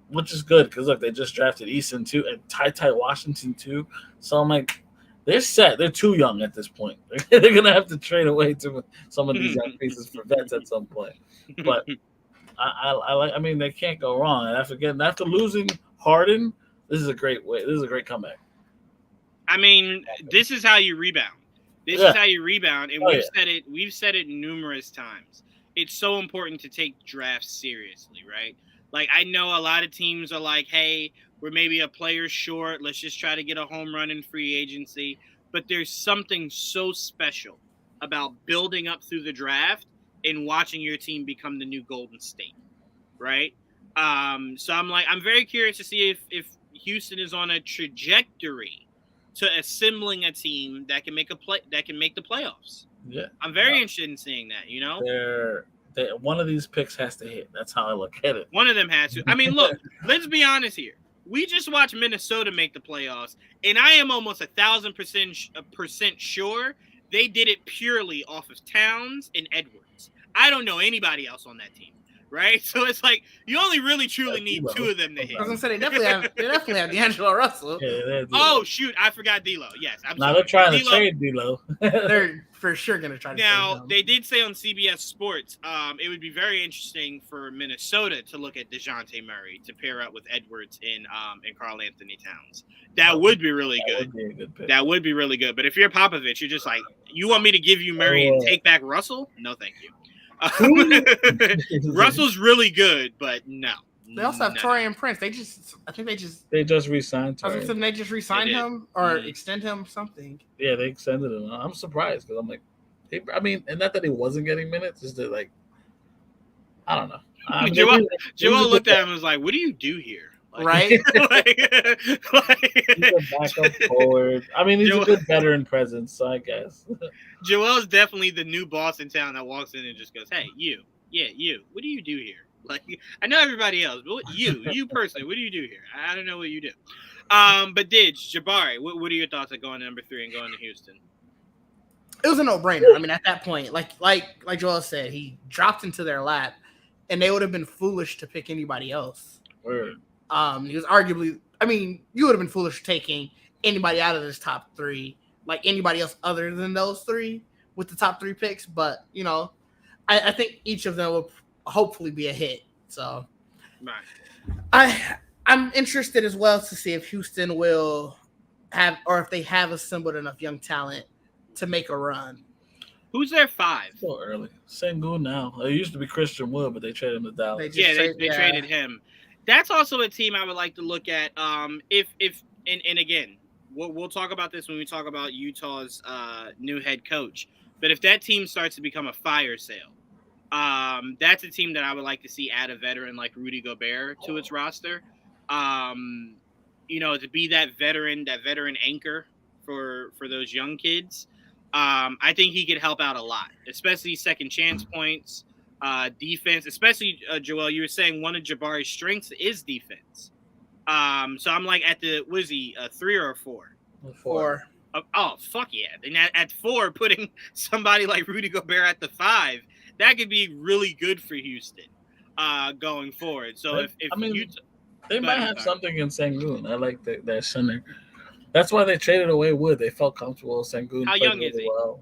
which is good because look, they just drafted Easton too and Ty Washington too. So I'm like, they're set. They're too young at this point. They're gonna have to trade away to some of these young pieces for vets at some point. But I mean, they can't go wrong. And after losing Harden, this is a great way. This is a great comeback. I mean, this is how you rebound. This is how you rebound, and we've said it numerous times. It's so important to take drafts seriously, right? Like, I know a lot of teams are like, hey, we're maybe a player short. Let's just try to get a home run in free agency. But there's something so special about building up through the draft and watching your team become the new Golden State, right? So I'm very curious to see if Houston is on a trajectory to assembling a team that can make the playoffs. Yeah, I'm very interested in seeing that. You know, one of these picks has to hit. That's how I look at it. One of them has to. I mean, look, let's be honest here. We just watched Minnesota make the playoffs, and I am almost 1,000% sure they did it purely off of Towns and Edwards. I don't know anybody else on that team. right? So it's like you only really truly need two of them to hit. I was gonna say they definitely have D'Angelo Russell. Yeah, oh shoot, I forgot D'Lo. Yes, I'm now sorry. They're trying to D'Lo, trade D'Lo. They're for sure gonna try to. Now they did say on CBS Sports, it would be very interesting for Minnesota to look at DeJounte Murray to pair up with Edwards and Karl Anthony Towns. That would be really good. Would be a good pick. That would be really good. But if you're Popovich, you're just like, you want me to give you Murray and take back Russell? No, thank you. Russell's really good, but no. They also have Taurean Prince. They just re-signed. They just re-signed him or extend him something. Yeah, they extended him. I'm surprised because I'm like, and not that he wasn't getting minutes, just that like, I don't know. Joel looked at him and was like, "What do you do here?" Right? He's a backup forward. He's a good veteran presence, so I guess. Joel's definitely the new boss in town that walks in and just goes, "Hey, you. What do you do here?" Like, I know everybody else, but you personally, what do you do here? I don't know what you do. But Jabari, what are your thoughts on going to number 3 and going to Houston? It was a no-brainer. At that point, like Joel said, he dropped into their lap, and they would have been foolish to pick anybody else. Word. He was arguably, you would have been foolish taking anybody out of this top 3, like anybody else other than those 3 with the top 3 picks. But, I think each of them will hopefully be a hit. So I'm interested as well to see if Houston will have, or if they have assembled enough young talent to make a run. Who's their 5? So early. Sengun now. It used to be Christian Wood, but they traded him to Dallas. They traded him. That's also a team I would like to look at. If again, we'll talk about this when we talk about Utah's new head coach. But if that team starts to become a fire sale, that's a team that I would like to see add a veteran like Rudy Gobert to its roster. To be that veteran anchor for those young kids. I think he could help out a lot, especially second chance points, defense, especially Joel, you were saying one of Jabari's strengths is defense. So I'm like at the, was he 3 or a 4? 4. Oh, fuck yeah. And at 4, putting somebody like Rudy Gobert at the 5, that could be really good for Houston going forward. So if Utah, they might have something in Sengun. I like that center. That's why they traded away Wood. They felt comfortable. Sengun. How young is he? Well.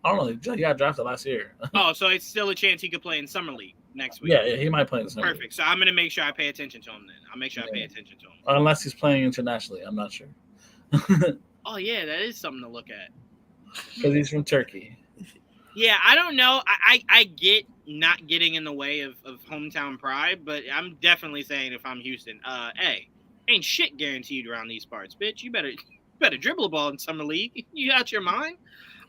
I don't know. He got drafted last year. Oh, so it's still a chance he could play in Summer League next week. Yeah, he might play in Summer League. Perfect. So I'm going to make sure I pay attention to him then. I'll make sure I pay attention to him. Unless he's playing internationally. I'm not sure. Oh, yeah, that is something to look at. Because he's from Turkey. Yeah, I don't know. I get not getting in the way of hometown pride, but I'm definitely saying if I'm Houston, hey, ain't shit guaranteed around these parts, bitch. You better dribble a ball in Summer League. You out your mind?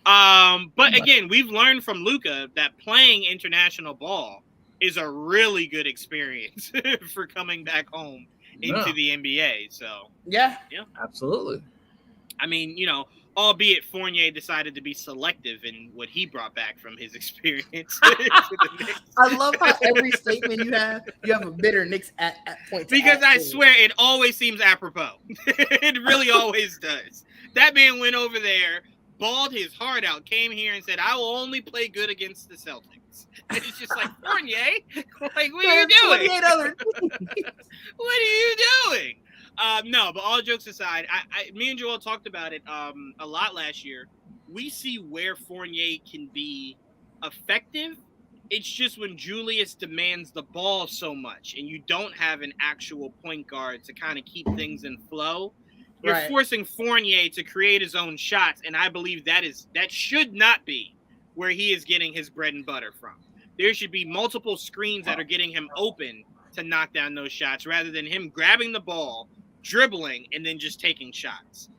But again, we've learned from Luka that playing international ball is a really good experience for coming back home into the NBA. So yeah, absolutely. Albeit Fournier decided to be selective in what he brought back from his experience. I love how every statement you have a bitter Knicks at point. Because I swear it always seems apropos. It really always does. That man went over there, balled his heart out, came here and said, "I will only play good against the Celtics." And it's just like, Fournier, like, what are you doing? What are you doing? No, but all jokes aside, me and Joel talked about it a lot last year. We see where Fournier can be effective. It's just when Julius demands the ball so much and you don't have an actual point guard to kind of keep things in flow, you're forcing Fournier to create his own shots, and I believe that should not be where he is getting his bread and butter from. There should be multiple screens that are getting him open to knock down those shots rather than him grabbing the ball, dribbling, and then just taking shots.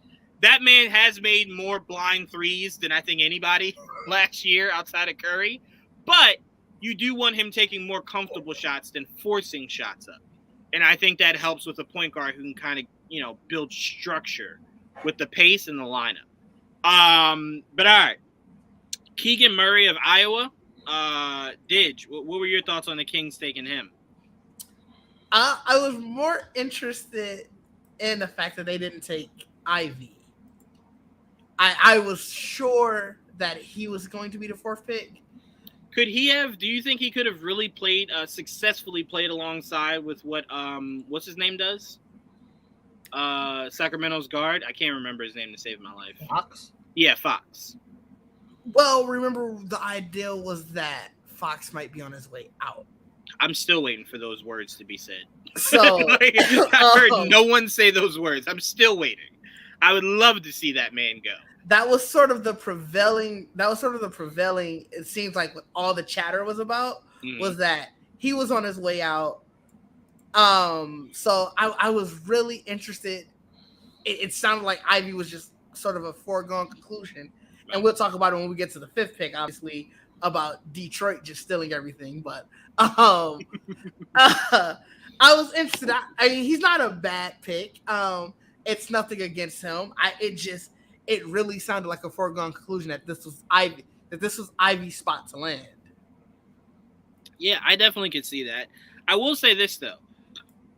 That man has made more blind threes than I think anybody last year outside of Curry, but you do want him taking more comfortable shots than forcing shots up. And I think that helps with a point guard who can kind of, build structure with the pace and the lineup. But all right. Keegan Murray of Iowa. Didge, what were your thoughts on the Kings taking him? I was more interested in the fact that they didn't take Ivy. I was sure that he was going to be the 4th pick. Could he have? Do you think he could have really played successfully played alongside with what what's his name does? Sacramento's guard. I can't remember his name to save my life. Fox. Yeah, Fox. Well, remember the idea was that Fox might be on his way out. I'm still waiting for those words to be said. So like, I've heard no one say those words. I'm still waiting. I would love to see that man go. That was sort of the prevailing. It seems like what all the chatter was about was that he was on his way out. So I was really interested. It sounded like Ivy was just sort of a foregone conclusion, and we'll talk about it when we get to the 5th pick, obviously, about Detroit just stealing everything. But I was interested. I mean, he's not a bad pick. It's nothing against him. It really sounded like a foregone conclusion that this was Ivy's spot to land. Yeah, I definitely could see that. I will say this though.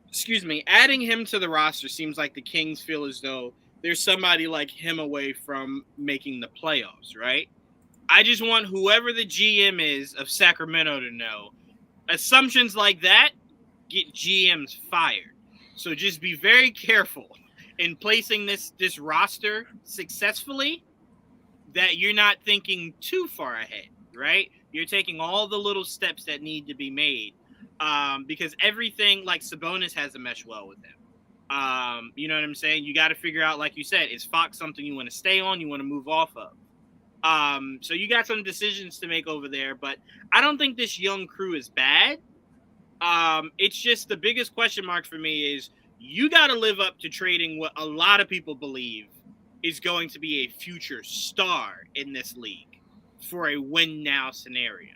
Excuse me, adding him to the roster seems like the Kings feel as though there's somebody like him away from making the playoffs, right? I just want whoever the GM is of Sacramento to know assumptions like that get GMs fired. So just be very careful in placing this roster successfully, that you're not thinking too far ahead, right? You're taking all the little steps that need to be made, because everything, like Sabonis has to mesh well with him. You know what I'm saying? You got to figure out, like you said, is Fox something you want to stay on, you want to move off of? So you got some decisions to make over there, but I don't think this young crew is bad. It's just the biggest question mark for me is, you got to live up to trading what a lot of people believe is going to be a future star in this league for a win now scenario.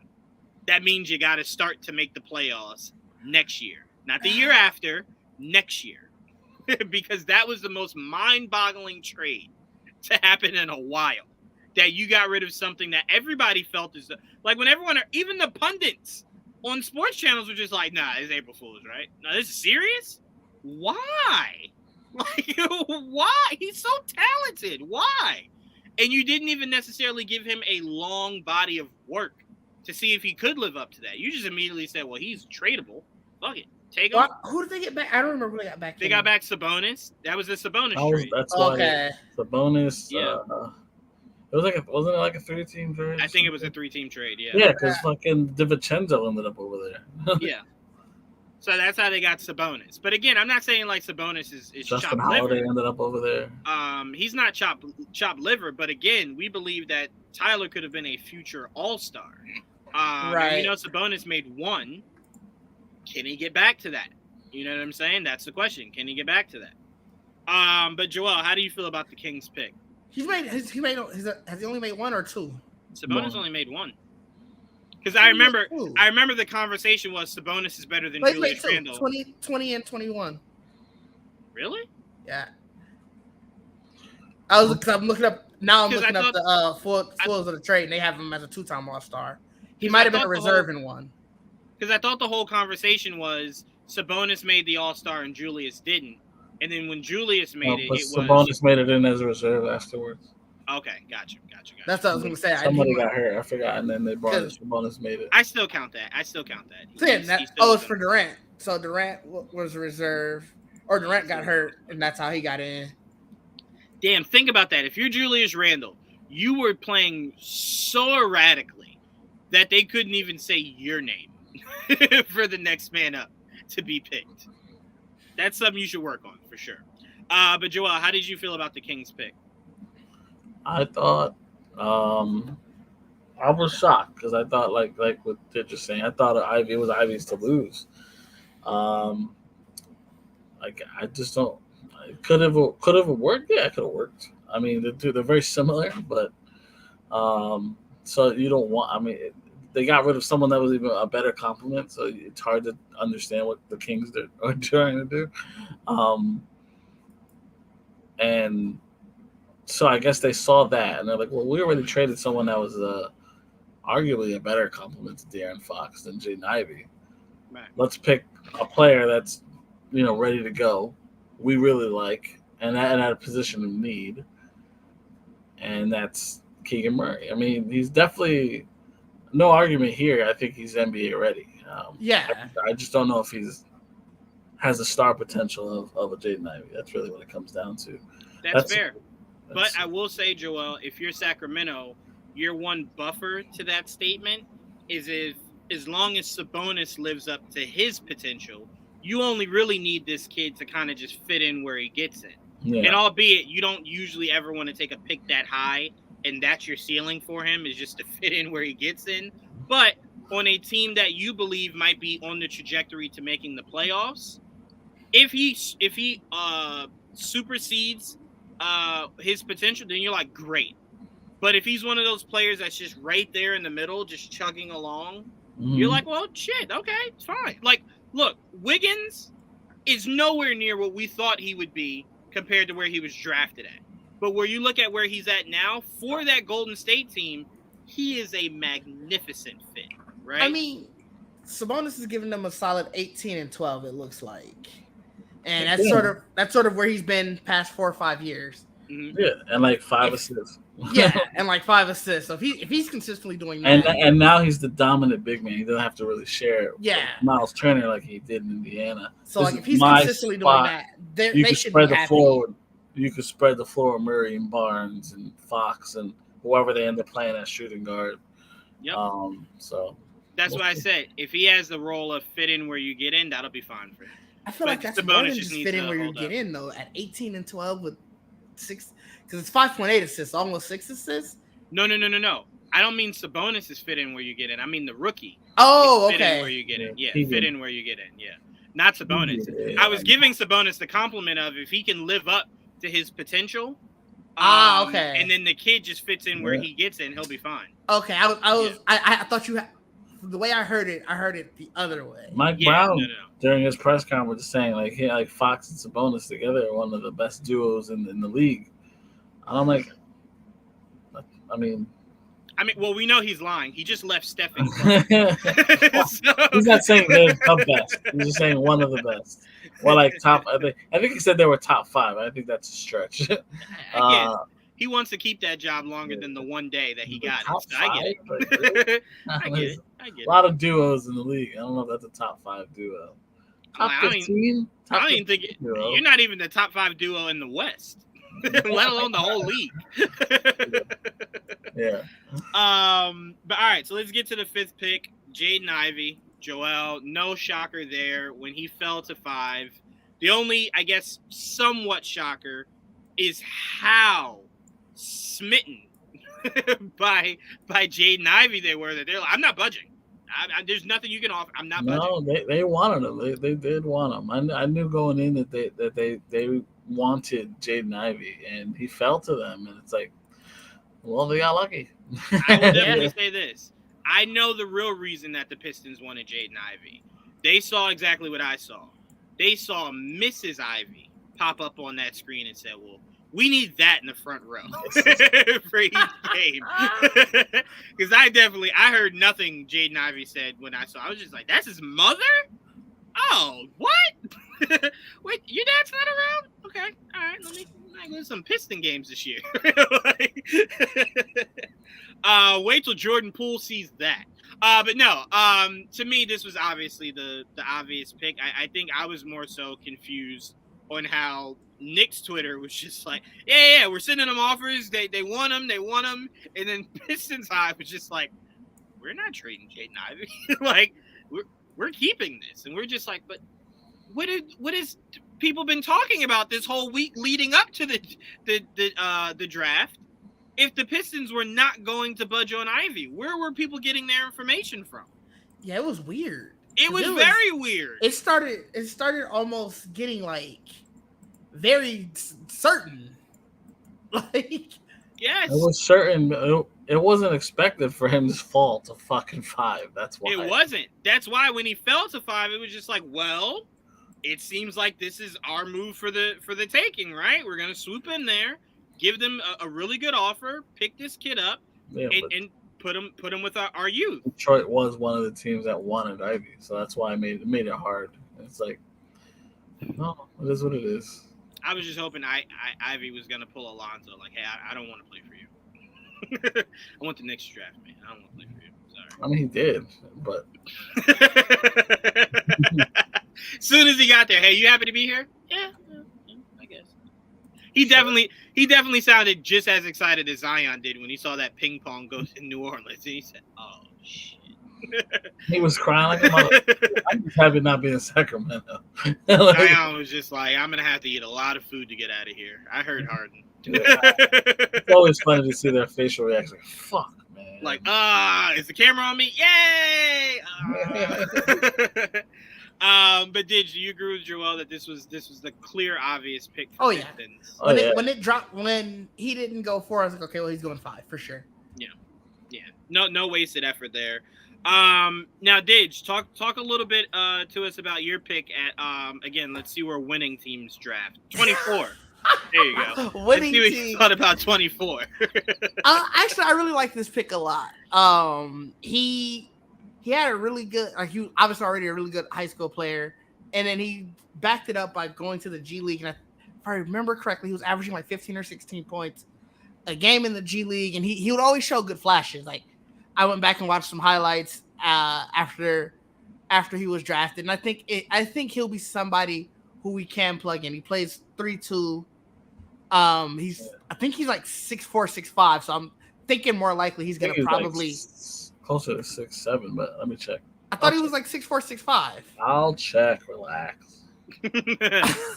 That means you got to start to make the playoffs next year, not the year after, next year, because that was the most mind-boggling trade to happen in a while. That you got rid of something that everybody felt is like, when everyone, even the pundits on sports channels were just like, nah, it's April Fool's, right? No, this is serious. Why? Like, why? He's so talented. Why? And you didn't even necessarily give him a long body of work to see if he could live up to that. You just immediately said, well, he's tradable. Fuck it. Take him. Well, who did they get back? I don't remember who they got back. They got back Sabonis. That was the Sabonis trade. That's why okay. Sabonis. Yeah. It was wasn't it like a 3-team trade? I think it was a 3-team trade. Yeah. Yeah, because fucking DiVincenzo ended up over there. Yeah. So that's how they got Sabonis. But again, I'm not saying like Sabonis is Justin chopped Holiday liver. ended up over there. He's not chopped liver, but again, we believe that Tyler could have been a future all-star. Right. You know, Sabonis made one. Can he get back to that? You know what I'm saying? That's the question. Can he get back to that? But Joel, how do you feel about the Kings pick? Has he only made one or two? Sabonis only made one. Because I remember the conversation was Sabonis is better than Julius Randle. 20 and 21. Really? Yeah. I'm looking up now. I'm looking up the fulls of the trade, and they have him as a 2-time All-Star. He might have been a reserve in one. Because I thought the whole conversation was Sabonis made the All-Star and Julius didn't. And then when Julius made Sabonis made it in as a reserve afterwards. Okay, gotcha. That's what I was going to say. Somebody got hurt. I forgot, and then they brought it. Sabonis made it. I still count that. It's for Durant. So Durant was a reserve, or Durant got hurt, and that's how he got in. Damn, think about that. If you're Julius Randle, you were playing so erratically that they couldn't even say your name for the next man up to be picked. That's something you should work on for sure. But Joel, how did you feel about the Kings pick? I thought I was shocked because I thought like what they're just saying. I thought it was Ivy's to lose. Like I just don't. It could have worked. Yeah, it could have worked. I mean, they're very similar, but so you don't want. I mean, they got rid of someone that was even a better compliment, so it's hard to understand what the Kings are trying to do. And so I guess they saw that, and they're like, well, we already traded someone that was arguably a better compliment to De'Aaron Fox than Jaden Ivey. Right. Let's pick a player that's, ready to go. We really like, and at a position of need, and that's Keegan Murray. I mean, he's definitely no argument here. I think he's NBA ready. Yeah. I just don't know if has the star potential of a Jaden Ivey. That's really what it comes down to. That's fair. But I will say, Joel, if you're Sacramento, your one buffer to that statement is if as long as Sabonis lives up to his potential, you only really need this kid to kind of just fit in where he gets in. Yeah. And albeit you don't usually ever want to take a pick that high and that's your ceiling for him is just to fit in where he gets in. But on a team that you believe might be on the trajectory to making the playoffs, if he supersedes his potential, then you're like, great. But if he's one of those players that's just right there in the middle, just chugging along, you're like, well, shit, okay, it's fine. Like, look, Wiggins is nowhere near what we thought he would be compared to where he was drafted at. But where you look at where he's at now, for that Golden State team, he is a magnificent fit, right? I mean, Sabonis is giving them a solid 18 and 12, it looks like. And that's sort of where he's been past 4 or 5 years. Mm-hmm. Yeah, and like 5 assists. Yeah, and like 5 assists. So if he's consistently doing that, and now he's the dominant big man. He doesn't have to really share. Yeah, Miles Turner like he did in Indiana. So like if he's consistently doing that, they should be happy. You could spread the floor with Murray and Barnes and Fox and whoever they end up playing as shooting guard. Yep. So that's why I said if he has the role of fit in where you get in, that'll be fine for him. I feel like that's more than just fit in where you get in though. At 18 and 12 with 6, because it's 5.8 assists, almost 6 assists. No. I don't mean Sabonis is fit in where you get in. I mean the rookie. Oh, fit okay. In where you get in. Yeah, fit in where you get in. Yeah, not Sabonis. I was giving Sabonis the compliment of if he can live up to his potential. Okay. And then the kid just fits in where he gets in, he'll be fine. Okay, I thought you had. The way I heard it the other way. Mike Brown during his press conference was saying like Fox and Sabonis together are one of the best duos in the league. And I'm like, I mean, well, we know he's lying. He just left Stephen. He's not saying they're the best. He's just saying one of the best. Well, like top. I think he said they were top 5. I think that's a stretch. Again, he wants to keep that job longer than the one day that he got it. So I get it. I get it. A lot of duos in the league. I don't know if that's a top 5 duo. Top 15? I don't even think you're not even the top 5 duo in the West, let alone the whole league. Yeah. But all right, so let's get to the 5th pick. Jaden Ivey. Joel, no shocker there. When he fell to 5, the only, I guess, somewhat shocker is how smitten by Jaden Ivey they were. That they're like, I'm not budging. There's nothing you can offer. I'm not budging. No, they wanted him. They did want him. I knew going in that they wanted Jaden Ivey, and he fell to them. And it's like, well, they got lucky. I will definitely say this. I know the real reason that the Pistons wanted Jaden Ivey. They saw exactly what I saw. They saw Mrs. Ivey pop up on that screen and said, well, we need that in the front row for each game. Because I heard nothing Jaden Ivey said when I saw. I was just like, that's his mother? Oh, what? Wait, your dad's not around? Okay, all right. Let me go to some Piston games this year. Wait till Jordan Poole sees that. But no, to me, this was obviously the obvious pick. I think I was more so confused on how Knicks Twitter was just like, yeah, we're sending them offers. They want them. And then Pistons Hive was just like, we're not trading Jaden Ivey. Like, we're keeping this. And we're just like, but what is people been talking about this whole week leading up to the draft? If the Pistons were not going to budge on Ivy, where were people getting their information from? Yeah, it was weird. It was very weird. It started almost getting like very certain. Like, yes, it was certain. It wasn't expected for him to fall to fucking 5. That's why it wasn't. That's why when he fell to 5, it was just like, well, it seems like this is our move for the taking, right? We're gonna swoop in there, give them a really good offer, pick this kid up, and put him with our youth. Detroit was one of the teams that wanted Ivy, so that's why it made it hard. It's like, no, it is what it is. I was just hoping Ivy was gonna pull Alonzo, like, hey, I don't want to play for you. I want the Knicks draft, man. I don't want to play for you. So I mean, he did, but as soon as he got there, hey, you happy to be here? Yeah, I guess. He definitely sounded just as excited as Zion did when he saw that ping pong go to New Orleans, and he said, "Oh shit." He was crying like a mother. I'm just happy not being in Sacramento. Zion was just like, I'm gonna have to eat a lot of food to get out of here. I heard Harden. It's always funny to see their facial reaction. Fuck, man. Like, is the camera on me? Yay! But do you agree with Joel that this was the clear, obvious pick for Pistons? When it dropped, when he didn't go 4, I was like, okay, well, he's going 5 for sure. Yeah. No wasted effort there. Now, Didge, talk a little bit to us about your pick at again. Let's see where winning teams draft 24. There you go. Winning Let's see what you thought about 24. Actually, I really like this pick a lot. He had a really good, like, he obviously already a really good high school player, and then he backed it up by going to the G League. And if I remember correctly, he was averaging like 15 or 16 points a game in the G League, and he would always show good flashes. Like, I went back and watched some highlights after he was drafted, and I think he'll be somebody who we can plug in. He plays 3-2. I think he's like 6'4", 6'5", so I'm thinking more likely he's gonna probably like closer to 6'7", but let me check. I thought he was like 6'4", 6'5". I'll check. Relax.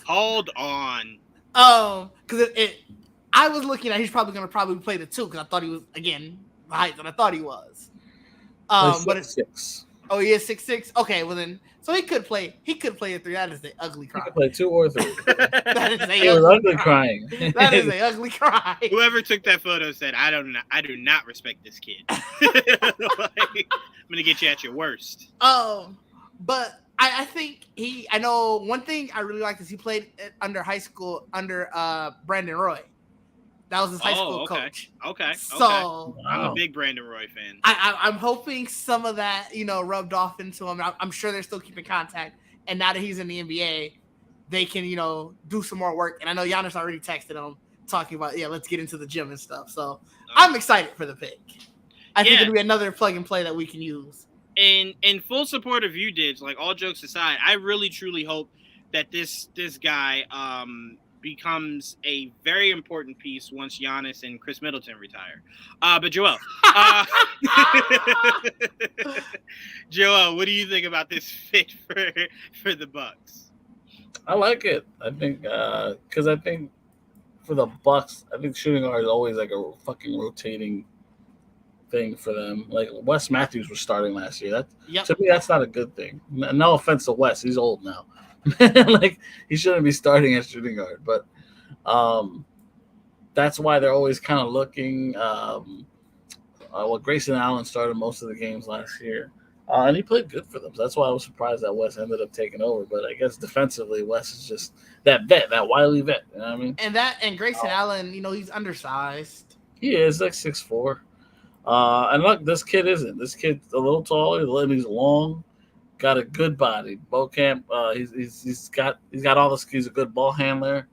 Hold on. Because I was looking at he's probably gonna play the 2 because I thought he was again the height that I thought he was. But it's 6'6". Oh, he is 6'6". Okay, well then, so he could play a 3. That is the ugly cry. He could play 2 or 3. That is a ugly crying. That is a ugly cry. Whoever took that photo said, I do not respect this kid. I'm gonna get you at your worst. But I think I know one thing I really liked is he played under Brandon Roy. That was his high school coach. Okay. So I'm a big Brandon Roy fan. I'm hoping some of that, rubbed off into him. I'm sure they're still keeping contact. And now that he's in the NBA, they can, do some more work. And I know Giannis already texted him talking about, let's get into the gym and stuff. So I'm excited for the pick. I think it'll be another plug and play that we can use. And in full support of you, Dids, like all jokes aside, I really truly hope that this guy becomes a very important piece once Giannis and Chris Middleton retire. But Joel, what do you think about this fit for the Bucks? I like it. I think because I think for the Bucks, I think shooting guard is always like a fucking rotating thing for them. Like Wes Matthews was starting last year. To me, that's not a good thing. No offense to Wes, he's old now. Like he shouldn't be starting at shooting guard, but that's why they're always kind of looking. Grayson Allen started most of the games last year, and he played good for them. So that's why I was surprised that Wes ended up taking over. But I guess defensively, Wes is just that vet, that wily vet. You know what I mean? And Grayson Allen, he's undersized. He is like 6'4". And look, this kid isn't. This kid's a little taller. He's long. Got a good body. Beaucamp, he's got all the skills. He's a good ball handler.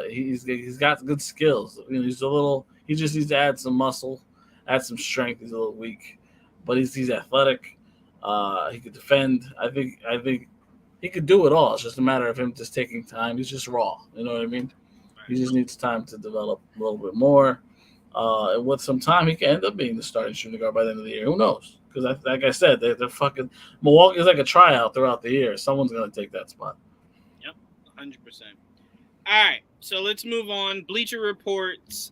He's got good skills. He just needs to add some muscle, add some strength. He's a little weak, but he's athletic. He could defend. I think he could do it all. It's just a matter of him just taking time. He's just raw. You know what I mean? He just needs time to develop a little bit more. And with some time, he can end up being the starting shooting guard by the end of the year. Who knows? Because, like I said, they're fucking – Milwaukee's like a tryout throughout the year. Someone's going to take that spot. Yep, 100%. All right, so let's move on. Bleacher Report's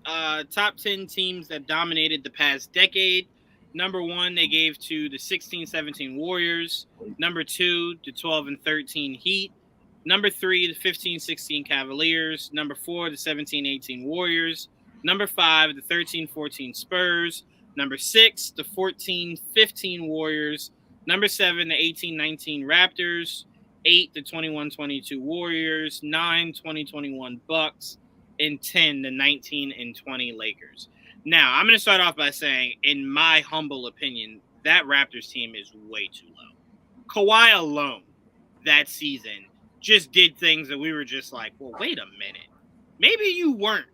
top 10 teams that dominated the past decade. Number 1, they gave to the 16-17 Warriors. Number 2, the 12 and 13 Heat. Number 3, the 15-16 Cavaliers. Number 4, the 17-18 Warriors. Number 5, the 13-14 Spurs. Number 6, the 14-15 Warriors. Number 7, the 18-19 Raptors. 8, the 21-22 Warriors. 9, 20-21 Bucks. And 10, the 19-20 Lakers. Now, I'm going to start off by saying, in my humble opinion, that Raptors team is way too low. Kawhi alone that season just did things that we were just like, well, wait a minute. Maybe you weren't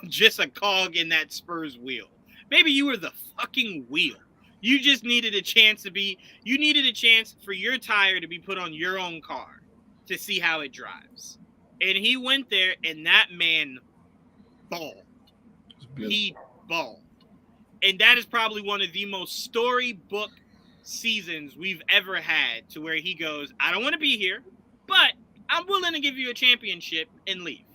just a cog in that Spurs wheel. Maybe you were the fucking wheel. You just needed a chance you needed a chance for your tire to be put on your own car to see how it drives. And he went there, and that man balled. He balled. And that is probably one of the most storybook seasons we've ever had, to where he goes, I don't want to be here, but I'm willing to give you a championship and leave.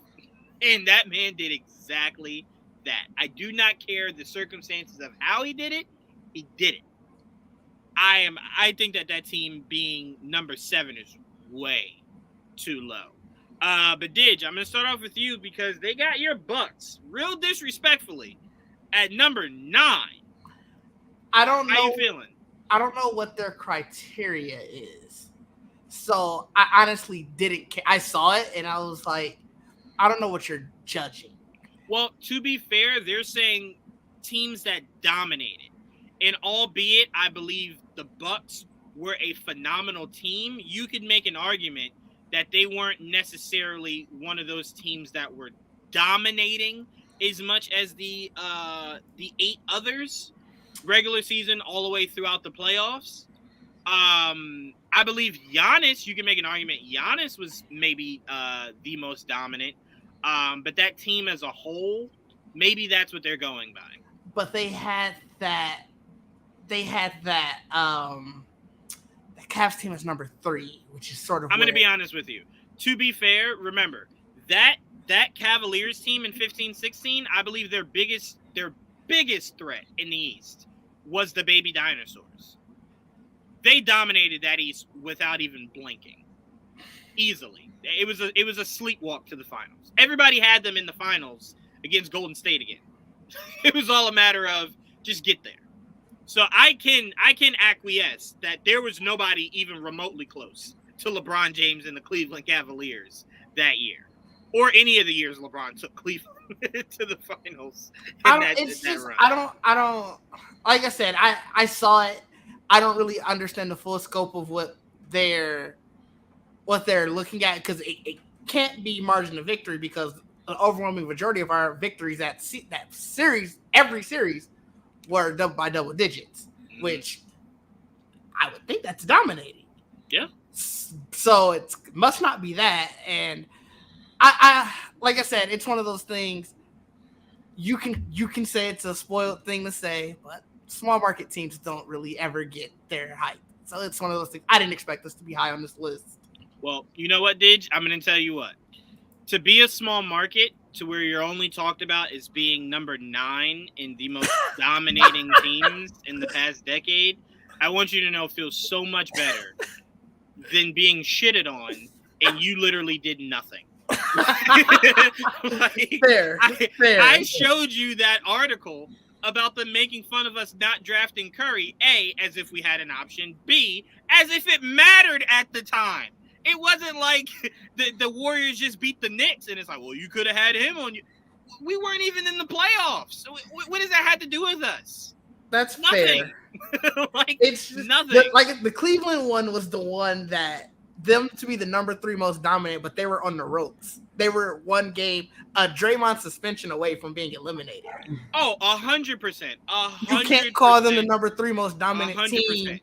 And that man did exactly that. I do not care the circumstances of how he did it. He did it. I think that team being number 7 is way too low. But Didge, I'm going to start off with you because they got your Bucks real disrespectfully at number 9. I don't know. How you feeling? I don't know what their criteria is. So I honestly didn't care. I saw it and I was like, I don't know what you're judging. Well, to be fair, they're saying teams that dominated. And albeit I believe the Bucks were a phenomenal team, you could make an argument that they weren't necessarily one of those teams that were dominating as much as the 8 others, regular season all the way throughout the playoffs. I believe Giannis, you can make an argument, Giannis was maybe the most dominant. But that team as a whole, maybe that's what they're going by. But they had that. The Cavs team is number 3, which is sort of. I'm going to be honest with you. To be fair, remember that Cavaliers team in 15-16, I believe their biggest threat in the East was the baby dinosaurs. They dominated that East without even blinking, easily. It was a sleepwalk to the finals. Everybody had them in the finals against Golden State again. It was all a matter of just get there. So I can acquiesce that there was nobody even remotely close to LeBron James and the Cleveland Cavaliers that year, or any of the years LeBron took Cleveland to the finals. I don't. Like I said, I saw it. I don't really understand the full scope of what they're looking at, because it can't be margin of victory, because the overwhelming majority of our victories that series, every series, were double digits, which I would think that's dominating. Yeah. So it must not be that. And I like I said, it's one of those things. You can say it's a spoiled thing to say, but small market teams don't really ever get their hype. So it's one of those things. I didn't expect this to be high on this list. Well, you know what, Didge? I'm going to tell you what. To be a small market, to where you're only talked about as being number 9 in the most dominating teams in the past decade, I want you to know feels so much better than being shitted on and you literally did nothing. Fair. I showed you that article about them making fun of us not drafting Curry, A, as if we had an option, B, as if it mattered at the time. It wasn't like the Warriors just beat the Knicks, and it's like, well, you could have had him on you. We weren't even in the playoffs. So what does that have to do with us? That's nothing. Fair. It's nothing. The Cleveland one was the one that them to be the number 3 most dominant, but they were on the ropes. They were one game, Draymond suspension away from being eliminated. Oh, 100%. You can't call them the number 3 most dominant 100%. Team.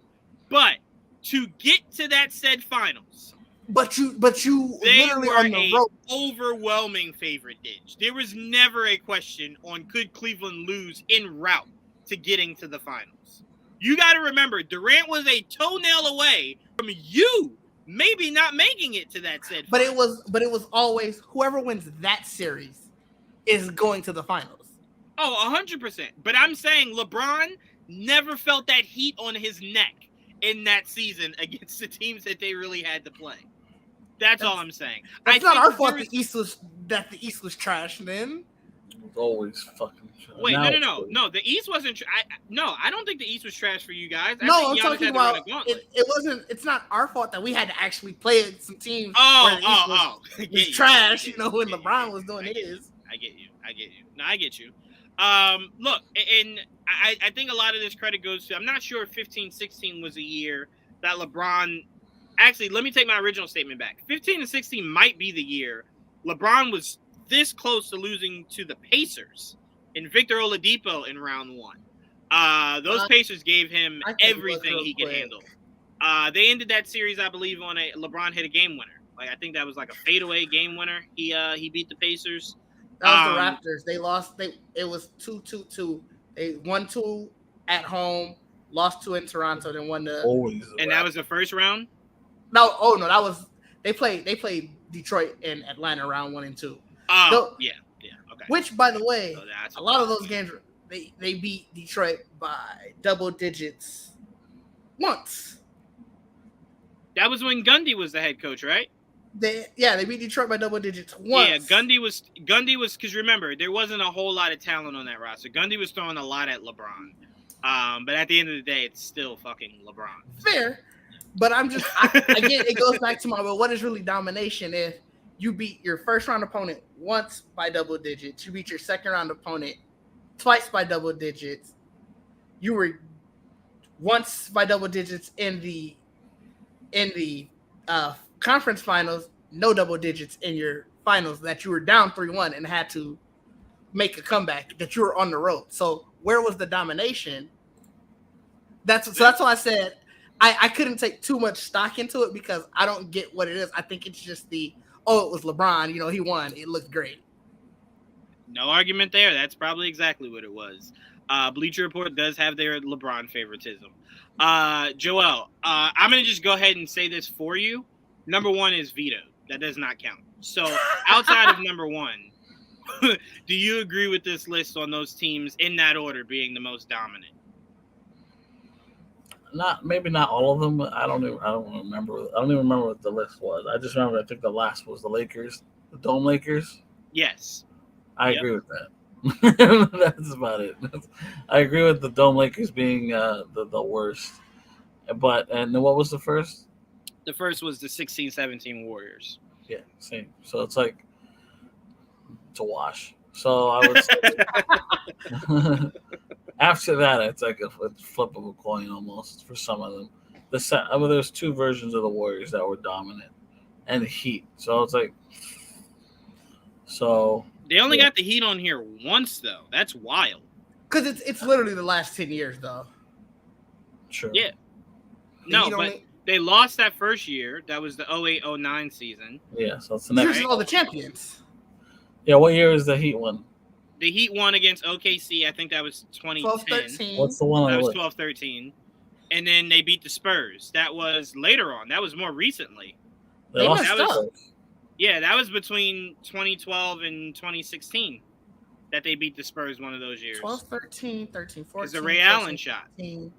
But to get to that said finals. But you literally on the rope. Overwhelming favorite, Didge. There was never a question on could Cleveland lose en route to getting to the finals. You got to remember, Durant was a toenail away from you maybe not making it to that said. But it was always whoever wins that series is going to the finals. Oh, 100%. But I'm saying LeBron never felt that heat on his neck in that season against the teams that they really had to play. That's all I'm saying. It's not our fault the East was trash then. It's always fucking trash. Wait, no. The East wasn't. I don't think the East was trash for you guys. I'm talking about it wasn't. It's not our fault that we had to actually play some teams. Oh. It's trash. When LeBron was doing his. I get you. No, I get you. Look, and I think a lot of this credit goes to. I'm not sure if 15-16 was a year that LeBron. Actually, let me take my original statement back. 15 and 16 might be the year LeBron was this close to losing to the Pacers and Victor Oladipo in round 1. Those Pacers gave him everything he could quick. handle. They ended that series, I believe, on a LeBron hit a game winner. Like I think that was like a fadeaway game winner. He beat the Pacers. That was the Raptors. They lost. It was 2-2-2. They won 2 at home, lost 2 in Toronto, then won the. And that was the first round. No, that was they played Detroit and Atlanta round 1 and 2. Yeah, okay. Which, by the way, So a lot of those games they beat Detroit by double digits once. That was when Gundy was the head coach, right? They beat Detroit by double digits once. Yeah, Gundy was because remember there wasn't a whole lot of talent on that roster. Gundy was throwing a lot at LeBron, but at the end of the day, it's still fucking LeBron. Fair, but again, it goes back to but what is really domination if you beat your first round opponent once by double digits, you beat your second round opponent twice by double digits, you were once by double digits in the conference finals, no double digits in your finals, that you were down 3-1 and had to make a comeback, that you were on the road. So where was the domination? That's why I said I couldn't take too much stock into it because I don't get what it is. I think it's just it was LeBron, he won. It looked great. No argument there. That's probably exactly what it was. Bleacher Report does have their LeBron favoritism. Joel, I'm going to just go ahead and say this for you. Number 1 is vetoed. That does not count. So outside of number 1, do you agree with this list on those teams in that order being the most dominant? Maybe not all of them, but I don't even remember what the list was. I just remember I think the last was the Lakers, the Dome Lakers. Yes. I agree with that. That's about it. I agree with the Dome Lakers being the worst. And then what was the first? The first was the 16-17 Warriors. Yeah, same. So it's like it's a wash. So I would say after that, it's like a flip of a coin almost for some of them. There's 2 versions of the Warriors that were dominant, and the Heat. So it's like they only got the Heat on here once though. That's wild. Because it's literally the last 10 years though. Sure. Yeah. No, but they lost that first year. That was the 08-09 season. Yeah, so it's the next. Here's all the champions. Yeah, what year is the Heat one? The Heat won against OKC. I think that was 2010. 12-13. What's the one? That was 12-13. And then they beat the Spurs. That was later on. That was more recently. They lost messed up. Yeah, that was between 2012 and 2016 that they beat the Spurs one of those years. 12-13, 13-14. Because the Ray Allen shot. 15,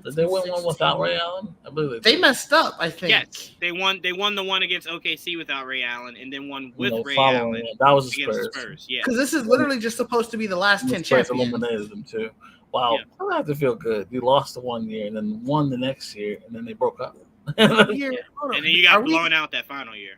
Did they win one without Ray Allen? I believe they messed up, I think. Yes, they won the one against OKC without Ray Allen, and then one with Ray Allen. Allen. That was the against Spurs. the Spurs. Yeah, Because this is literally just supposed to be the last 10 Spurs champions. eliminated them too. Wow, Yeah. I have to feel good. You lost the one year and then won the next year, and then they broke up. Here, hold on. and then you got Are we- blown out that final year.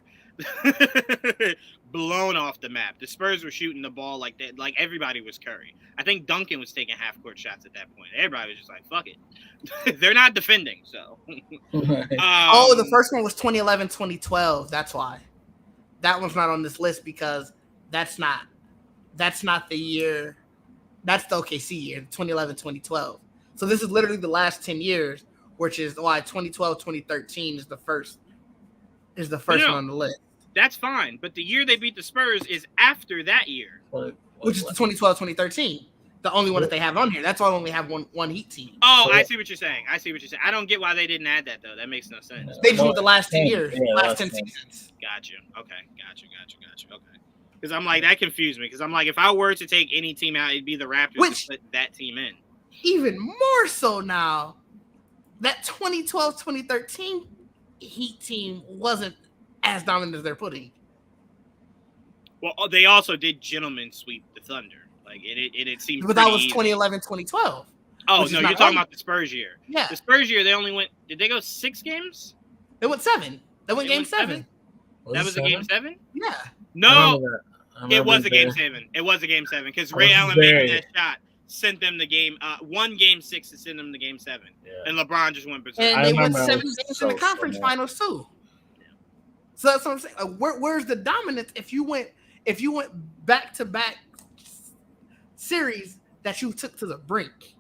Blown off the map. The Spurs were shooting the ball like that, like everybody was Curry. I think Duncan was taking half-court shots at that point. Everybody was just like, "Fuck it." They're not defending, so. The first one was 2011-2012. That's why. That one's not on this list because that's not the year. That's the OKC year, 2011-2012. So this is literally the last 10 years, which is why 2012-2013 is the first one on the list. That's fine, but the year they beat the Spurs is after that year. Which is the 2012-2013. The only one that they have on here. That's why I only have one Heat team. Oh, I see what you're saying. I don't get why they didn't add that though. That makes no sense. They just went the last 10 years, last 10 seasons. Gotcha. Okay. Okay. Because I'm like, that confused me. Because I'm like, if I were to take any team out, it'd be the Raptors to put that team in. Even more so now, that 2012-2013 Heat team wasn't as dominant as they're putting. Well, they also did gentlemen sweep the Thunder. Like it seemed. But that was easy. 2011-2012. Oh no, you're talking about the Spurs year. Yeah, the Spurs year they only went. Did they go 6 games? They went 7. They went game 7. That was a game 7. Yeah. No, it was a game 7. It was a game 7 because Ray Allen making that shot sent them the game. Won game 6 to send them to game 7, and LeBron just went berserk. And they won 7 games in the conference finals too. Yeah. So that's what I'm saying. Where's the dominance if you went back to back series that you took to the brink.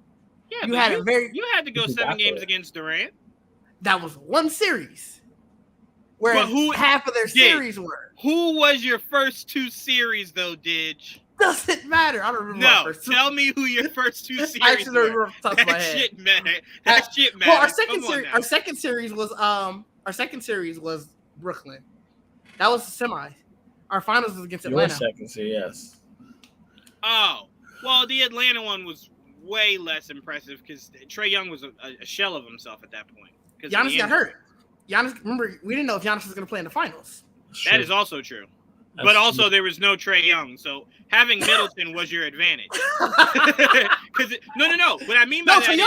Yeah, you had you had to go 7 games against Durant. That was one series. Whereas half of their series were. Who was your first 2 series though, Didge? Doesn't matter. I don't remember. No, tell me who your first 2 series I actually don't remember off the top of my head. Shit That shit matters. Well, our second series was Brooklyn. That was the semi. Our finals was against Atlanta. Your second series, yes. Oh, well, the Atlanta one was way less impressive because Trae Young was a shell of himself at that point. Giannis got hurt. Remember, we didn't know if Giannis was going to play in the finals. That is also true. But also, there was no Trae Young, so having Middleton was your advantage. No. What I mean by that is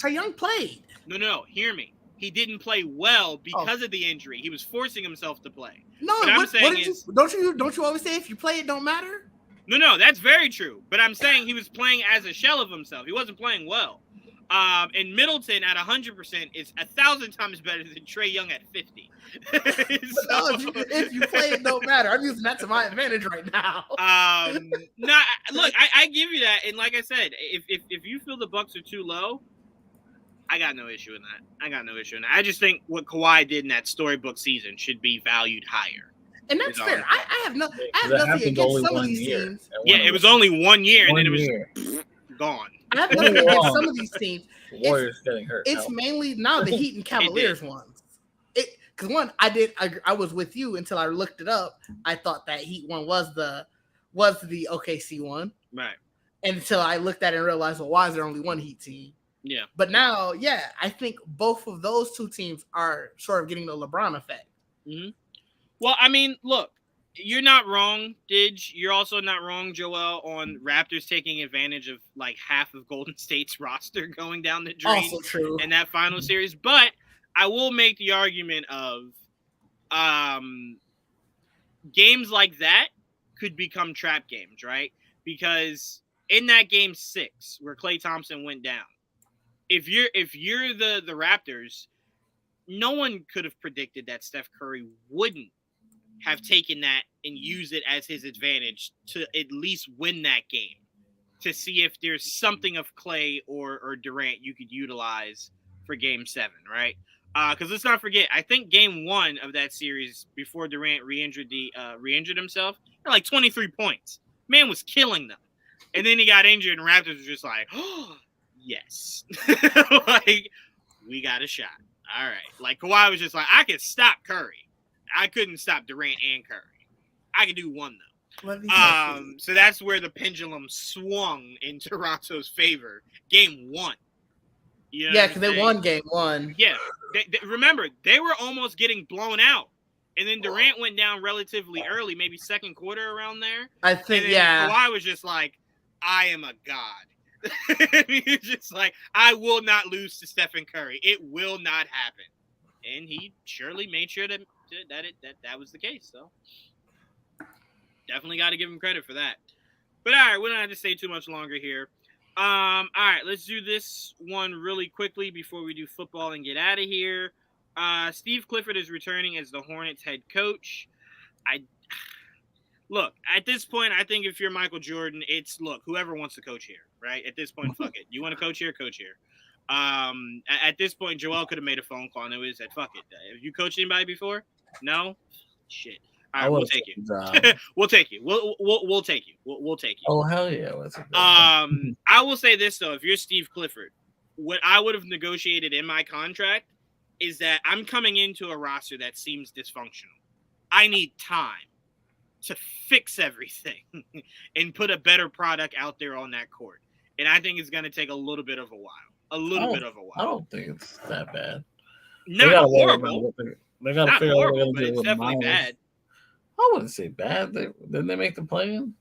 Trae Young played. No. Hear me. He didn't play well because of the injury. He was forcing himself to play. No, don't you always say if you play, it don't matter? No, that's very true. But I'm saying he was playing as a shell of himself. He wasn't playing well. And Middleton at 100% is 1,000 times better than Trae Young at 50. If you play, it don't matter. I'm using that to my advantage right now. Look, I give you that, and like I said, if you feel the Bucks are too low, I got no issue in that. I just think what Kawhi did in that storybook season should be valued higher. And that's fair. I have nothing against some of these teams. Yeah, it was only 1 year, and then it was gone. I have nothing against some of these teams. Warriors getting hurt. It's mainly now the Heat and Cavaliers ones. Because I was with you until I looked it up. I thought that Heat one was the OKC one, right? And until I looked at it and realized, well, why is there only one Heat team? Yeah. But now, I think both of those 2 teams are sort of getting the LeBron effect. Mm-hmm. Well, I mean, look, you're not wrong, Didge. You're also not wrong, Joel, on Raptors taking advantage of like half of Golden State's roster going down the drain also true. In that final series. But I will make the argument of games like that could become trap games, right? Because in that game 6 where Klay Thompson went down, if you're the Raptors, no one could have predicted that Steph Curry wouldn't have taken that and used it as his advantage to at least win that game, to see if there's something of Klay or Durant you could utilize for game 7, right? Because let's not forget, I think game 1 of that series before Durant re-injured himself, had like 23 points. Man was killing them. And then he got injured and Raptors were just like, oh, yes. Like, we got a shot. All right. Like Kawhi was just like, I could stop Curry. I couldn't stop Durant and Curry. I could do one though. So that's where the pendulum swung in Toronto's favor. Game 1. You know because they won game 1. Yeah. Remember, they were almost getting blown out. And then Durant went down relatively early, maybe second quarter around there. I think, and then Kawhi was just like, I am a god. He's just like, I will not lose to Stephen Curry. It will not happen. And he surely made sure that was the case. So definitely got to give him credit for that. But all right, we don't have to stay too much longer here. All right, let's do this one really quickly before we do football and get out of here. Steve Clifford is returning as the Hornets head coach. Look, at this point, I think if you're Michael Jordan, it's whoever wants to coach here, right? At this point, fuck it. You want to coach here, coach here. At this point, Joel could have made a phone call and it was said, fuck it. Have you coached anybody before? No? Shit. All right, we'll take you. We'll take you. We'll take you. We'll take you. Oh, hell yeah. I will say this, though. If you're Steve Clifford, what I would have negotiated in my contract is that I'm coming into a roster that seems dysfunctional. I need time to fix everything and put a better product out there on that court. And I think it's going to take a little bit of a while. I don't think it's that bad. Not horrible. They got to figure out what they're going to do. It's definitely bad. I wouldn't say bad. Didn't they make the play-in?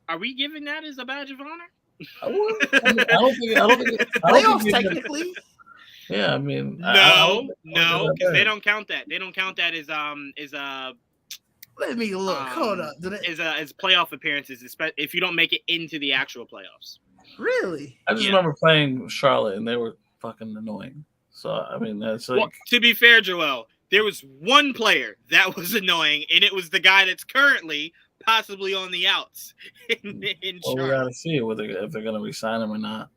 Are we giving that as a badge of honor? I don't think playoffs technically. Yeah, I mean, no, because they don't count that. They don't count that as Let me look. Hold up. As playoff appearances, if you don't make it into the actual playoffs. Really? I just remember playing Charlotte, and they were fucking annoying. So I mean, that's like. Well, to be fair, Joel, there was one player that was annoying, and it was the guy that's currently possibly on the outs in Well, we Charlotte. got to see if they're going to resign him or not.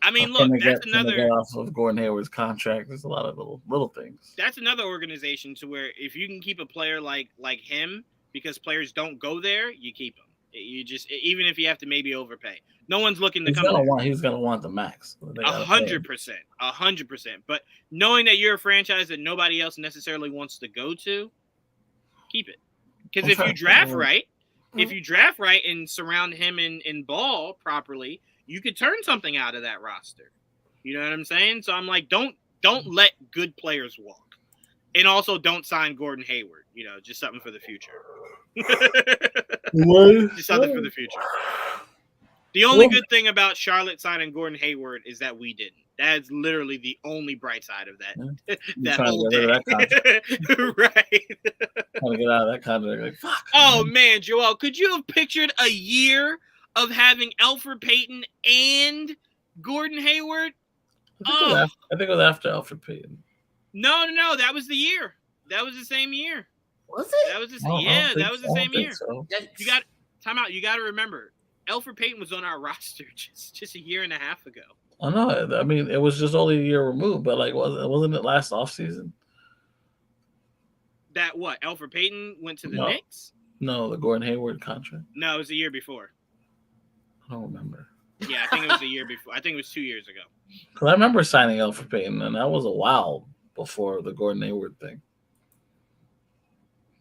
I mean, look, that's Can they another get off of Gordon Hayward's contract. There's a lot of little things. That's another organization to where if you can keep a player like him, because players don't go there, you keep him. You just even if you have to maybe overpay. No one's looking to come. He's gonna want the max. 100%. But knowing that you're a franchise that nobody else necessarily wants to go to, keep it. Because if you draft right and surround him in ball properly, you could turn something out of that roster. You know what I'm saying? So I'm like, don't let good players walk, and also don't sign Gordon Hayward. You know, just something for the future. Just something for the future. The only good thing about Charlotte signing Gordon Hayward is that we didn't. That's literally the only bright side of that. That whole day. Right. Trying to get out of that contract. Like, fuck. Oh man, Joel, could you have pictured a year of having Elfrid Payton and Gordon Hayward? I think it was after Elfrid Payton. No, that was the year. That was the same year. Was it? That was that was the same year. So. You got time out. You got to remember, Elfrid Payton was on our roster just a year and a half ago. I know. I mean, it was just only a year removed, but like, wasn't it last offseason? That what? Elfrid Payton went to the Knicks? No, the Gordon Hayward contract. No, it was the year before. I don't remember. Yeah, I think it was the year before. I think it was 2 years ago. Because I remember signing Elfrid Payton, and that was a while before the Gordon Hayward thing.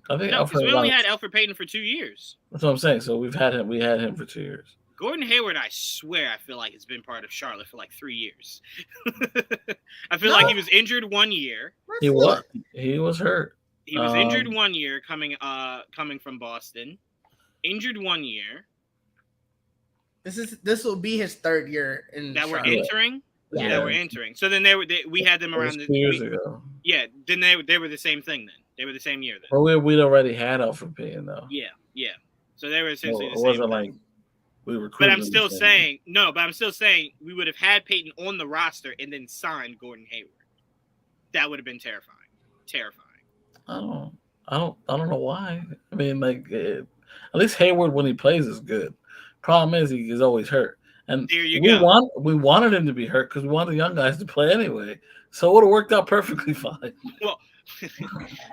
I think because we only had Elfrid Payton for 2 years. That's what I'm saying. So we had him for 2 years. Gordon Hayward, I swear, I feel like has been part of Charlotte for like 3 years. I feel like he was injured 1 year. He was hurt. He was injured 1 year coming from Boston. Injured 1 year. This will be his third year in that Charlotte. We're entering. Yeah, that we're entering. So then we had them around 2 years ago. Yeah, then they were the same thing then. They were the same year then. Well, we'd already had Elfrid Payton though. Yeah. So they were essentially the same. It wasn't thing. like we were. But I'm still saying we would have had Payton on the roster and then signed Gordon Hayward. That would have been terrifying. I don't know why. I mean, like at least Hayward when he plays is good. Problem is he is always hurt, and we wanted him to be hurt because we wanted the young guys to play anyway. So it would have worked out perfectly fine. Well,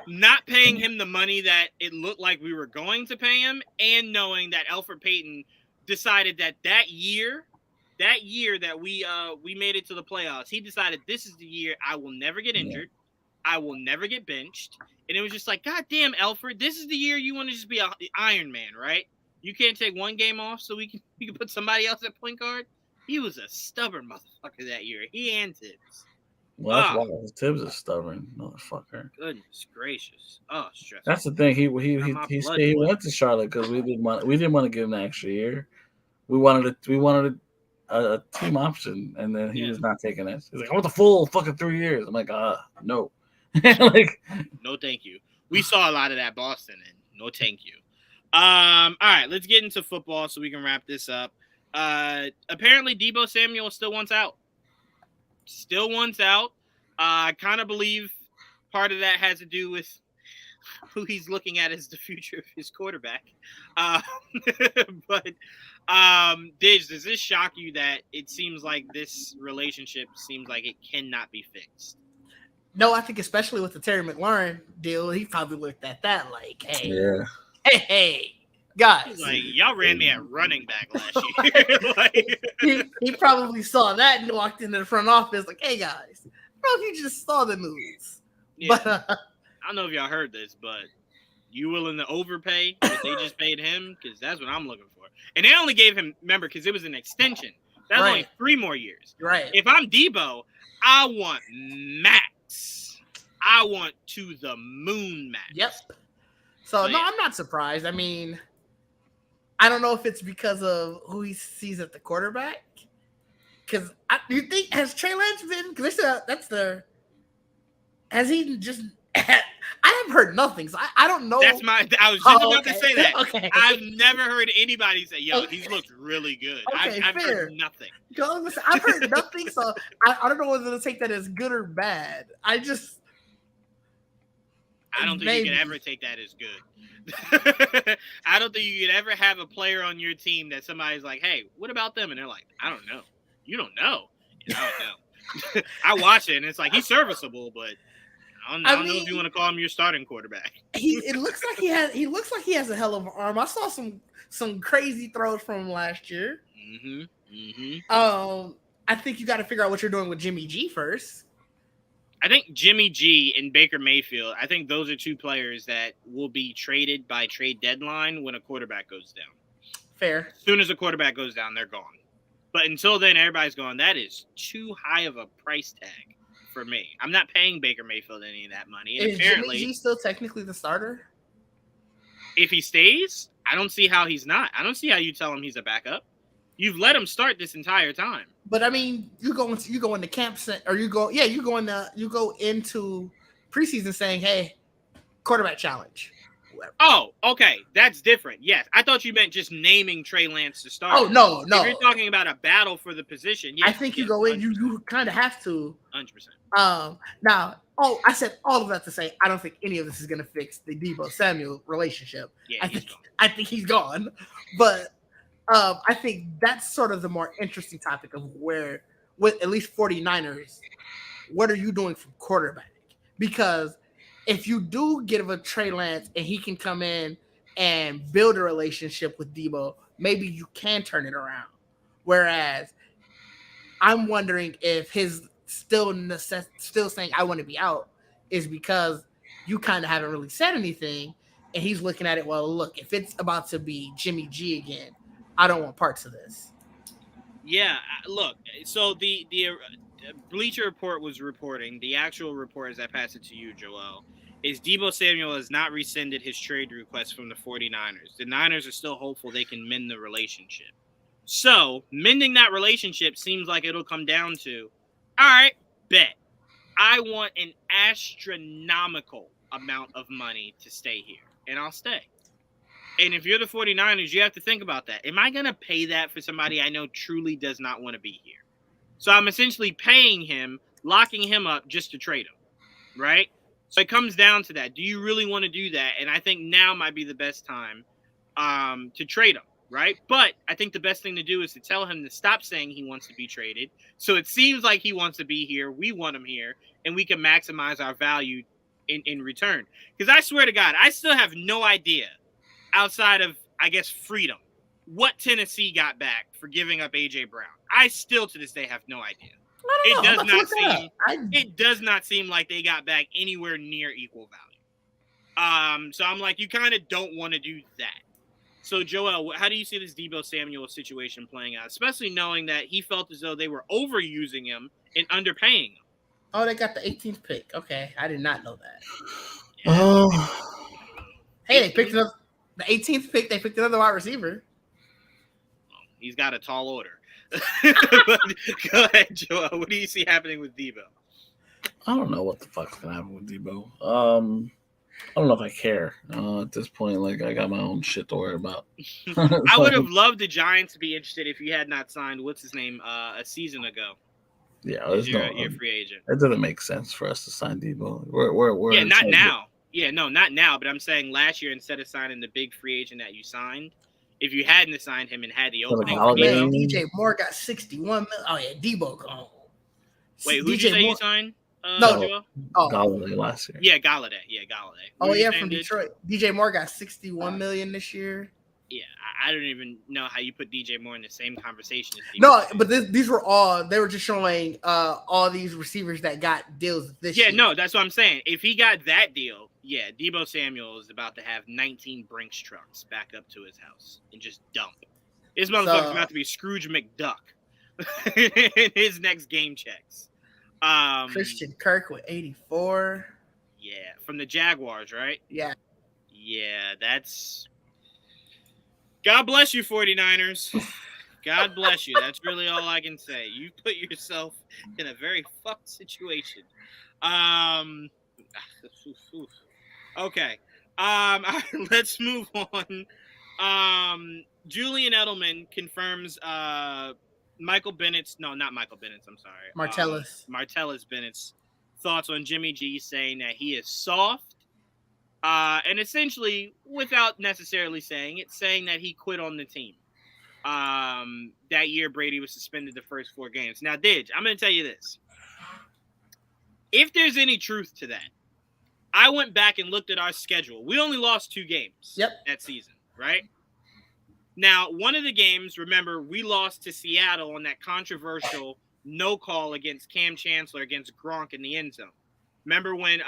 not paying him the money that it looked like we were going to pay him, and knowing that Elfrid Payton decided that year that we made it to the playoffs, he decided this is the year I will never get injured, I will never get benched, and it was just like, God damn, Elfrid, this is the year you want to just be an Iron Man, right? You can't take one game off so we can put somebody else at point guard. He was a stubborn motherfucker that year. He and Tibbs. Well, that's why Tibbs is stubborn, motherfucker. Goodness gracious! Oh, stressful. That's the thing. He went to Charlotte because we didn't want to give him an extra year. We wanted a team option, and then he was not taking it. He's like, I want the full fucking 3 years. I'm like, no, like, no, thank you. We saw a lot of that Boston, and no, thank you. All right, let's get into football so we can wrap this up. Apparently, Deebo Samuel still wants out. I kind of believe part of that has to do with who he's looking at as the future of his quarterback. But Diz, does this shock you that it seems like this relationship seems like it cannot be fixed? No, I think especially with the Terry McLaurin deal, he probably looked at that like, hey, guys. Like, y'all ran me at running back last year. Like, he probably saw that and walked into the front office like, hey, guys, bro, you just saw the moves. Yeah. But I don't know if y'all heard this, but you willing to overpay what they just paid him? Because that's what I'm looking for. And they only gave him, remember, because it was an extension. That's only 3 more years. Right. If I'm Deebo, I want max. I want to the moon max. Yep. So, no, I'm not surprised. I mean, I don't know if it's because of who he sees at the quarterback. Because you think, has Trey Lance been, because has he just, I haven't heard nothing. So I don't know. I was just about to say that. Okay. I've never heard anybody say, yo, he's looked really good. Okay, I've heard nothing. I've heard nothing, so I don't know whether to take that as good or bad. I don't think you can ever take that as good. I don't think you could ever have a player on your team that somebody's like, hey, what about them? And they're like, I don't know. You don't know. I don't know. I watch it, and it's like, he's serviceable, but I don't know if you want to call him your starting quarterback. It looks like he has a hell of an arm. I saw some crazy throws from him last year. I think you got to figure out what you're doing with Jimmy G first. I think Jimmy G and Baker Mayfield, I think those are two players that will be traded by trade deadline when a quarterback goes down. Fair. As soon as a quarterback goes down, they're gone. But until then, everybody's going, that is too high of a price tag for me. I'm not paying Baker Mayfield any of that money. And is apparently, Jimmy G still technically the starter? If he stays, I don't see how he's not. I don't see how you tell him he's a backup. You've let him start this entire time. But I mean, you go into camp, or you go into preseason saying, "Hey, quarterback challenge." Whoever. Oh, okay, that's different. Yes, I thought you meant just naming Trey Lance to start. Oh no. If you're talking about a battle for the position, yes, I think you go in. You kind of have to. 100%. Now, I said all of that to say I don't think any of this is going to fix the Deebo Samuel relationship. Yeah, I think he's gone, but. I think that's sort of the more interesting topic of where, with at least 49ers, what are you doing from quarterback? Because if you do get a Trey Lance and he can come in and build a relationship with Deebo, maybe you can turn it around. Whereas I'm wondering if his still saying I want to be out is because you kind of haven't really said anything, and he's looking at it. Well, look, if it's about to be Jimmy G again, I don't want parts of this. Yeah, look. So the Bleacher Report was reporting. The actual report, as I pass it to you, Joel, is Deebo Samuel has not rescinded his trade request from the 49ers. The Niners are still hopeful they can mend the relationship. So mending that relationship seems like it'll come down to, all right, bet. I want an astronomical amount of money to stay here, and I'll stay. And if you're the 49ers, you have to think about that. Am I going to pay that for somebody I know truly does not want to be here? So I'm essentially paying him, locking him up just to trade him, right? So it comes down to that. Do you really want to do that? And I think now might be the best time to trade him, right? But I think the best thing to do is to tell him to stop saying he wants to be traded. So it seems like he wants to be here. We want him here, and we can maximize our value in return. Because I swear to God, I still have no idea, outside of, I guess, freedom, what Tennessee got back for giving up A.J. Brown. I still, to this day, have no idea. It does not seem like they got back anywhere near equal value. So I'm like, you kind of don't want to do that. So, Joel, how do you see this Deebo Samuel situation playing out, especially knowing that he felt as though they were overusing him and underpaying him? Oh, they got the 18th pick. Okay, I did not know that. Yeah. Hey, they picked up the 18th pick. They picked another wide receiver. He's got a tall order. Go ahead, Joel. What do you see happening with Deebo? I don't know what the fuck's gonna happen with Deebo. I don't know if I care at this point. Like, I got my own shit to worry about. I would have loved the Giants to be interested if you had not signed what's his name a season ago. Yeah, there's your free agent. It doesn't make sense for us to sign Deebo. We're yeah, not now. Yeah, no, not now. But I'm saying last year, instead of signing the big free agent that you signed, if you hadn't signed him and had the opening, DJ Moore got 61 million. Oh yeah, Deebo gone. Wait, who did you say you signed? Galladay last year. Yeah, Galladay. Oh yeah, from Detroit. DJ Moore got 61 million this year. Yeah, I don't even know how you put DJ Moore in the same conversation as Deebo. No, but these were all, they were just showing all these receivers that got deals this year. Yeah, no, that's what I'm saying. If he got that deal, yeah, Deebo Samuel is about to have 19 Brinks trucks back up to his house and just dump. This motherfucker's about to be Scrooge McDuck in his next game checks. Christian Kirk with 84. Yeah, from the Jaguars, right? Yeah. Yeah, that's... God bless you, 49ers. God bless you. That's really all I can say. You put yourself in a very fucked situation. Okay. Let's move on. Julian Edelman confirms Martellus Bennett's thoughts on Jimmy G, saying that he is soft And essentially, without necessarily saying it, saying that he quit on the team. That year Brady was suspended the first 4 games. Now, Didge, I'm going to tell you this. If there's any truth to that, I went back and looked at our schedule. We only lost 2 games that season, right? Now, one of the games, remember, we lost to Seattle on that controversial no call against Cam Chancellor against Gronk in the end zone. Remember when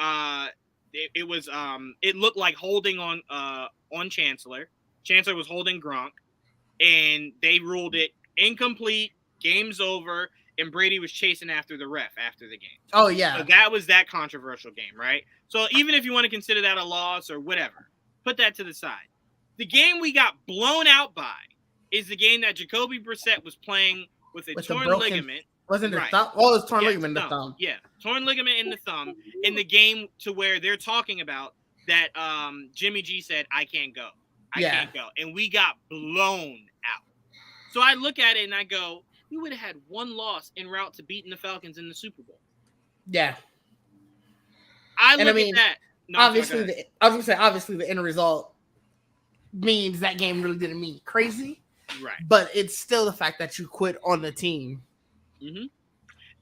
it looked like holding on Chancellor. Chancellor was holding Gronk, and they ruled it incomplete, game's over, and Brady was chasing after the ref after the game. Oh, yeah. So that was that controversial game, right? So even if you want to consider that a loss or whatever, put that to the side. The game we got blown out by is the game that Jacoby Brissett was playing with a torn ligament. Wasn't it thumb? Oh, it was torn ligament in the thumb. Yeah, torn ligament in the thumb in the game to where they're talking about that Jimmy G said, I can't go. I can't go. And we got blown out. So I look at it and I go, we would have had 1 loss en route to beating the Falcons in the Super Bowl. Yeah. I look at that. No, obviously, the end result means that game really didn't mean crazy. Right. But it's still the fact that you quit on the team. Mm-hmm.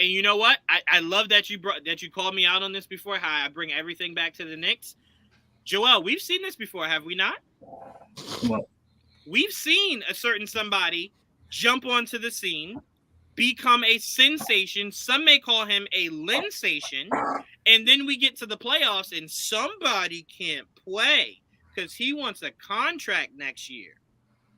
And you know what? I love that you called me out on this before, how I bring everything back to the Knicks. Joel, we've seen this before, have we not? What? We've seen a certain somebody jump onto the scene, become a sensation. Some may call him a Linsation. And then we get to the playoffs and somebody can't play because he wants a contract next year.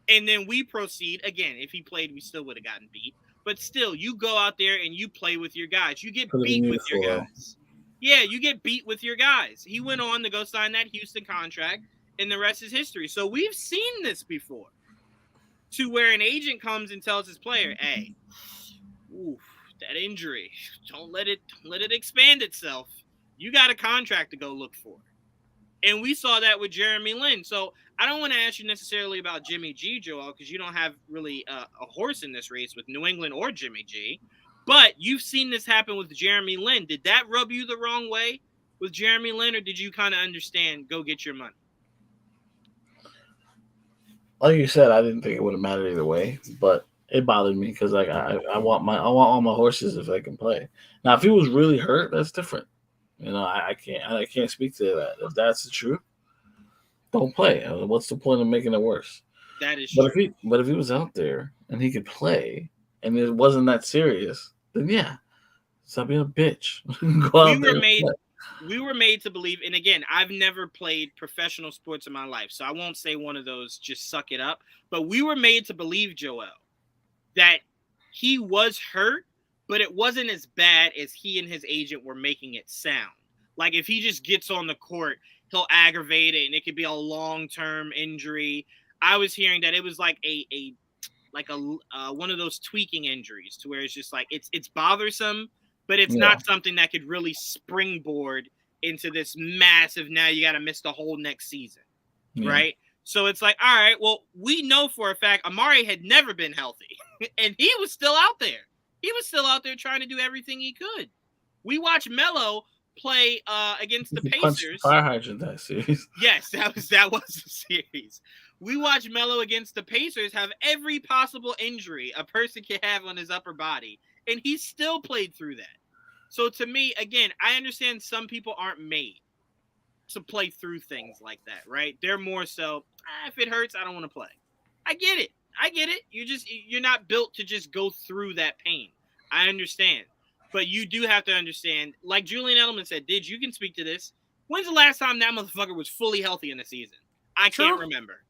And then we proceed. Again, if he played, we still would have gotten beat. But still, you go out there and you play with your guys. You get beat with your guys. Yeah, you get beat with your guys. He went on to go sign that Houston contract, and the rest is history. So we've seen this before, to where an agent comes and tells his player, hey, oof, that injury, don't let it expand itself. You got a contract to go look for. And we saw that with Jeremy Lin. So I don't want to ask you necessarily about Jimmy G, Joel, because you don't have really a horse in this race with New England or Jimmy G. But you've seen this happen with Jeremy Lin. Did that rub you the wrong way with Jeremy Lin, or did you kind of understand, go get your money? Like you said, I didn't think it would have mattered either way, but it bothered me because like I want all my horses if I can play. Now, if he was really hurt, that's different. You know, I can't speak to that. If that's the truth, don't play. What's the point of making it worse? That is true. But if he was out there and he could play and it wasn't that serious, then yeah, stop being a bitch. We were made to believe, and again, I've never played professional sports in my life, so I won't say one of those just suck it up. But we were made to believe, Joel, that he was hurt, but it wasn't as bad as he and his agent were making it sound. Like if he just gets on the court, he'll aggravate it, and it could be a long-term injury. I was hearing that it was like a one of those tweaking injuries, to where it's just like it's bothersome, but it's not something that could really springboard into this massive. Now you got to miss the whole next season, right? So it's like, all right, well, we know for a fact Amari had never been healthy, and he was still out there. He was still out there trying to do everything he could. We watched Melo play against the Pacers. Fire hydrant that series. Yes, that was the series. We watched Melo against the Pacers have every possible injury a person can have on his upper body, and he still played through that. So to me, again, I understand some people aren't made to play through things like that, right? They're more so, if it hurts, I don't want to play. I get it. You're not built to just go through that pain. I understand. But you do have to understand, like Julian Edelman said, you can speak to this. When's the last time that motherfucker was fully healthy in a season? I can't remember.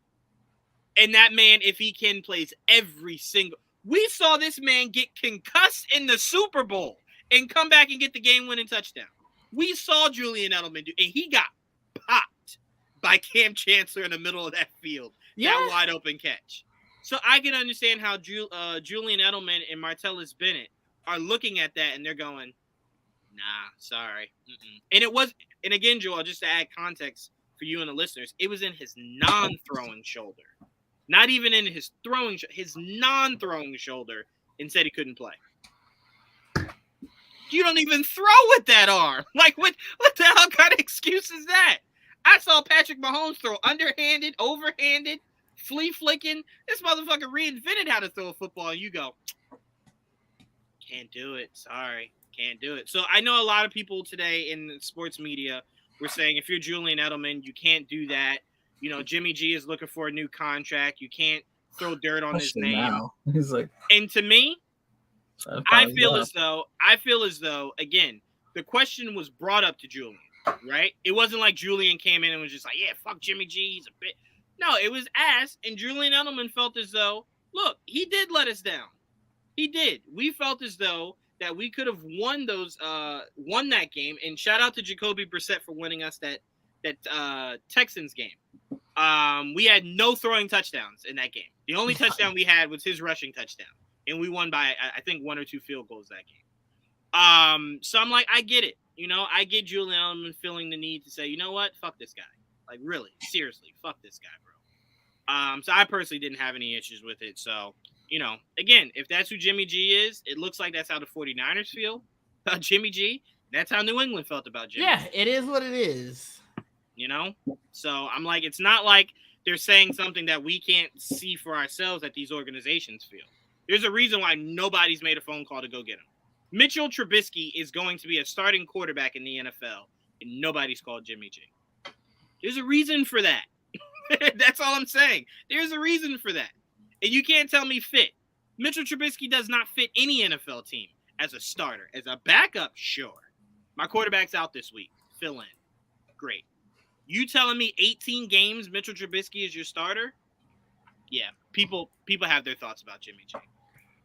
And that man, if he can, plays every single. We saw this man get concussed in the Super Bowl and come back and get the game-winning touchdown. We saw Julian Edelman do, and he got popped by Cam Chancellor in the middle of that field. Yeah. That wide-open catch. So I can understand how Julian Edelman and Martellus Bennett are looking at that, and they're going, nah, sorry. Mm-mm. And again, Joel, just to add context for you and the listeners, it was in his non-throwing shoulder. Not even in his throwing, his non-throwing shoulder, and said he couldn't play. You don't even throw with that arm. Like, what the hell kind of excuse is that? I saw Patrick Mahomes throw underhanded, overhanded, flea flicking. This motherfucker reinvented how to throw a football. And you go, can't do it. Sorry, can't do it. So I know a lot of people today in the sports media were saying if you're Julian Edelman, you can't do that. Jimmy G is looking for a new contract. You can't throw dirt on his name. Now. He's like, and to me, I feel as though, again, the question was brought up to Julian, right? It wasn't like Julian came in and was just like, yeah, fuck Jimmy G. He's a bit. No, it was asked, and Julian Edelman felt as though, look, he did let us down. He did. We felt as though that we could have won that game. And shout out to Jacoby Brissett for winning us that Texans game. We had no throwing touchdowns in that game. The only touchdown we had was his rushing touchdown. And we won by, I think, 1 or 2 field goals that game. So I'm like, I get it. I get Julian Edelman feeling the need to say, you know what? Fuck this guy. Like, really, seriously, fuck this guy, bro. So I personally didn't have any issues with it. So, again, if that's who Jimmy G is, it looks like that's how the 49ers feel about Jimmy G. That's how New England felt about Jimmy. Yeah, it is what it is. So I'm like, it's not like they're saying something that we can't see for ourselves that these organizations feel. There's a reason why nobody's made a phone call to go get him. Mitchell Trubisky is going to be a starting quarterback in the NFL, and nobody's called Jimmy G. There's a reason for that. That's all I'm saying. There's a reason for that. And you can't tell me fit. Mitchell Trubisky does not fit any NFL team as a starter. As a backup, sure. My quarterback's out this week. Fill in. Great. You telling me 18 games Mitchell Trubisky is your starter? Yeah, people have their thoughts about Jimmy G.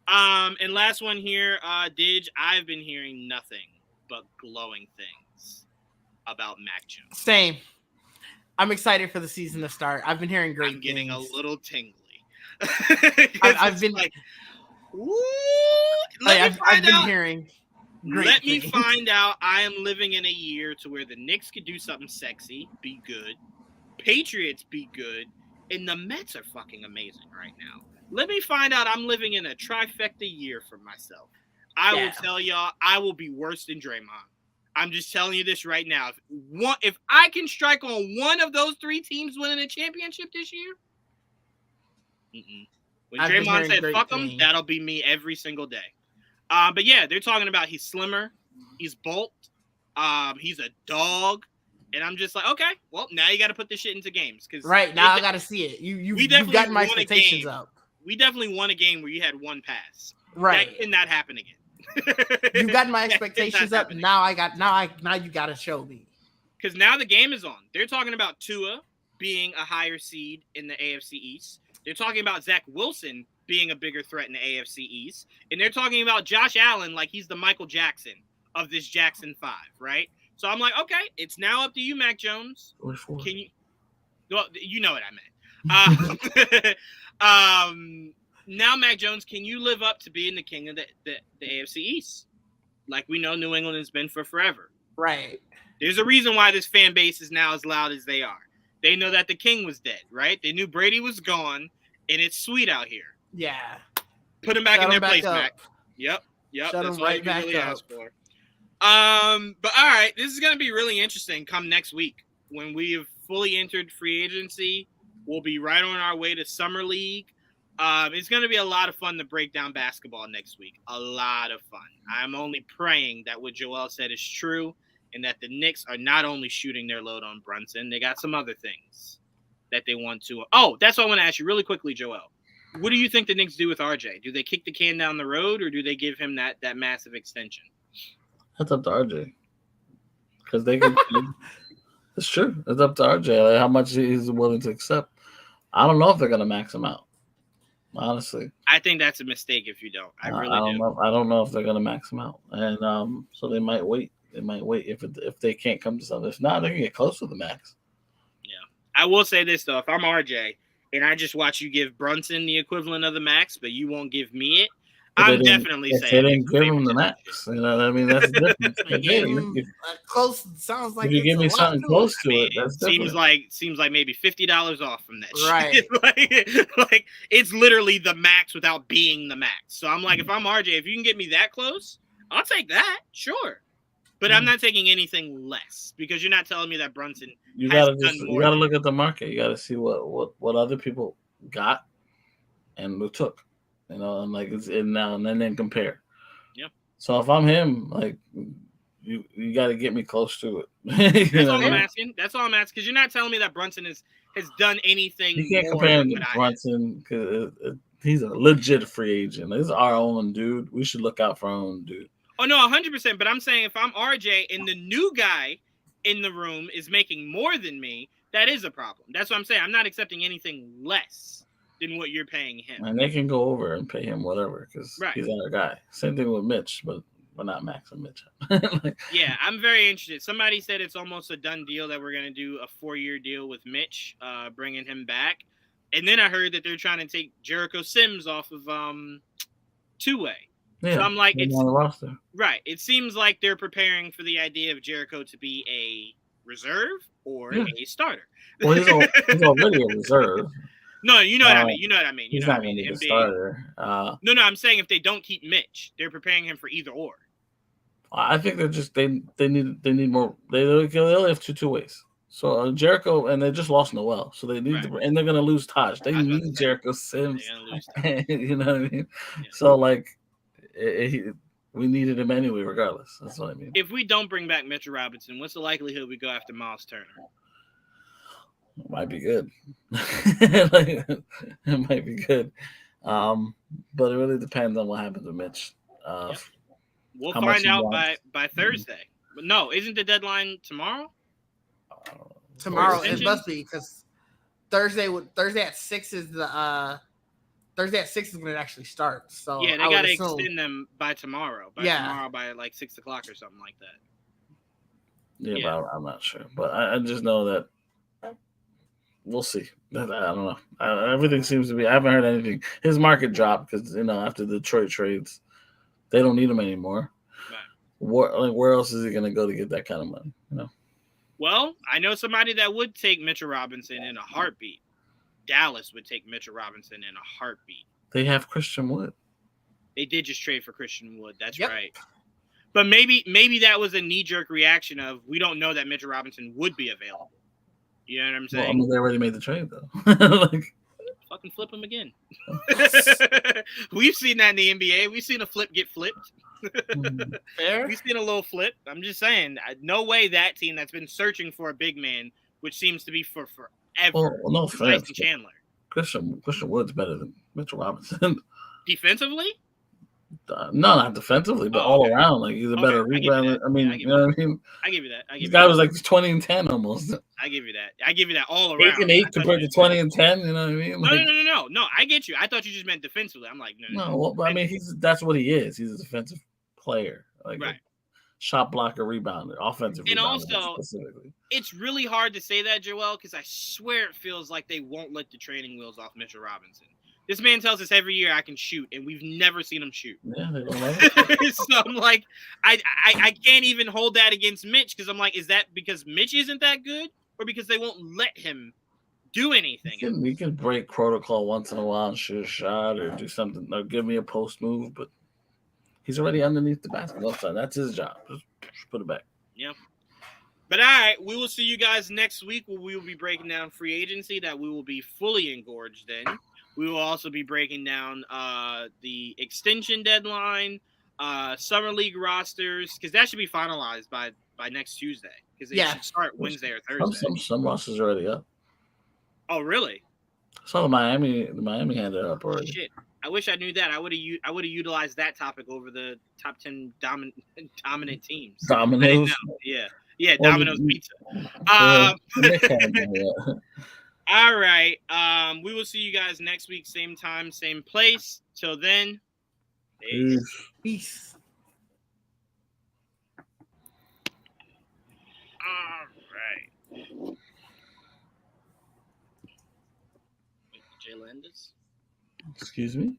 And last one here, Didge, I've been hearing nothing but glowing things about Mac Jones. Same. I'm excited for the season to start. I've been hearing great things. I'm getting a little tingly. I've been like, woo, I've been hearing great Let me things. find out I am living in a year to where the Knicks could do something sexy, be good, Patriots be good, and the Mets are fucking amazing right now. Let me find out I'm living in a trifecta year for myself. I will tell y'all, I will be worse than Draymond. I'm just telling you this right now. If I can strike on one of those 3 teams winning a championship this year, when Draymond said fuck him, that'll be me every single day. But yeah, they're talking about he's slimmer, he's bulked, he's a dog, and I'm just like, okay, well, now you got to put this shit into games because right now I got to see it. You've gotten my expectations up. We definitely won a game where you had 1 pass. Right, that cannot happen again. You've gotten my expectations up. Now you got to show me. Because now the game is on. They're talking about Tua being a higher seed in the AFC East. They're talking about Zach Wilson being a bigger threat in the AFC East. And they're talking about Josh Allen like he's the Michael Jackson of this Jackson 5, right? So I'm like, okay, it's now up to you, Mac Jones. Can you? Well, you know what I meant. Now, Mac Jones, can you live up to being the king of the AFC East? Like we know New England has been for forever. Right. There's a reason why this fan base is now as loud as they are. They know that the king was dead, right? They knew Brady was gone, and it's sweet out here. Yeah. Put them back in their place, Mac. Yep. Shut That's all you really ask for. But all right, this is going to be really interesting come next week when we have fully entered free agency. We'll be right on our way to Summer League. It's going to be a lot of fun to break down basketball next week. A lot of fun. I'm only praying that what Joel said is true and that the Knicks are not only shooting their load on Brunson, they got some other things that they want to. Oh, that's what I want to ask you really quickly, Joel. What do you think the Knicks do with RJ? Do they kick the can down the road or do they give him that massive extension? That's up to RJ. Because they can. It's true. It's up to RJ, like how much he's willing to accept. I don't know if they're going to max him out. Honestly, I think that's a mistake if you don't. I don't know. I don't know if they're going to max him out, and so they might wait. They might wait if they can't come to something. If not, they can get close to the max. Yeah, I will say this though: if I'm RJ and I just watch you give Brunson the equivalent of the max, but you won't give me it, I'm definitely saying they didn't give him the max. You know what I mean? That's different. Close sounds like if you give me something close to it, that's seems like maybe $50 off from that. Right. Shit. like it's literally the max without being the max. So I'm like, if I'm RJ, if you can get me that close, I'll take that, sure. But I'm not taking anything less because you're not telling me that Brunson You has gotta done more. You gotta look at the market. You gotta see what other people got and who took. You know, and like it's in now and then compare. Yep. So if I'm him, like you got to get me close to it. That's all I'm asking. That's all I'm asking because you're not telling me that Brunson has done anything. You can't more compare than him to what Brunson because he's a legit free agent. This is our own dude. We should look out for our own dude. Oh no, 100%. But I'm saying if I'm RJ and the new guy in the room is making more than me, that is a problem. That's what I'm saying. I'm not accepting anything less than what you're paying him. And they can go over and pay him whatever because he's our guy. Same thing with Mitch, but we're not Max and Mitch. Yeah, I'm very interested. Somebody said it's almost a done deal that we're going to do a 4-year deal with Mitch, bringing him back. And then I heard that they're trying to take Jericho Sims off of two-way. Yeah, so I'm like, it's on the roster. Right. It seems like they're preparing for the idea of Jericho to be a reserve or a starter. Well, he's already a reserve. No, you know what I mean. You know what I mean. He's not going to be a starter. No, I'm saying if they don't keep Mitch, they're preparing him for either or. I think they're just they need more. They only have two ways. So Jericho, and they just lost Noel, so they need to, and they're going to lose Taj. They need Jericho Sims. You know what I mean? Yeah. So like, we needed him anyway, regardless. That's what I mean. If we don't bring back Mitchell Robinson, what's the likelihood we go after Miles Turner? It might be good. It might be good. But it really depends on what happens with Mitch. We'll find out by Thursday. But no, isn't the deadline tomorrow? Tomorrow it must be because Thursday at 6 is the Thursday at 6 is when it actually starts. So yeah, they gotta extend them by tomorrow. Tomorrow by like 6 o'clock or something like that. Yeah. But I'm not sure. But I just know that we'll see. I don't know. Everything seems to be. I haven't heard anything. His market dropped because after the Detroit trades, they don't need him anymore. Right. Where else is he going to go to get that kind of money? Well, I know somebody that would take Mitchell Robinson in a heartbeat. Dallas would take Mitchell Robinson in a heartbeat. They have Christian Wood. They did just trade for Christian Wood. That's right. But maybe that was a knee-jerk reaction of we don't know that Mitchell Robinson would be available. You know what I'm saying? Well, they already made the trade though. Fucking flip him again. We've seen that in the NBA. We've seen a flip get flipped. We've seen a little flip. I'm just saying, no way that team that's been searching for a big man, which seems to be for forever. Well, no offense, Chandler. Christian Wood's better than Mitchell Robinson. Defensively? No, not defensively, but all around. Like he's a better rebounder. I mean, you know what I mean? I give you that. This guy was like 20 and 10 almost. I give you that all around. 8 and 8 compared to 20 and 10. You know what I mean? No. I get you. I thought you just meant defensively. I'm like, no. Well, but I mean, that's what he is. He's a defensive player, like a shot blocker, rebounder, offensive. And rebounder also, specifically, it's really hard to say that, Joel, because I swear it feels like they won't let the training wheels off Mitchell Robinson. This man tells us every year I can shoot, and we've never seen him shoot. Yeah, they don't like it. So I'm like, I can't even hold that against Mitch because I'm like, is that because Mitch isn't that good, or because they won't let him do anything? We can break protocol once in a while and shoot a shot or do something, or give me a post move, but he's already underneath the basketball side. That's his job. Just put it back. Yeah. But all right, we will see you guys next week where we will be breaking down free agency that we will be fully engorged in. We will also be breaking down the extension deadline, summer league rosters, because that should be finalized by next Tuesday. Because it should start Wednesday or Thursday. Some rosters are already up. Oh, really? So the Miami had it up already. Shit, I wish I knew that. I would have utilized that topic over the top 10 dominant teams. Domino's. Yeah, Domino's Pizza. All right. We will see you guys next week, same time, same place. Till then, peace. All right. Jay Landis. Excuse me?